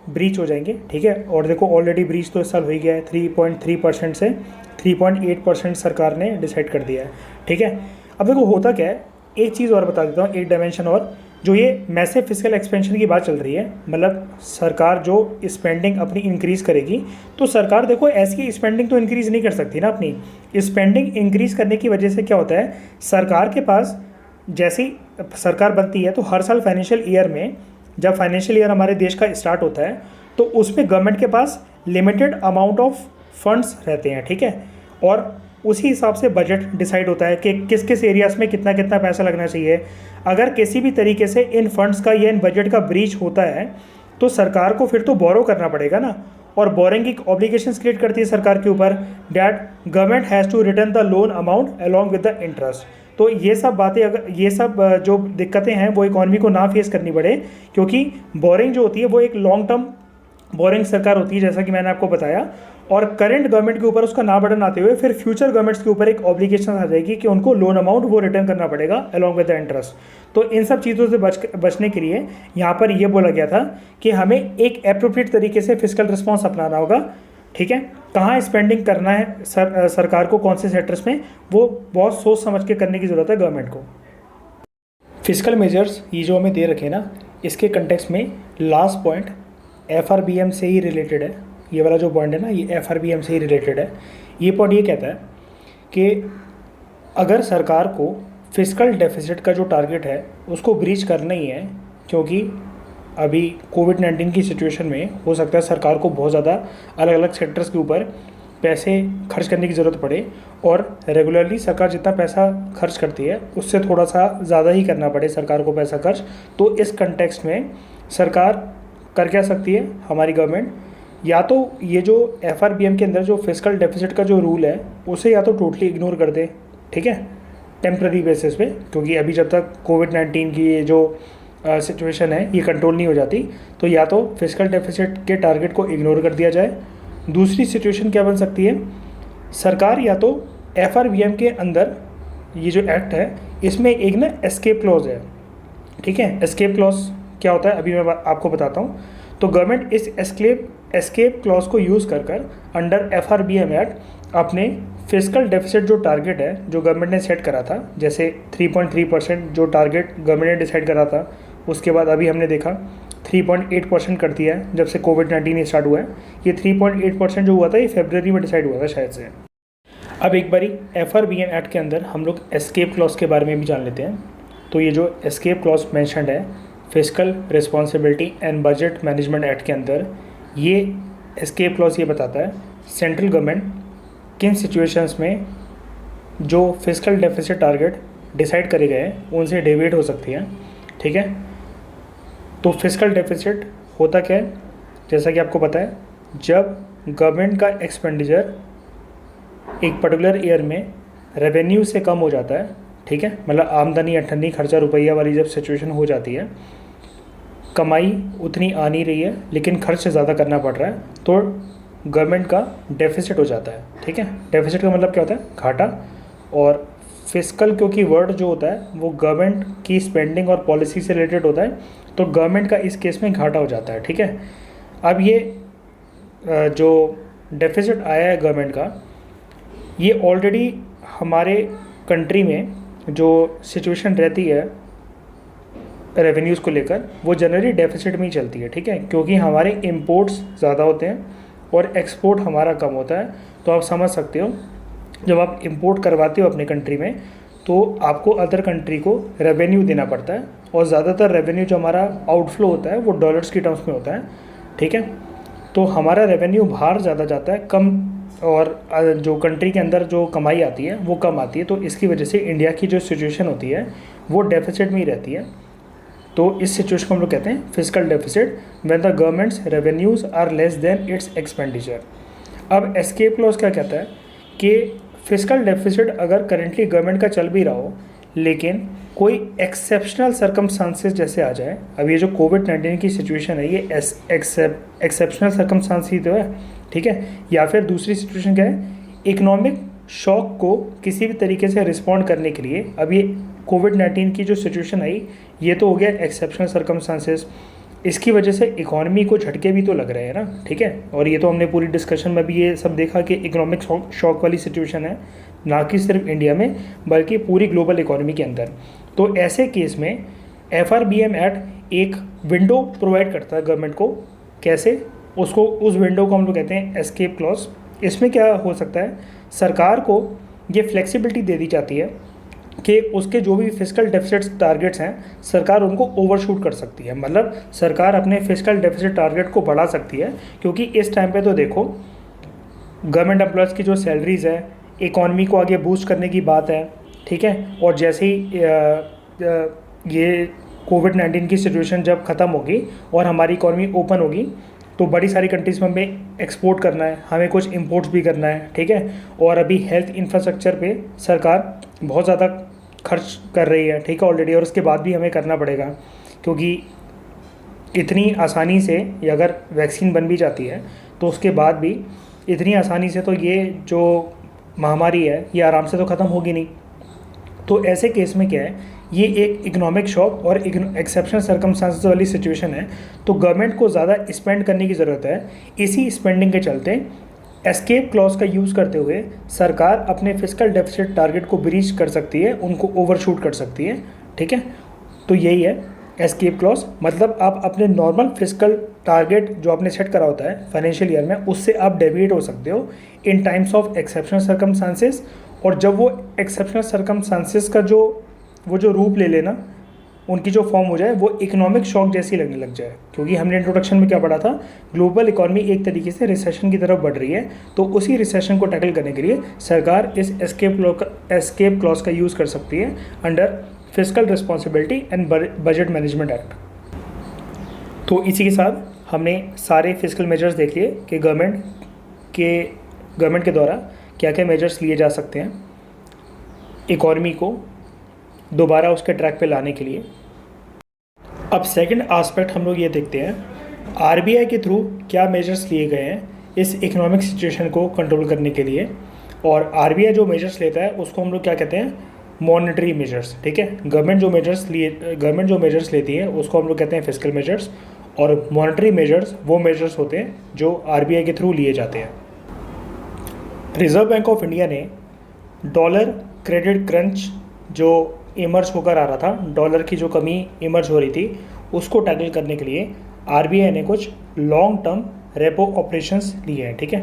ब्रीच हो जाएंगे, ठीक है। और देखो ऑलरेडी ब्रीच तो इस साल हो ही गया है, 3.3% से 3.8% सरकार ने डिसाइड कर दिया है, ठीक है। अब देखो होता क्या है, एक चीज़ और बता देता हूँ, एक डायमेंशन और, जो ये मैसिव फिजिकल एक्सपेंशन की बात चल रही है, मतलब सरकार जो स्पेंडिंग अपनी इंक्रीज़ करेगी, तो सरकार देखो ऐसी स्पेंडिंग तो इंक्रीज़ नहीं कर सकती ना। अपनी स्पेंडिंग इंक्रीज़ करने की वजह से क्या होता है, सरकार के पास जैसी सरकार बनती है तो हर साल फाइनेंशियल ईयर में, जब फाइनेंशियल ईयर हमारे देश का स्टार्ट होता है तो उसमें गवर्नमेंट के पास लिमिटेड अमाउंट ऑफ फंड्स रहते हैं, ठीक है। और उसी हिसाब से बजट डिसाइड होता है कि किस किस एरियाज़ में कितना कितना पैसा लगना चाहिए। अगर किसी भी तरीके से इन फंड्स का या इन बजट का ब्रीच होता है तो सरकार को फिर तो बोरो करना पड़ेगा ना, और बोरिंग की ऑब्लिगेशंस क्रिएट करती है सरकार के ऊपर, that government has to return the loan amount along with the interest. तो ये सब बातें, अगर ये सब जो दिक्कतें हैं वो इकॉनमी को ना फेस करनी पड़े, क्योंकि बोरिंग जो होती है वो एक लॉन्ग टर्म बोरिंग सरकार होती है, जैसा कि मैंने आपको बताया, और करंट गवर्नमेंट के ऊपर उसका ना बर्डन आते हुए फिर फ्यूचर गवर्नमेंट्स के ऊपर एक ऑब्लिगेशन आ जाएगी कि उनको लोन अमाउंट वो रिटर्न करना पड़ेगा अलॉन्ग विद द इंटरेस्ट। तो इन सब चीज़ों से बचने के लिए यहाँ पर ये बोला गया था कि हमें एक एप्रोप्रिएट तरीके से फिजिकल रिस्पॉन्स अपनाना होगा, ठीक है। कहाँ स्पेंडिंग करना है सरकार को, कौन से सेक्टर्स में, वो बहुत सोच समझ के करने की ज़रूरत है गवर्नमेंट को। फिजिकल मेजर्स ये जो हमें दे रखे ना, इसके कंटेक्स्ट में लास्ट पॉइंट FRBM से ही रिलेटेड है। ये वाला जो पॉइंट है ना, ये FRBM से ही रिलेटेड है। ये पॉइंट ये कहता है कि अगर सरकार को फिजिकल डेफिसिट का जो टारगेट है उसको ब्रीच करना ही है, क्योंकि अभी कोविड-19 की सिचुएशन में हो सकता है सरकार को बहुत ज़्यादा अलग अलग सेक्टर्स के ऊपर पैसे खर्च करने की ज़रूरत पड़े, और रेगुलरली सरकार जितना पैसा खर्च करती है उससे थोड़ा सा ज़्यादा ही करना पड़े सरकार को पैसा खर्च। तो इस कंटेक्स्ट में सरकार कर क्या सकती है हमारी गवर्नमेंट, या तो ये जो FRBM के अंदर जो फिजिकल डेफिसिट का जो रूल है उसे या तो टोटली इग्नोर कर दे, ठीक है, टेम्प्रेरी बेसिस पे, क्योंकि अभी जब तक कोविड-19 की ये जो सिचुएशन है ये कंट्रोल नहीं हो जाती, तो या तो फिजिकल डेफिसिट के टारगेट को इग्नोर कर दिया जाए। दूसरी सिचुएशन क्या बन सकती है, सरकार या तो FRBM के अंदर ये जो एक्ट है इसमें एक ना एस्केप क्लॉज है, ठीक है। एस्केप क्लॉज क्या होता है अभी मैं आपको बताता हूँ। तो गवर्नमेंट इस एस्केप क्लॉज को यूज़ कर अंडर FRBM एक्ट अपने फिजिकल डेफिसिट जो टारगेट है जो गवर्नमेंट ने सेट करा था, जैसे 3.3% जो टारगेट गवर्नमेंट ने डिसाइड करा था, उसके बाद अभी हमने देखा 3.8% कर दिया है जब से कोविड-19 स्टार्ट हुआ है। ये 3.8% जो हुआ था ये फरवरी में डिसाइड हुआ था शायद से। अब एक बारी FRBM एक्ट के अंदर हम लोग एस्केप क्लॉज के बारे में भी जान लेते हैं। तो ये जो एस्केप क्लॉज मैंशनड है physical responsibility and budget management act के अंदर, ये एस्केप क्लॉज ये बताता है सेंट्रल गवर्नमेंट किन सिचुएशंस में जो फिजिकल डेफिसिट टारगेट डिसाइड करे गए हैं उनसे डेविएट हो सकती है, ठीक है। तो फिजिकल डेफिसिट होता क्या है, जैसा कि आपको पता है, जब गवर्नमेंट का एक्सपेंडिचर एक पर्टिकुलर ईयर में रेवेन्यू से कम हो जाता है, ठीक है, मतलब आमदनी अठन्नी खर्चा रुपया वाली जब सिचुएशन हो जाती है, कमाई उतनी आ नहीं रही है लेकिन खर्च ज़्यादा करना पड़ रहा है, तो गवर्नमेंट का डेफिसिट हो जाता है, ठीक है। डेफिसिट का मतलब क्या होता है, घाटा। और फिजिकल क्योंकि वर्ड जो होता है वो गवर्नमेंट की स्पेंडिंग और पॉलिसी से रिलेटेड होता है, तो गवर्नमेंट का इस केस में घाटा हो जाता है, ठीक है। अब ये जो डेफिसिट आया है गवर्नमेंट का, ये ऑलरेडी हमारे कंट्री में जो सिचुएशन रहती है रेवेन्यूज़ को लेकर वो जनरली डेफिसिट में ही चलती है, ठीक है, क्योंकि हमारे इंपोर्ट्स ज़्यादा होते हैं और एक्सपोर्ट हमारा कम होता है। तो आप समझ सकते हो जब आप इंपोर्ट करवाते हो अपने कंट्री में तो आपको अदर कंट्री को रेवेन्यू देना पड़ता है, और ज़्यादातर रेवेन्यू जो हमारा आउटफ्लो होता है वो डॉलर्स की टर्म्स में होता है, ठीक है। तो हमारा रेवेन्यू बाहर ज़्यादा जाता है कम, और जो कंट्री के अंदर जो कमाई आती है वो कम आती है। तो इसकी वजह से इंडिया की जो सिचुएशन होती है वो डेफिसिट में ही रहती है। तो इस सिचुएशन को हम लोग कहते हैं fiscal deficit, when the government's revenues are less than its expenditure. अब एस्केप क्लॉज क्या कहता है कि फिस्कल डेफिसिट अगर करेंटली गवर्नमेंट का चल भी रहा हो लेकिन कोई एक्सेप्शनल सर्कमस्टांसेस जैसे आ जाए, अब ये जो कोविड-19 की सिचुएशन है ये एक्सेप्शनल सर्कमस्टांस ही तो है, ठीक है। या फिर दूसरी सिचुएशन क्या है, इकोनॉमिक शॉक को किसी भी तरीके से रिस्पॉन्ड करने के लिए, अब ये कोविड-19 की जो सिचुएशन आई ये तो हो गया एक्सेप्शनल सर्कमस्टांसेस, इसकी वजह से इकॉनमी को झटके भी तो लग रहे हैं ना, ठीक है। और ये तो हमने पूरी डिस्कशन में भी ये सब देखा कि इकोनॉमिक शॉक वाली सिचुएशन है, ना कि सिर्फ इंडिया में बल्कि पूरी ग्लोबल इकोनॉमी के अंदर। तो ऐसे केस में FRBM एक्ट एक विंडो प्रोवाइड करता है गवर्नमेंट को, कैसे, उसको उस विंडो को हम लोग कहते हैं एस्केप क्लॉज। इसमें क्या हो सकता है, सरकार को ये फ्लेक्सिबिलिटी दे दी जाती है कि उसके जो भी फिस्कल डेफिसिट टारगेट्स हैं सरकार उनको ओवरशूट कर सकती है, मतलब सरकार अपने फिस्कल डेफिसिट टारगेट को बढ़ा सकती है। क्योंकि इस टाइम पे तो देखो गवर्नमेंट एम्प्लॉयज़ की जो सैलरीज़ है, इकॉनमी को आगे बूस्ट करने की बात है, ठीक है। और जैसे ही ये कोविड-19 की सिचुएशन जब ख़त्म होगी और हमारी इकॉनमी ओपन होगी तो बड़ी सारी कंट्रीज़ में हमें एक्सपोर्ट करना है, हमें कुछ इंपोर्ट्स भी करना है, ठीक है। और अभी हेल्थ इंफ्रास्ट्रक्चर पे सरकार बहुत ज़्यादा खर्च कर रही है, ठीक है, ऑलरेडी, और उसके बाद भी हमें करना पड़ेगा क्योंकि इतनी आसानी से ये अगर वैक्सीन बन भी जाती है तो उसके बाद भी इतनी आसानी से तो ये जो महामारी है ये आराम से तो ख़त्म होगी नहीं। तो ऐसे केस में क्या है, ये एक इकोनॉमिक शॉक और एक्सेप्शनल सर्कमस्टांसेस वाली सिचुएशन है, तो गवर्नमेंट को ज़्यादा स्पेंड करने की ज़रूरत है। इसी स्पेंडिंग के चलते एस्केप क्लॉज का यूज़ करते हुए सरकार अपने फिस्कल डेफिसिट टारगेट को ब्रीच कर सकती है, उनको ओवरशूट कर सकती है, ठीक है। तो यही है एस्केप क्लॉज, मतलब आप अपने नॉर्मल फिस्कल टारगेट जो आपने सेट करा होता है फाइनेंशियल ईयर में उससे आप डेविएट हो सकते हो इन टाइम्स ऑफ एक्सेप्शनल सर्कमस्टांसेस। और जब वो एक्सेप्शनल सर्कमस्टांसेस का वो जो रूप ले लेना, उनकी जो फॉर्म हो जाए वो इकोनॉमिक शॉक जैसी लगने लग जाए, क्योंकि हमने इंट्रोडक्शन में क्या पढ़ा था, ग्लोबल इकोनॉमी एक तरीके से रिसेशन की तरफ बढ़ रही है। तो उसी रिसेशन को टैकल करने के लिए सरकार इस एस्केप क्लॉज का यूज़ कर सकती है under fiscal responsibility and budget management act. तो इसी के साथ हमने सारे फिस्कल मेजर्स देख लिए कि गवर्नमेंट के द्वारा क्या क्या मेजर्स लिए जा सकते हैं इकॉनमी को दोबारा उसके ट्रैक पे लाने के लिए। अब सेकंड एस्पेक्ट हम लोग ये देखते हैं RBI के थ्रू क्या मेजर्स लिए गए हैं इस इकोनॉमिक सिचुएशन को कंट्रोल करने के लिए। और RBI जो मेजर्स लेता है उसको हम लोग क्या कहते हैं, मॉनेटरी मेजर्स, ठीक है। गवर्नमेंट जो मेजर्स लेती है उसको हम लोग कहते हैं फिस्कल मेजर्स, और मॉनेटरी मेजर्स वो मेजर्स होते हैं जो RBI के थ्रू लिए जाते हैं। रिजर्व बैंक ऑफ इंडिया ने डॉलर क्रेडिट क्रंच जो इमर्ज होकर आ रहा था, डॉलर की जो कमी इमर्ज हो रही थी, उसको टैकल करने के लिए RBI ने कुछ लॉन्ग टर्म रेपो ऑपरेशंस लिए हैं, ठीक है।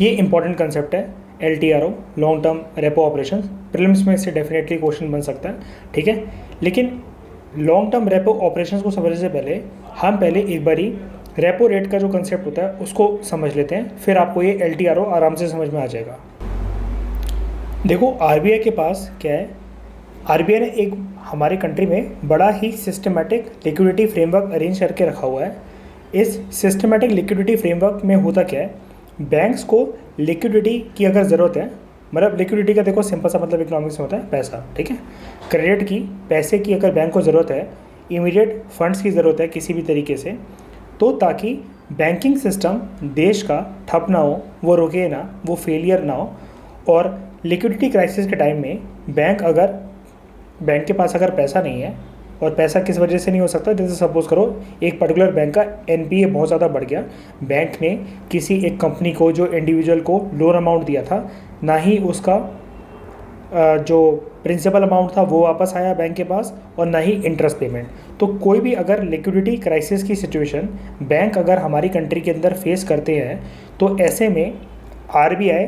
ये इंपॉर्टेंट कंसेप्ट है LTRO, long term repo operations. Prelims में इससे डेफिनेटली क्वेश्चन बन सकता है, ठीक है। लेकिन लॉन्ग टर्म रेपो ऑपरेशंस को समझने से पहले हम एक बारी रेपो रेट का जो कंसेप्ट होता है उसको समझ लेते हैं, फिर आपको ये LTRO आराम से समझ में आ जाएगा। देखो RBI के पास क्या है, RBI ने एक हमारे कंट्री में बड़ा ही सिस्टमेटिक लिक्विडिटी फ्रेमवर्क अरेंज करके रखा हुआ है। इस सिस्टमेटिक लिक्विडिटी फ्रेमवर्क में होता क्या है, बैंक्स को लिक्विडिटी की अगर ज़रूरत है, मतलब लिक्विडिटी का देखो सिंपल सा मतलब इकोनॉमिक्स में होता है पैसा, ठीक है। क्रेडिट की, पैसे की अगर बैंक को ज़रूरत है, इमीडिएट फंड्स की ज़रूरत है किसी भी तरीके से, तो ताकि बैंकिंग सिस्टम देश का ठप ना हो, वो रुके ना, वो फेलियर ना हो। और लिक्विडिटी क्राइसिस के टाइम में बैंक के पास अगर पैसा नहीं है, और पैसा किस वजह से नहीं हो सकता, जैसे सपोज करो एक पर्टिकुलर बैंक का NPA बहुत ज़्यादा बढ़ गया, बैंक ने किसी एक कंपनी को जो इंडिविजुअल को लोन अमाउंट दिया था, ना ही उसका जो प्रिंसिपल अमाउंट था वो वापस आया बैंक के पास, और ना ही इंटरेस्ट पेमेंट। तो कोई भी अगर लिक्विडिटी क्राइसिस की सिचुएशन बैंक अगर हमारी कंट्री के अंदर फेस करते हैं, तो ऐसे में RBI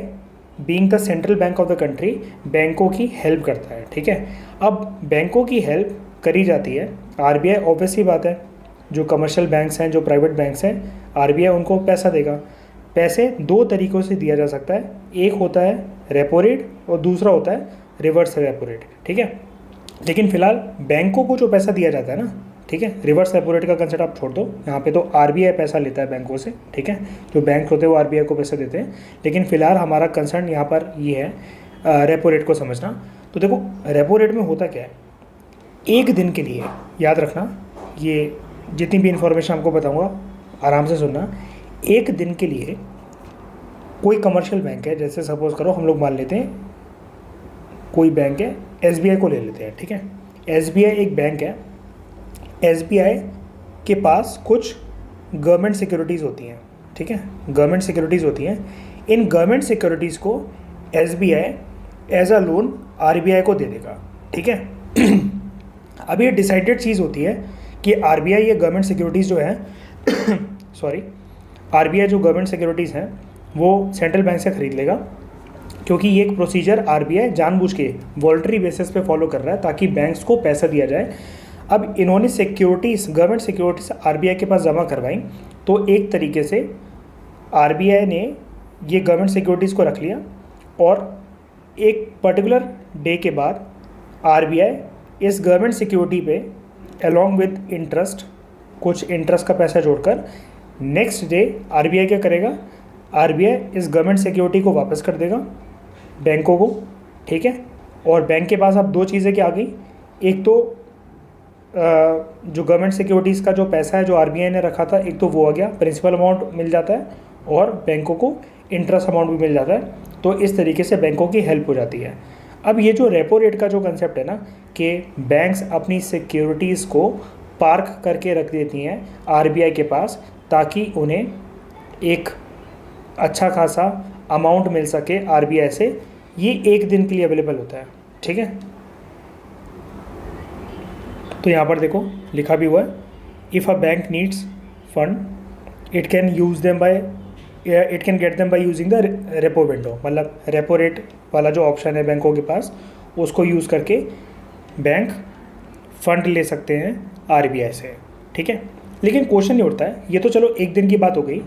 being the central bank of the country बैंकों की हेल्प करता है, ठीक है। अब बैंकों की हेल्प करी जाती है, आरबीआई ऑब्वियसली बात है, जो कमर्शियल बैंक्स हैं, जो प्राइवेट बैंक्स हैं, आरबीआई उनको पैसा देगा। पैसे दो तरीक़ों से दिया जा सकता है, एक होता है रेपो रेट और दूसरा होता है रिवर्स रेपो रेट, ठीक है। लेकिन फिलहाल बैंकों को जो पैसा दिया जाता है ना, ठीक है, रिवर्स रेपो रेट का कंसेप्ट आप छोड़ दो, यहाँ पे तो आरबीआई पैसा लेता है बैंकों से, ठीक है। जो बैंक होते हैं वो आरबीआई को पैसे देते हैं, लेकिन फिलहाल हमारा कंसर्न यहाँ पर ये है रेपो रेट को समझना। तो देखो रेपो रेट में होता क्या है, एक दिन के लिए, याद रखना ये जितनी भी इन्फॉर्मेशन आपको बताऊँगा आराम से सुनना, एक दिन के लिए कोई कमर्शियल बैंक है, जैसे सपोज़ करो हम लोग मान लेते हैं कोई बैंक है, एसबीआई को ले लेते हैं, ठीक है। एसबीआई एक बैंक है, एसबीआई के पास कुछ गवर्नमेंट सिक्योरिटीज़ होती हैं, ठीक है, गवर्नमेंट सिक्योरिटीज़ होती हैं। इन गवर्नमेंट सिक्योरिटीज़ को SBI as a loan RBI को दे देगा, ठीक है। अब ये डिसाइडेड चीज़ होती है कि आरबीआई ये गवर्नमेंट सिक्योरिटीज़ जो है सॉरी, आरबीआई जो गवर्नमेंट सिक्योरिटीज़ हैं वो सेंट्रल बैंक से ख़रीद लेगा, क्योंकि ये एक प्रोसीजर आरबीआई जानबूझ के वॉलंटरी बेसिस पे फॉलो कर रहा है ताकि बैंक्स को पैसा दिया जाए। अब इन्होंने सिक्योरिटीज़, गवर्नमेंट सिक्योरिटीज़ आरबीआई के पास जमा करवाई, तो एक तरीके से आरबीआई ने ये गवर्नमेंट सिक्योरिटीज़ को रख लिया और एक पर्टिकुलर डे के बाद आरबीआई इस गवर्नमेंट सिक्योरिटी पे अलॉन्ग विद इंटरेस्ट, कुछ इंटरेस्ट का पैसा जोड़कर नेक्स्ट डे आरबीआई क्या करेगा, आरबीआई इस गवर्नमेंट सिक्योरिटी को वापस कर देगा बैंकों को, ठीक है। और बैंक के पास अब दो चीज़ें क्या आ गई, एक तो जो गवर्नमेंट सिक्योरिटीज़ का जो पैसा है जो आरबीआई ने रखा था, एक तो वो आ गया, प्रिंसिपल अमाउंट मिल जाता है और बैंकों को इंटरेस्ट अमाउंट भी मिल जाता है। तो इस तरीके से बैंकों की हेल्प हो जाती है। अब ये जो रेपो रेट का जो कंसेप्ट है ना, कि बैंक्स अपनी सिक्योरिटीज़ को पार्क करके रख देती हैं आरबीआई के पास ताकि उन्हें एक अच्छा खासा अमाउंट मिल सके आरबीआई से, ये एक दिन के लिए अवेलेबल होता है, ठीक है। तो यहाँ पर देखो लिखा भी हुआ है, if a bank needs fund it can use them by, it can get them by using the repo window, मतलब रेपो रेट वाला जो ऑप्शन है बैंकों के पास, उसको यूज़ करके बैंक फ़ंड ले सकते हैं आरबीआई से, ठीक है। लेकिन क्वेश्चन ये उठता है, ये तो चलो एक दिन की बात हो गई,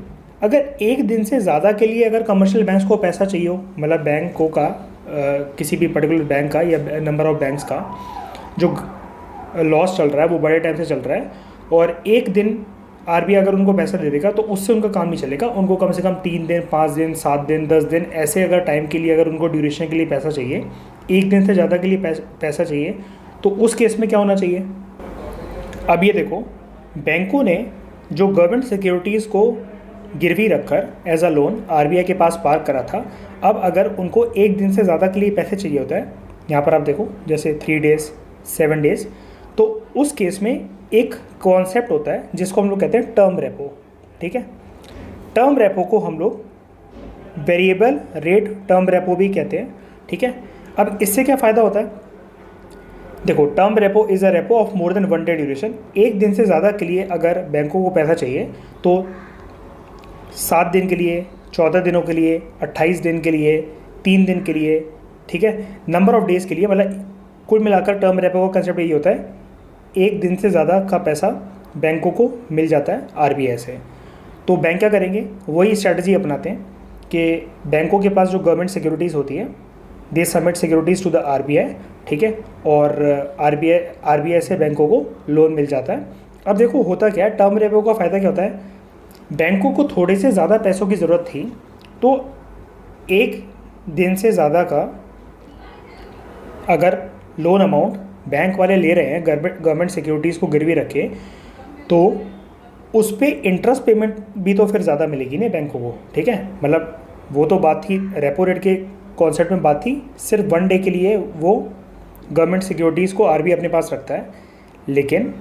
अगर एक दिन से ज़्यादा के लिए अगर कमर्शियल बैंक्स को पैसा चाहिए हो, मतलब बैंकों का किसी भी पर्टिकुलर बैंक का या नंबर ऑफ बैंक्स का जो लॉस चल रहा है वो बड़े टाइम से चल रहा है, और एक दिन आरबीआई अगर उनको पैसा दे देगा तो उससे उनका काम नहीं चलेगा, उनको कम से कम 3 दिन, 5 दिन, 7 दिन, 10 दिन ऐसे अगर टाइम के लिए अगर उनको ड्यूरेशन के लिए पैसा चाहिए, एक दिन से ज़्यादा के लिए पैसा चाहिए, तो उस केस में क्या होना चाहिए। अब ये देखो, बैंकों ने जो गवर्नमेंट सिक्योरिटीज़ को गिरवी रखकर एज अ लोन आरबीआई के पास पार्क करा था, अब अगर उनको एक दिन से ज़्यादा के लिए पैसे चाहिए होता है, यहाँ पर आप देखो जैसे 3 डेज़, 7 डेज़, तो उस केस में एक कॉन्सेप्ट होता है जिसको हम लोग कहते हैं टर्म रेपो, ठीक है। टर्म रेपो को हम लोग वेरिएबल रेट टर्म रेपो भी कहते हैं, ठीक है। अब इससे क्या फ़ायदा होता है, देखो term repo is a repo of more than 1 day duration, एक दिन से ज़्यादा के लिए अगर बैंकों को पैसा चाहिए तो 7 दिन के लिए, 14 दिनों के लिए, 28 दिन के लिए, 3 दिन के लिए, ठीक है, नंबर ऑफ डेज़ के लिए, मतलब कुल मिलाकर टर्म रेपो का कंसेप्ट यही होता है, एक दिन से ज़्यादा का पैसा बैंकों को मिल जाता है आरबीआई से। तो बैंक क्या करेंगे, वही स्ट्रैटेजी अपनाते हैं कि बैंकों के पास जो गवर्नमेंट सिक्योरिटीज़ होती है, they submit securities to the RBI, ठीक है, और आरबीआई से बैंकों को लोन मिल जाता है। अब देखो होता क्या है, टर्म रेपो का फ़ायदा क्या होता है, बैंकों को थोड़े से ज़्यादा पैसों की ज़रूरत थी, तो एक दिन से ज़्यादा का अगर लोन अमाउंट बैंक वाले ले रहे हैं गवर्नमेंट सिक्योरिटीज़ को गिरवी रखे, तो उस पर इंटरेस्ट पेमेंट भी तो फिर ज़्यादा मिलेगी ना बैंकों को, ठीक है। मतलब वो तो बात थी रेपो रेट के कॉन्सेप्ट में, बात थी सिर्फ 1 डे के लिए वो गवर्नमेंट सिक्योरिटीज़ को आरबीआई अपने पास रखता है, लेकिन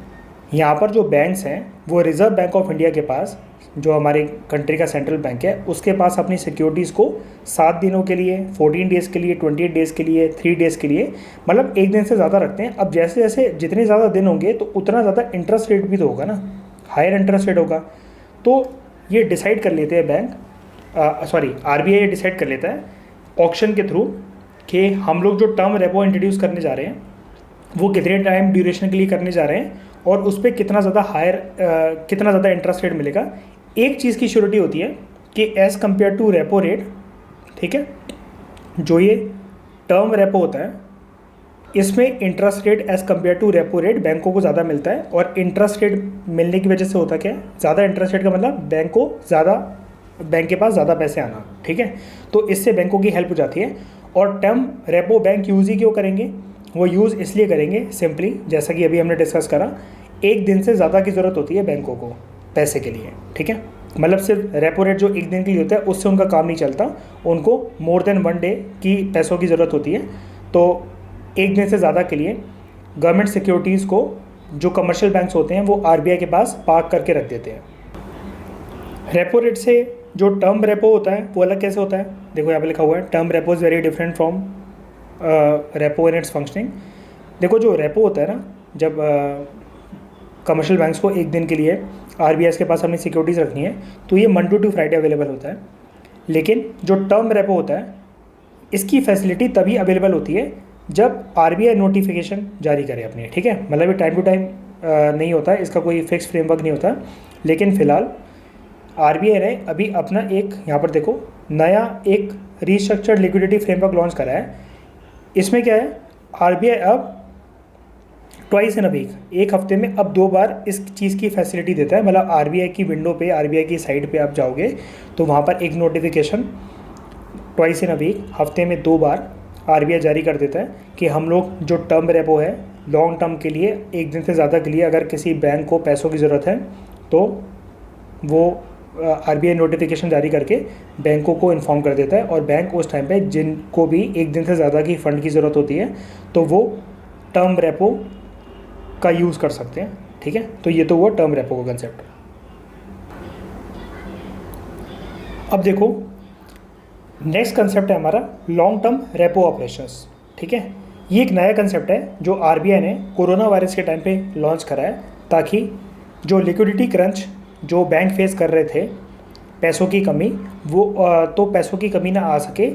यहाँ पर जो बैंक्स हैं वो रिज़र्व बैंक ऑफ इंडिया के पास, जो हमारे कंट्री का सेंट्रल बैंक है, उसके पास अपनी सिक्योरिटीज़ को 7 दिनों के लिए, 14 डेज़ के लिए, 28 डेज़ के लिए, 3 डेज़ के लिए, मतलब एक दिन से ज़्यादा रखते हैं। अब जैसे जैसे जितने ज़्यादा दिन होंगे तो उतना ज़्यादा इंटरेस्ट रेट भी तो होगा ना, हायर इंटरेस्ट रेट होगा। तो ये डिसाइड कर लेते हैं बैंक, आरबीआई डिसाइड कर लेता है ऑक्शन के थ्रू कि हम लोग जो टर्म रेपो इंट्रोड्यूस करने जा रहे हैं वो कितने टाइम ड्यूरेशन के लिए करने जा रहे हैं और उस पर कितना ज़्यादा इंटरेस्ट रेट मिलेगा। एक चीज़ की श्योरिटी होती है कि as compare to repo rate, ठीक है, जो ये टर्म रेपो होता है इसमें interest rate as compare to repo rate बैंकों को ज़्यादा मिलता है। और इंटरेस्ट रेट मिलने की वजह से होता क्या है, ज़्यादा इंटरेस्ट रेट का मतलब बैंक के पास ज़्यादा पैसे आना, ठीक है, तो इससे बैंकों की हेल्प हो जाती है। और टर्म रेपो बैंक यूज़ ही क्यों करेंगे, वो यूज़ इसलिए करेंगे सिंपली, जैसा कि अभी हमने डिस्कस करा, एक दिन से ज़्यादा की ज़रूरत होती है बैंकों को पैसे के लिए, ठीक है, मतलब सिर्फ रेपो रेट जो एक दिन के लिए होता है उससे उनका काम नहीं चलता, उनको मोर देन 1 डे की पैसों की ज़रूरत होती है। तो एक दिन से ज़्यादा के लिए गवर्नमेंट सिक्योरिटीज़ को जो कमर्शियल बैंक्स होते हैं वो आरबीआई के पास पार्क करके रख देते हैं। रेपो रेट से जो टर्म रेपो होता है वो अलग कैसे होता है, देखो यहाँ पे लिखा हुआ है term repo is very different from repo in its functioning. देखो जो रेपो होता है ना, जब कमर्शियल बैंक्स को एक दिन के लिए आरबीआई के पास अपनी सिक्योरिटीज़ रखनी है तो ये मंडे टू फ्राइडे अवेलेबल होता है। लेकिन जो टर्म रेपो होता है इसकी फैसिलिटी तभी अवेलेबल होती है जब आरबीआई नोटिफिकेशन जारी करे अपनी, ठीक है, मतलब ये टाइम टू टाइम नहीं होता है, इसका कोई फिक्स फ्रेमवर्क नहीं होता। लेकिन फ़िलहाल आरबीआई ने अभी अपना एक, यहाँ पर देखो, नया एक रीस्ट्रक्चर्ड लिक्विडिटी फ्रेमवर्क लॉन्च करा है। इसमें क्या है, आरबीआई अब ट्वाइस इन अ वीक, एक हफ्ते में अब 2 बार इस चीज़ की फैसिलिटी देता है। मतलब आरबीआई की विंडो पे, आरबीआई की साइट पे आप जाओगे तो वहाँ पर एक notification twice in a week, हफ्ते में 2 बार आरबीआई जारी कर देता है कि हम लोग जो टर्म रेपो है लॉन्ग टर्म के लिए, एक दिन से ज़्यादा के लिए अगर किसी बैंक को पैसों की ज़रूरत है तो वो आरबीआई नोटिफिकेशन जारी करके बैंकों को इन्फॉर्म कर देता है। और बैंक उस टाइम पे जिनको भी एक दिन से ज़्यादा की फ़ंड की ज़रूरत होती है तो वो टर्म रेपो का यूज़ कर सकते हैं, ठीक है। तो ये तो वो टर्म रेपो का कंसेप्ट है। अब देखो नेक्स्ट कंसेप्ट है हमारा लॉन्ग टर्म रेपो ऑपरेशंस, ठीक है। ये एक नया कंसेप्ट है जो आरबीआई ने कोरोना वायरस के टाइम पे लॉन्च करा है, ताकि जो लिक्विडिटी क्रंच जो बैंक फेस कर रहे थे, पैसों की कमी, वो तो पैसों की कमी ना आ सके,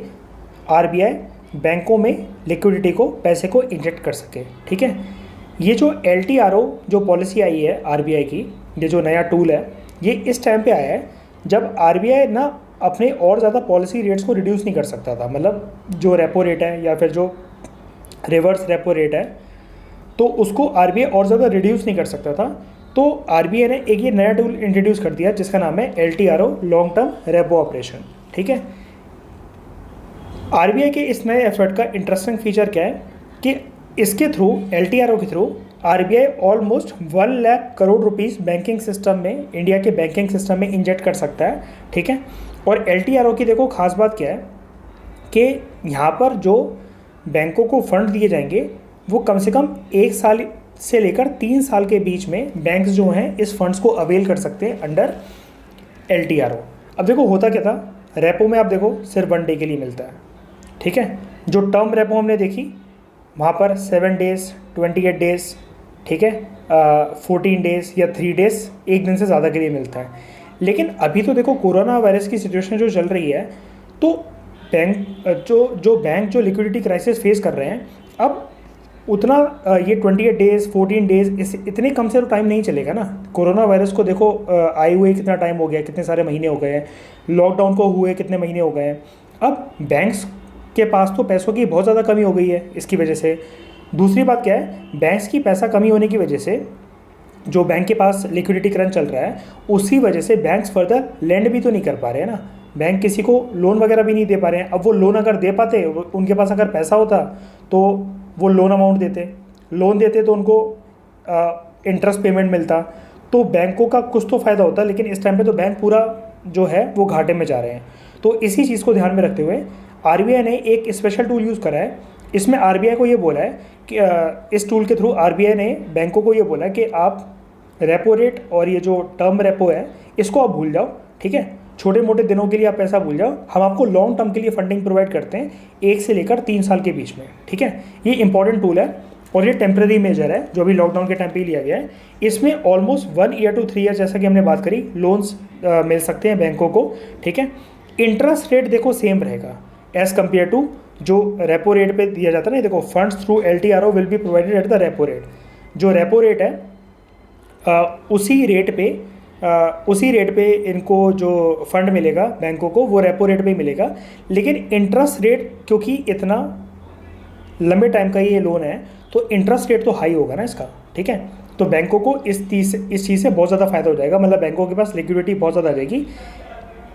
आरबीआई बैंकों में लिक्विडिटी को, पैसे को इंजेक्ट कर सके, ठीक है। ये जो एलटीआरओ जो पॉलिसी आई है आरबीआई की, ये जो नया टूल है, ये इस टाइम पे आया है जब आरबीआई ना अपने और ज़्यादा पॉलिसी रेट्स को रिड्यूस नहीं कर सकता था। मतलब जो रेपो रेट है या फिर जो रिवर्स रेपो रेट है तो उसको आरबीआई और ज़्यादा रिड्यूस नहीं कर सकता था। तो आरबीआई ने एक ये नया टूल इंट्रोड्यूस कर दिया जिसका नाम है एलटीआरओ, लॉन्ग टर्म रेपो ऑपरेशन, ठीक है। आरबीआई के इस नए एफर्ट का इंटरेस्टिंग फीचर क्या है कि इसके थ्रू, एलटीआरओ के through, RBI almost 1 lakh crore rupees banking system में, इंडिया के बैंकिंग सिस्टम में इंजेक्ट कर सकता है, ठीक है। और एलटीआरओ की देखो खास बात क्या है कि यहाँ पर जो बैंकों को फंड दिए जाएंगे वो कम से कम 1 साल से लेकर 3 साल के बीच में बैंक्स जो हैं इस फंड्स को अवेल कर सकते हैं अंडर एलटीआरओ। अब देखो होता क्या था, रेपो में आप देखो सिर्फ 1 डे के लिए मिलता है, ठीक है। जो टर्म रेपो हमने देखी वहाँ पर 7 डेज़, 28 डेज़, ठीक है, 14 डेज़ या 3 डेज़, एक दिन से ज़्यादा के लिए मिलता है। लेकिन अभी तो देखो कोरोना वायरस की सिचुएशन जो चल रही है, तो बैंक जो लिक्विडिटी क्राइसिस फेस कर रहे हैं, अब उतना ये 28 डेज़, 14 डेज़, इतने कम से तो टाइम नहीं चलेगा ना। कोरोना वायरस को देखो आए हुए कितना टाइम हो गया, कितने सारे महीने हो गए हैं, लॉकडाउन को हुए कितने महीने हो गए हैं। अब बैंक्स के पास तो पैसों की बहुत ज़्यादा कमी हो गई है इसकी वजह से। दूसरी बात क्या है, बैंक्स की पैसा कमी होने की वजह से जो बैंक के पास लिक्विडिटी क्रंच चल रहा है, उसी वजह से बैंक्स फर्दर लेंड भी तो नहीं कर पा रहे हैं ना। बैंक किसी को लोन वगैरह भी नहीं दे पा रहे हैं। अब वो लोन अगर दे पाते, उनके पास अगर पैसा होता तो वो लोन अमाउंट देते, लोन देते तो उनको इंटरेस्ट पेमेंट मिलता, तो बैंकों का कुछ तो फ़ायदा होता। लेकिन इस टाइम पे तो बैंक पूरा जो है वो घाटे में जा रहे हैं। तो इसी चीज़ को ध्यान में रखते हुए आरबीआई ने एक स्पेशल टूल यूज़ करा है। इसमें आरबीआई को ये बोला है कि इस टूल के थ्रू आरबीआई ने बैंकों को ये बोला है कि आप रेपो रेट और ये जो टर्म रेपो है इसको आप भूल जाओ, ठीक है। छोटे मोटे दिनों के लिए आप पैसा भूल जाओ, हम आपको लॉन्ग टर्म के लिए फंडिंग प्रोवाइड करते हैं 1 से लेकर 3 साल के बीच में, ठीक है। ये इंपॉर्टेंट टूल है और ये टेम्प्रेरी मेजर है जो अभी लॉकडाउन के टाइम पे लिया गया है। इसमें ऑलमोस्ट 1 ईयर to 3 ईयर, जैसा कि हमने बात करी, लोन्स मिल सकते हैं बैंकों को, ठीक है। इंटरेस्ट रेट देखो सेम रहेगा, एज़ कम्पेयर टू जो रेपो रेट पे दिया जाता है ना। देखो, funds through LTRO will be provided at the repo rate. जो रेपो रेट है उसी रेट पे इनको जो फंड मिलेगा बैंकों को, वो रेपो रेट पे ही मिलेगा। लेकिन इंटरेस्ट रेट, क्योंकि इतना लंबे टाइम का ये लोन है, तो इंटरेस्ट रेट तो हाई होगा ना इसका, ठीक है। तो बैंकों को इस चीज़ से बहुत ज़्यादा फ़ायदा हो जाएगा, मतलब बैंकों के पास लिक्विडिटी बहुत ज़्यादा आ जाएगी।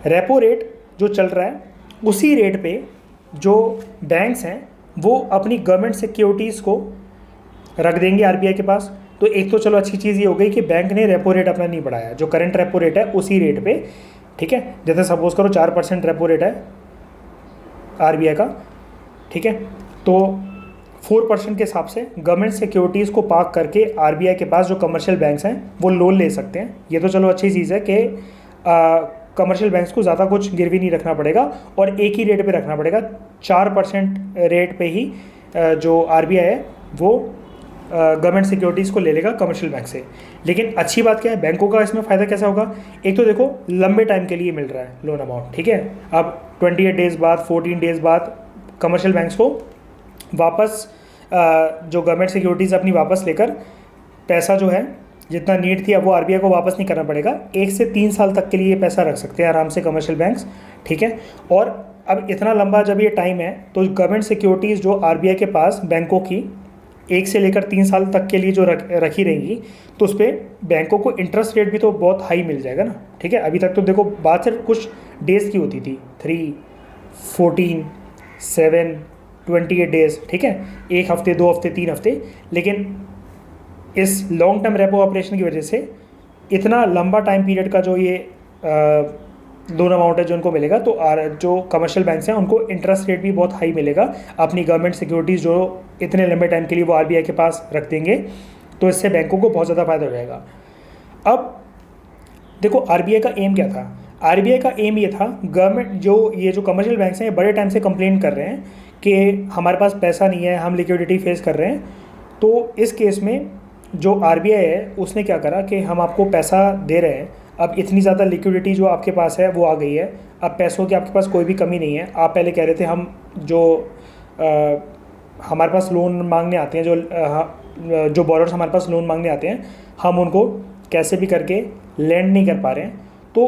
रेपो रेट जो चल रहा है उसी रेट पे जो बैंक्स हैं वो अपनी गवर्नमेंट सिक्योरिटीज़ को रख देंगे RBI के पास। तो एक तो चलो अच्छी चीज़ ये हो गई कि बैंक ने रेपो रेट अपना नहीं बढ़ाया, जो करंट रेपो रेट है उसी रेट पे, ठीक है। जैसे सपोज करो 4% रेपो रेट है RBI का, ठीक है, तो 4% के हिसाब से गवर्नमेंट सिक्योरिटीज़ को पार्क करके RBI के पास जो कमर्शियल बैंक्स हैं वो लोन ले सकते हैं। ये तो चलो अच्छी चीज़ है कि कमर्शियल बैंक्स को ज़्यादा कुछ गिरवी नहीं रखना पड़ेगा और एक ही रेट पे रखना पड़ेगा। 4% रेट पे ही जो RBI है वो गवर्नमेंट सिक्योरिटीज़ को ले लेगा कमर्शियल बैंक से। लेकिन अच्छी बात क्या है, बैंकों का इसमें फ़ायदा कैसा होगा? एक तो देखो लंबे टाइम के लिए मिल रहा है लोन अमाउंट, ठीक है। अब 28 डेज़ बाद, 14 डेज़ बाद कमर्शियल बैंक्स को वापस जो गवर्नमेंट सिक्योरिटीज़ अपनी वापस लेकर पैसा जो है जितना नीड थी अब वो RBI को वापस नहीं करना पड़ेगा। 1 से 3 साल तक के लिए ये पैसा रख सकते हैं आराम से कमर्शियल बैंक्स, ठीक है। और अब इतना लंबा जब ये टाइम है तो गवर्नमेंट सिक्योरिटीज़ जो RBI के पास बैंकों की 1 से लेकर 3 साल तक के लिए जो रखी रहेंगी, तो उस पर बैंकों को इंटरेस्ट रेट भी तो बहुत हाई मिल जाएगा ना, ठीक है। अभी तक तो देखो बात सिर्फ कुछ डेज़ की होती थी, 3, 14, 7, 28 डेज़, ठीक है, 1 हफ्ते, 2 हफ्ते, 3 हफ्ते। लेकिन इस लॉन्ग टर्म रेपो ऑपरेशन की वजह से इतना लंबा टाइम पीरियड का जो ये लोन अमाउंट है जो उनको मिलेगा, तो जो कमर्शियल बैंक्स हैं उनको इंटरेस्ट रेट भी बहुत हाई मिलेगा अपनी गवर्नमेंट सिक्योरिटीज़ जो इतने लंबे टाइम के लिए वो RBI के पास रख देंगे। तो इससे बैंकों को बहुत ज़्यादा फ़ायदा हो जाएगा। अब देखो RBI का एम क्या था? RBI का एम ये था, गवर्नमेंट जो कमर्शियल बैंक्स हैं बड़े टाइम से कंप्लेंट कर रहे हैं कि हमारे पास पैसा नहीं है, हम लिक्विडिटी फेस कर रहे हैं। तो इस केस में जो RBI है उसने क्या करा कि हम आपको पैसा दे रहे हैं, अब इतनी ज़्यादा लिक्विडिटी जो आपके पास है वो आ गई है, अब पैसों की आपके पास कोई भी कमी नहीं है। आप पहले कह रहे थे हम जो हमारे पास लोन मांगने आते हैं, जो बोरोवर्स हमारे पास लोन मांगने आते हैं, हम उनको कैसे भी करके लैंड नहीं कर पा रहे हैं। तो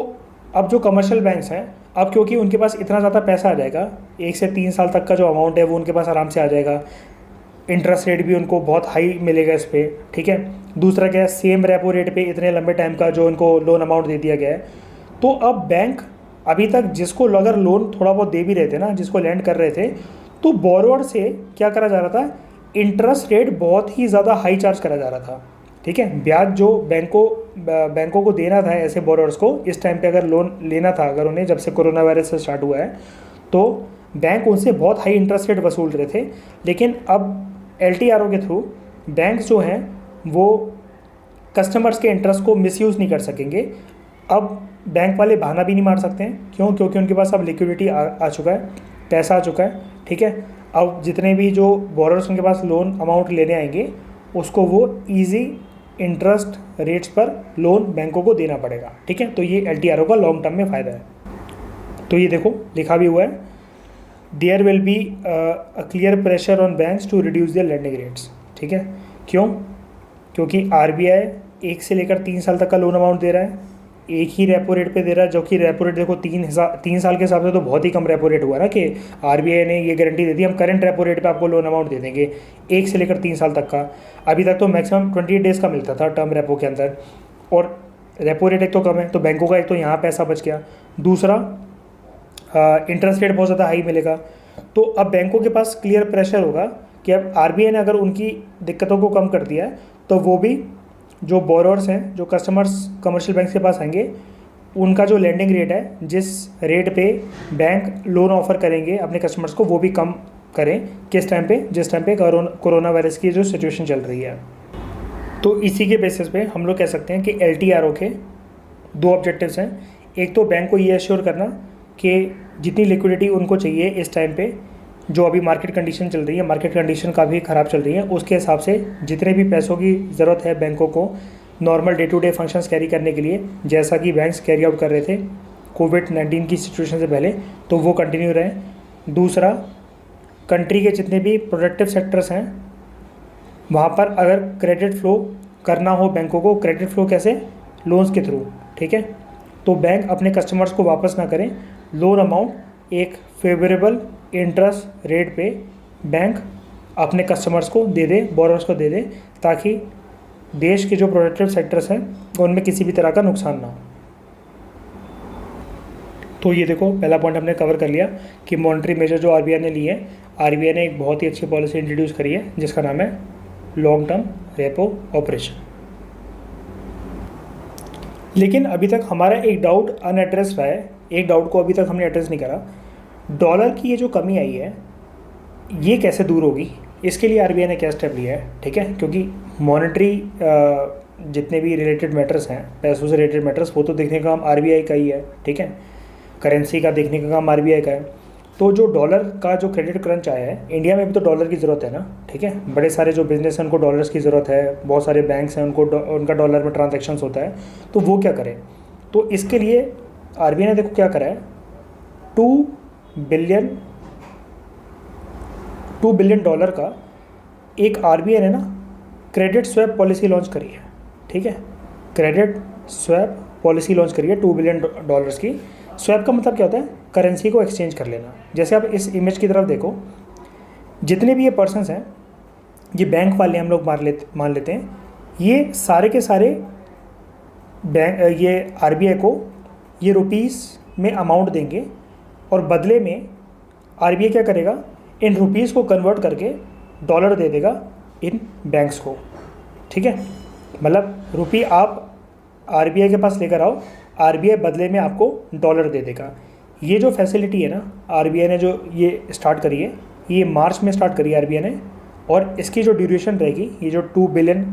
अब जो कमर्शियल बैंक्स हैं, अब क्योंकि उनके पास इतना ज़्यादा पैसा आ जाएगा, 1 से 3 साल तक का जो अमाउंट है वो उनके पास आराम से आ जाएगा। इंटरेस्ट रेट भी उनको बहुत हाई मिलेगा इस पर, ठीक है। दूसरा क्या है, सेम रेपो रेट पे इतने लंबे टाइम का जो उनको लोन अमाउंट दे दिया गया है। तो अब बैंक अभी तक जिसको अगर लोन थोड़ा बहुत दे भी रहे थे ना, जिसको लैंड कर रहे थे, तो बोरोवर से क्या करा जा रहा था, इंटरेस्ट रेट बहुत ही ज़्यादा हाई चार्ज करा जा रहा था, ठीक है। ब्याज जो बैंकों को देना था ऐसे बोरोवर्स को इस टाइम पे अगर लोन लेना था, अगर उन्हें जब से कोरोना वायरस से स्टार्ट हुआ है, तो बैंक उनसे बहुत हाई इंटरेस्ट रेट वसूल रहे थे। लेकिन अब LTRO के थ्रू बैंक्स जो हैं वो कस्टमर्स के इंटरेस्ट को मिसयूज़ नहीं कर सकेंगे। अब बैंक वाले बहाना भी नहीं मार सकते हैं, क्यों? क्योंकि उनके पास अब लिक्विडिटी आ चुका है, पैसा आ चुका है, ठीक है। अब जितने भी जो बोरोवर्स उनके पास लोन अमाउंट लेने आएंगे उसको वो ईजी इंटरेस्ट रेट्स पर लोन बैंकों को देना पड़ेगा, ठीक है। तो ये LTRO का लॉन्ग टर्म में फ़ायदा है। तो ये देखो लिखा भी हुआ है, there will be a clear pressure on banks to reduce their lending rates, ठीक है। क्यों? क्योंकि RBI 1 से लेकर 3 साल तक का लोन अमाउंट दे रहा है, एक ही रेपो रेट पे दे रहा है, जो कि रेपो रेट देखो 3 साल के हिसाब से तो बहुत ही कम रेपो रेट हुआ ना, कि RBI ने ये गारंटी दे दी हम करंट रेपो रेट पे आपको लोन अमाउंट दे देंगे 1 से लेकर 3 साल तक का। अभी तक तो मैक्सिमम 28 डेज़ का मिलता था टर्म रेपो के अंदर, और रेपो रेट एक तो कम है, तो बैंकों का एक तो यहाँ पैसा बच गया, दूसरा इंटरेस्ट रेट बहुत ज़्यादा हाई मिलेगा। तो अब बैंकों के पास क्लियर प्रेशर होगा कि अब RBI ने अगर उनकी दिक्कतों को कम कर दिया है, तो वो भी जो बोरोवर्स हैं, जो कस्टमर्स कमर्शियल बैंक के पास आएंगे, उनका जो लैंडिंग रेट है, जिस रेट पे बैंक लोन ऑफ़र करेंगे अपने कस्टमर्स को, वो भी कम करें। किस टाइम पे? जिस टाइम पे कोरोना वायरस की जो सिचुएशन चल रही है। तो इसी के बेसिस पे हम लोग कह सकते हैं कि LTRO के 2 ऑब्जेक्टिव्स हैं। एक तो बैंक को ये एश्योर करना कि जितनी लिक्विडिटी उनको चाहिए इस टाइम पे, जो अभी मार्केट कंडीशन चल रही है, मार्केट कंडीशन काफ़ी ख़राब चल रही है, उसके हिसाब से जितने भी पैसों की ज़रूरत है बैंकों को normal day to day functions carry करने के लिए, जैसा कि बैंक्स कैरी आउट कर रहे थे कोविड-19 की सिचुएशन से पहले, तो वो कंटिन्यू रहें। दूसरा, कंट्री के जितने भी प्रोडक्टिव सेक्टर्स हैं वहाँ पर अगर क्रेडिट फ्लो करना हो बैंकों को, क्रेडिट फ्लो कैसे, लोन्स के थ्रू, ठीक है। तो बैंक अपने कस्टमर्स को वापस ना करें, लोन अमाउंट एक फेवरेबल इंटरेस्ट रेट पे बैंक अपने कस्टमर्स को दे दे, बोरोवर्स को दे दे, ताकि देश के जो प्रोडक्टिव सेक्टर्स हैं उनमें किसी भी तरह का नुकसान ना हो। तो ये देखो, पहला पॉइंट हमने कवर कर लिया कि मॉनेटरी मेजर जो आरबीआई ने लिए हैं, आरबीआई ने एक बहुत ही अच्छी पॉलिसी इंट्रोड्यूस करी है जिसका नाम है लॉन्ग टर्म रेपो ऑपरेशन। लेकिन अभी तक हमारा एक डाउट अनएड्रेस रहा है, एक डाउट को अभी तक हमने एड्रेस नहीं करा। डॉलर की ये जो कमी आई है ये कैसे दूर होगी, इसके लिए आरबीआई ने क्या स्टेप लिया है, ठीक है। क्योंकि मॉनेटरी जितने भी रिलेटेड मैटर्स हैं, पैसों से रिलेटेड मैटर्स, वो तो देखने का काम आरबीआई का ही है, ठीक है। करेंसी का देखने का काम आरबीआई का है। तो जो डॉलर का जो क्रेडिट क्रंच आया है, इंडिया में भी तो डॉलर की ज़रूरत है ना, ठीक है। बड़े सारे जो बिजनेस हैं उनको डॉलर्स की ज़रूरत है, बहुत सारे बैंक्स हैं उनको उनका डॉलर में ट्रांजैक्शंस होता है। तो वो क्या करें, तो इसके लिए आरबीआई ने देखो क्या करा है, 2 बिलियन डॉलर का एक आरबीआई ने ना क्रेडिट स्वैप पॉलिसी लॉन्च करी है, ठीक है। क्रेडिट स्वैप पॉलिसी लॉन्च करी है 2 बिलियन डॉलर्स की। स्वैप का मतलब क्या होता है, करेंसी को एक्सचेंज कर लेना। जैसे आप इस इमेज की तरफ देखो, जितने भी ये पर्सन्स हैं, ये बैंक वाले हम लोग मान लेते हैं, ये सारे के सारे बैंक ये आरबीआई को ये रुपीस में अमाउंट देंगे और बदले में आरबीआई क्या करेगा, इन रुपीस को कन्वर्ट करके डॉलर दे देगा इन बैंक्स को, ठीक है। मतलब रुपये आप आरबीआई के पास लेकर आओ, आरबीआई बदले में आपको डॉलर दे देगा। ये जो फैसिलिटी है ना, आरबीआई ने जो ये स्टार्ट करी है, ये मार्च में स्टार्ट करी है आरबीआई ने, और इसकी जो ड्यूरेशन रहेगी, ये जो 2 बिलियन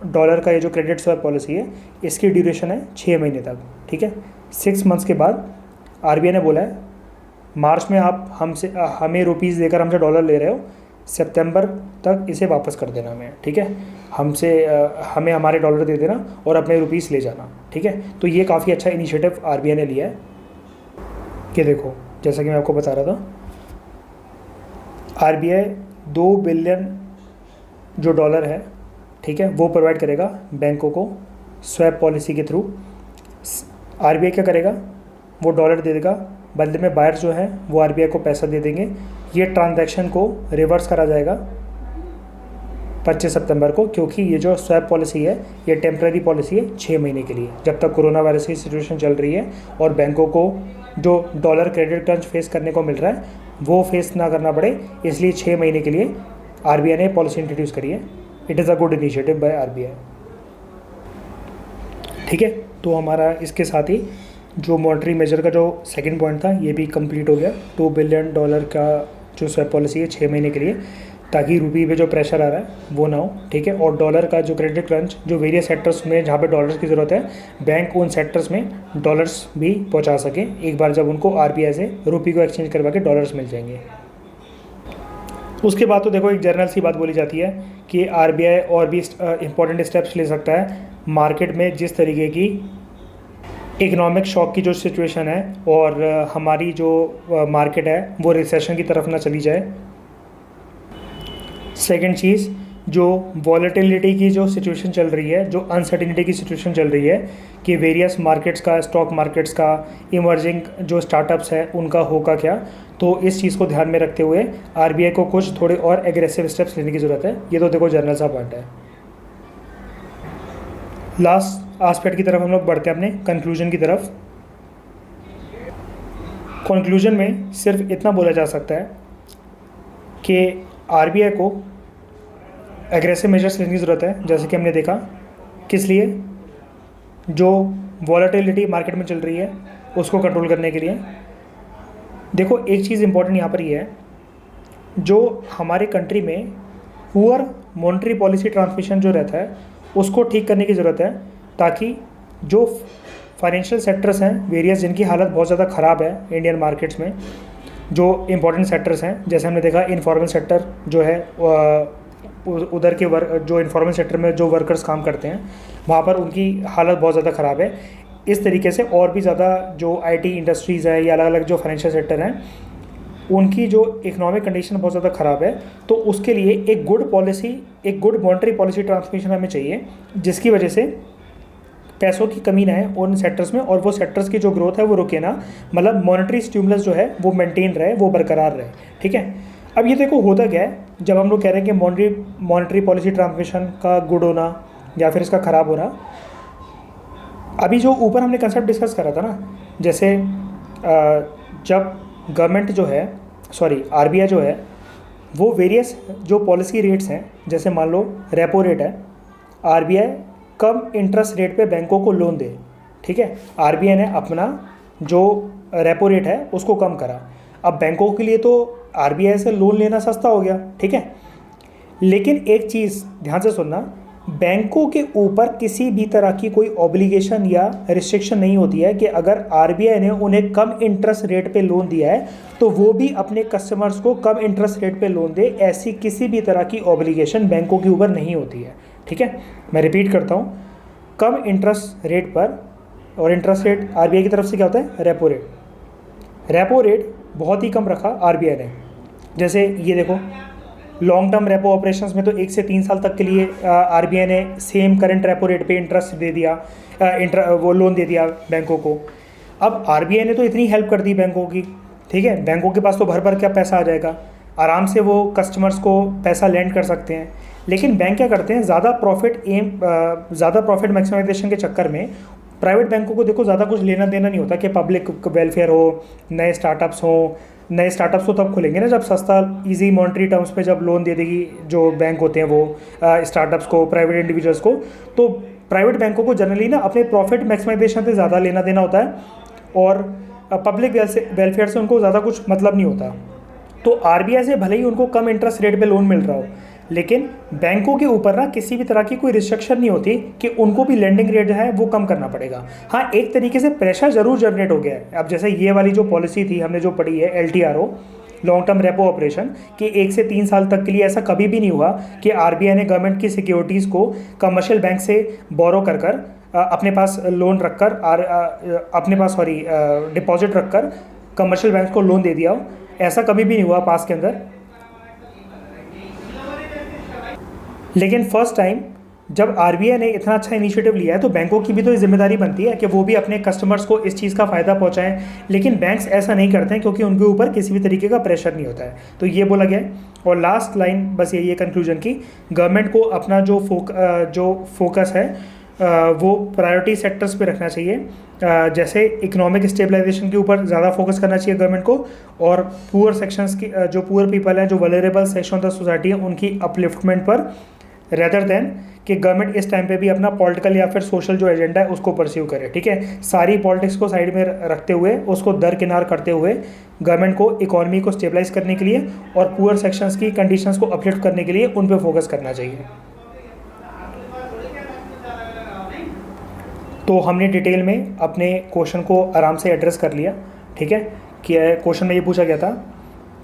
डॉलर का ये जो क्रेडिट स्वैप पॉलिसी है, इसकी ड्यूरेशन है 6 महीने तक, ठीक है। 6 मंथ्स के बाद आरबीआई ने बोला है, मार्च में आप हमें रुपीज़ देकर हमसे डॉलर ले रहे हो, सितंबर तक इसे वापस कर देना हमें, ठीक है। हमें हमारे डॉलर दे देना और अपने रुपीस ले जाना, ठीक है। तो ये काफ़ी अच्छा इनिशिएटिव आरबीआई ने लिया है कि देखो, जैसा कि मैं आपको बता रहा था, आरबीआई 2 बिलियन जो डॉलर है, ठीक है, वो प्रोवाइड करेगा बैंकों को स्वैप पॉलिसी के थ्रू। आरबीआई क्या करेगा, वो डॉलर दे देगा, बदले में बायर जो है वो आरबीआई को पैसा दे देंगे। ये ट्रांजैक्शन को रिवर्स करा जाएगा 25 सितंबर को, क्योंकि ये जो स्वैप पॉलिसी है ये टेम्प्रेरी पॉलिसी है 6 महीने के लिए, जब तक कोरोना वायरस की सिचुएशन चल रही है और बैंकों को जो डॉलर क्रेडिट क्रंच फेस करने को मिल रहा है वो फेस ना करना पड़े, इसलिए 6 महीने के लिए आरबीआई ने पॉलिसी इंट्रोड्यूस करी है। It is a good initiative by RBI, ठीक है। तो हमारा इसके साथ ही जो मॉनेटरी मेजर का जो सेकंड पॉइंट था ये भी कंप्लीट हो गया। 2 बिलियन डॉलर का जो स्वैप पॉलिसी है 6 महीने के लिए, ताकि रुपये पे जो प्रेशर आ रहा है वो ना हो, ठीक है। और डॉलर का जो क्रेडिट क्रंच, जो वेरियस सेक्टर्स में जहाँ पे डॉलर्स की ज़रूरत है, बैंक उन सेक्टर्स में डॉलर्स भी पहुँचा सके एक बार जब उनको आरबीआई से रुपये को एक्सचेंज करवा के डॉलर्स मिल जाएंगे। उसके बाद तो देखो, एक जर्नल सी बात बोली जाती है कि आरबीआई और भी इंपॉर्टेंट स्टेप्स ले सकता है मार्केट में जिस तरीके की इकोनॉमिक शॉक की जो सिचुएशन है और हमारी जो मार्केट है वो रिसेशन की तरफ ना चली जाए। सेकंड चीज़, जो वॉलेटिलिटी की जो सिचुएशन चल रही है, जो अनसर्टिनिटी की सिचुएशन चल रही है कि वेरियस मार्केट्स का, स्टॉक मार्केट्स का, इमर्जिंग जो स्टार्टअप्स हैं उनका होगा क्या, तो इस चीज़ को ध्यान में रखते हुए आरबीआई को कुछ थोड़े और एग्रेसिव स्टेप्स लेने की ज़रूरत है। ये तो देखो जर्नल सा पॉइंट है। लास्ट एस्पेक्ट की तरफ हम लोग बढ़ते हैं अपने कंक्लूजन की तरफ। कंक्लूजन में सिर्फ इतना बोला जा सकता है कि आरबीआई को एग्रेसिव मेजर्स लेने की ज़रूरत है, जैसे कि हमने देखा। किस लिए? जो वॉलेटिलिटी मार्केट में चल रही है उसको कंट्रोल करने के लिए। देखो, एक चीज़ इंपॉर्टेंट यहाँ पर ये है, जो हमारे कंट्री में पुअर मॉनेटरी पॉलिसी ट्रांसमिशन जो रहता है उसको ठीक करने की ज़रूरत है, ताकि जो फाइनेंशियल सेक्टर्स हैं वेरियस, जिनकी हालत बहुत ज़्यादा ख़राब है इंडियन मार्केट्स में, जो इंपॉर्टेंट सेक्टर्स हैं, जैसे हमने देखा इनफॉर्मल सेक्टर जो है, उधर के जो इनफॉर्मल सेक्टर में जो वर्कर्स काम करते हैं वहाँ पर उनकी हालत बहुत ज़्यादा ख़राब है। इस तरीके से और भी ज़्यादा जो आईटी इंडस्ट्रीज़ है या अलग अलग जो फाइनेंशियल सेक्टर हैं, उनकी जो इकोनॉमिक कंडीशन बहुत ज़्यादा ख़राब है, तो उसके लिए एक गुड पॉलिसी, एक गुड मॉनेटरी पॉलिसी ट्रांसमिशन हमें चाहिए, जिसकी वजह से पैसों की कमी ना है उन सेक्टर्स में, और वो सेक्टर्स की जो ग्रोथ है वो रुके ना, मतलब मॉनेटरी स्टिमुलस जो है वो मेंटेन रहे, वो बरकरार रहे। ठीक है, अब ये देखो होता क्या है, जब हम लोग कह रहे हैं कि मॉनेटरी पॉलिसी ट्रांसमिशन का गुड होना या फिर इसका ख़राब होना, अभी जो ऊपर हमने कंसेप्ट डिस्कस करा था ना, जैसे जब गवर्नमेंट जो है, सॉरी आरबीआई जो है, वो वेरियस जो पॉलिसी रेट्स हैं, जैसे मान लो रेपो रेट है, आरबीआई कम इंटरेस्ट रेट पे बैंकों को लोन दे। ठीक है, आरबीआई ने अपना जो रेपो रेट है उसको कम करा। अब बैंकों के लिए तो आरबीआई से लोन लेना सस्ता हो गया। ठीक है, लेकिन एक चीज़ ध्यान से सुनना, बैंकों के ऊपर किसी भी तरह की कोई ऑब्लिगेशन या रिस्ट्रिक्शन नहीं होती है कि अगर आरबीआई ने उन्हें कम इंटरेस्ट रेट पे लोन दिया है तो वो भी अपने कस्टमर्स को कम इंटरेस्ट रेट पे लोन दे। ऐसी किसी भी तरह की ऑब्लिगेशन बैंकों के ऊपर नहीं होती है। ठीक है, मैं रिपीट करता हूँ, कम इंटरेस्ट रेट पर, और इंटरेस्ट रेट आरबीआई की तरफ से क्या होता है, रेपो रेट। रेपो रेट बहुत ही कम रखा आरबीआई ने। जैसे ये देखो, लॉन्ग टर्म रेपो ऑपरेशंस में तो 1 से 3 साल तक के लिए आरबीआई ने सेम करंट रेपो रेट पे इंटरेस्ट दे दिया, वो लोन दे दिया बैंकों को। अब आरबीआई ने तो इतनी हेल्प कर दी बैंकों की, ठीक है, बैंकों के पास तो भर भर क्या पैसा आ जाएगा, आराम से वो कस्टमर्स को पैसा लेंड कर सकते हैं। लेकिन बैंक क्या करते हैं, ज़्यादा प्रॉफिट मैक्सिमाइजेशन के चक्कर में प्राइवेट बैंकों को देखो ज़्यादा कुछ लेना देना नहीं होता कि पब्लिक वेलफेयर हो, नए स्टार्टअप्स हो तब खुलेंगे ना, जब सस्ता इजी मॉनेटरी टर्म्स पे जब लोन दे देगी जो बैंक होते हैं वो स्टार्टअप्स को, प्राइवेट इंडिविजुअल्स को। तो प्राइवेट बैंकों को जनरली ना अपने प्रॉफिट मैक्सिमाइजेशन से ज़्यादा लेना देना होता है, और पब्लिक वेलफेयर से उनको ज़्यादा कुछ मतलब नहीं होता। तो आरबीआई से भले ही उनको कम इंटरेस्ट रेट पे लोन मिल रहा हो, लेकिन बैंकों के ऊपर ना किसी भी तरह की कोई रिस्ट्रिक्शन नहीं होती कि उनको भी लेंडिंग रेट जो है वो कम करना पड़ेगा। हाँ, एक तरीके से प्रेशर ज़रूर जनरेट हो गया है। अब जैसे ये वाली जो पॉलिसी थी हमने जो पढ़ी है, LTRO, long term repo operation, कि 1 से 3 साल तक के लिए ऐसा कभी भी नहीं हुआ कि आरबीआई ने गवर्नमेंट की सिक्योरिटीज़ को कमर्शियल बैंक से बोरो कर अपने पास लोन रखकर, अपने पास डिपॉजिट रखकर कमर्शियल बैंक को लोन दे दिया हो। ऐसा कभी भी नहीं हुआ पास के अंदर। लेकिन फर्स्ट टाइम जब आरबीआई ने इतना अच्छा इनिशिएटिव लिया है, तो बैंकों की भी तो जिम्मेदारी बनती है कि वो भी अपने कस्टमर्स को इस चीज़ का फ़ायदा पहुंचाएं। लेकिन बैंक्स ऐसा नहीं करते हैं क्योंकि उनके ऊपर किसी भी तरीके का प्रेशर नहीं होता है। तो ये बोला गया है। और लास्ट लाइन बस यही है कंक्लूजन की, गवर्नमेंट को अपना जो फोकस है वो प्रायोरिटी सेक्टर्स पे रखना चाहिए। जैसे इकोनॉमिक स्टेबलाइजेशन के ऊपर ज़्यादा फोकस करना चाहिए गवर्नमेंट को, और पुअर सेक्शंस की, जो पुअर पीपल हैं, जो vulnerable section of the society है, उनकी अपलिफ्टमेंट पर, रेदर देन कि गवर्नमेंट इस टाइम पे भी अपना पॉलिटिकल या फिर सोशल जो एजेंडा है उसको परस्यू करे। ठीक है, सारी पॉलिटिक्स को साइड में रखते हुए, उसको दरकिनार करते हुए, गवर्नमेंट को इकोनॉमी को स्टेबलाइज करने के लिए और पुअर सेक्शंस की कंडीशंस को अपलिफ्ट करने के लिए उन पे फोकस करना चाहिए। तो हमने डिटेल में अपने क्वेश्चन को आराम से एड्रेस कर लिया। ठीक है, कि क्वेश्चन में ये पूछा गया था,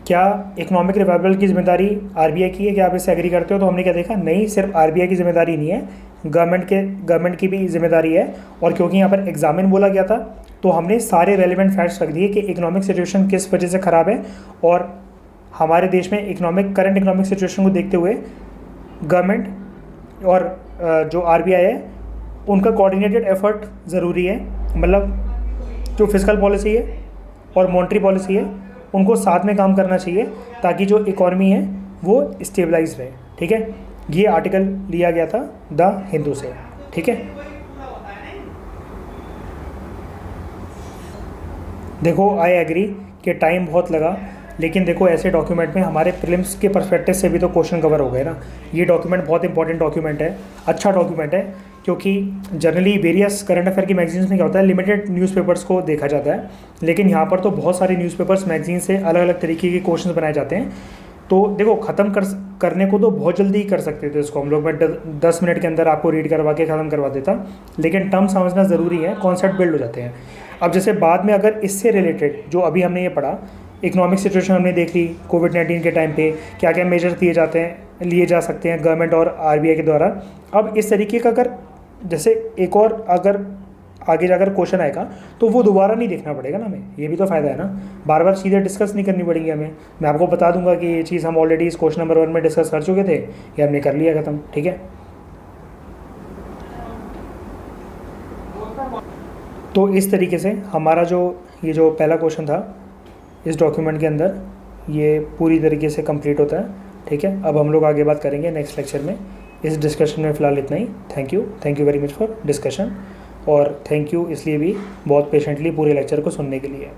क्या इकोनॉमिक रिवाइवल की जिम्मेदारी आरबीआई की है, क्या आप इससे एग्री करते हो? तो हमने क्या देखा, नहीं, सिर्फ आरबीआई की जिम्मेदारी नहीं है, गवर्नमेंट की भी जिम्मेदारी है। और क्योंकि यहाँ पर एग्जामिन बोला गया था, तो हमने सारे रेलिवेंट फैक्ट्स रख दिए कि इकोनॉमिक सिचुएशन किस वजह से ख़राब है, और हमारे देश में करंट इकोनॉमिक सिचुएशन को देखते हुए गवर्नमेंट और जो आरबीआई है उनका कोऑर्डिनेटेड एफर्ट ज़रूरी है। मतलब जो फिस्कल पॉलिसी है और मॉनेटरी पॉलिसी है, उनको साथ में काम करना चाहिए ताकि जो इकॉनमी है वो स्टेबलाइज रहे। ठीक है, ये आर्टिकल लिया गया था द हिंदू से। ठीक है, देखो आई एग्री कि टाइम बहुत लगा, लेकिन देखो ऐसे डॉक्यूमेंट में हमारे प्रीलिम्स के पर्सपेक्टिव से भी तो क्वेश्चन कवर हो गए ना। ये डॉक्यूमेंट बहुत इंपॉर्टेंट डॉक्यूमेंट है, अच्छा डॉक्यूमेंट है, क्योंकि जनरली वेरियस करंट अफेयर की मैगजीन्स में क्या होता है, लिमिटेड न्यूज़पेपर्स को देखा जाता है, लेकिन यहाँ पर तो बहुत सारे न्यूज़पेपर्स मैगजीन से अलग अलग तरीके के क्वेश्चन बनाए जाते हैं। तो देखो ख़त्म करने को तो बहुत जल्दी ही कर सकते थे इसको हम लोग, मैं 10 मिनट के अंदर आपको रीड करवा के ख़त्म करवा देता, लेकिन टर्म समझना ज़रूरी है, कॉन्सेप्ट बिल्ड हो जाते हैं। अब जैसे बाद में अगर इससे रिलेटेड जो अभी हमने ये पढ़ा, इकोनॉमिक सिचुएशन हमने देख ली, कोविड-19 के टाइम पे क्या क्या मेजर्स लिए जा सकते हैं गवर्नमेंट और आरबीआई के द्वारा। अब इस तरीके का अगर जैसे एक और अगर आगे जाकर क्वेश्चन आएगा तो वो दोबारा नहीं देखना पड़ेगा ना हमें, ये भी तो फ़ायदा है ना, बार बार चीज़ें डिस्कस नहीं करनी पड़ेंगी हमें। मैं आपको बता दूंगा कि ये चीज़ हम ऑलरेडी इस क्वेश्चन नंबर 1 में डिस्कस कर चुके थे, ये हमने कर लिया ख़त्म, ठीक है। तो इस तरीके से हमारा ये जो पहला क्वेश्चन था इस डॉक्यूमेंट के अंदर, ये पूरी तरीके से कंप्लीट होता है, ठीक है। अब हम लोग आगे बात करेंगे नेक्स्ट लेक्चर में। इस डिस्कशन में फ़िलहाल इतना ही। Thank you very much for discussion, और थैंक यू इसलिए भी बहुत पेशेंटली पूरे लेक्चर को सुनने के लिए।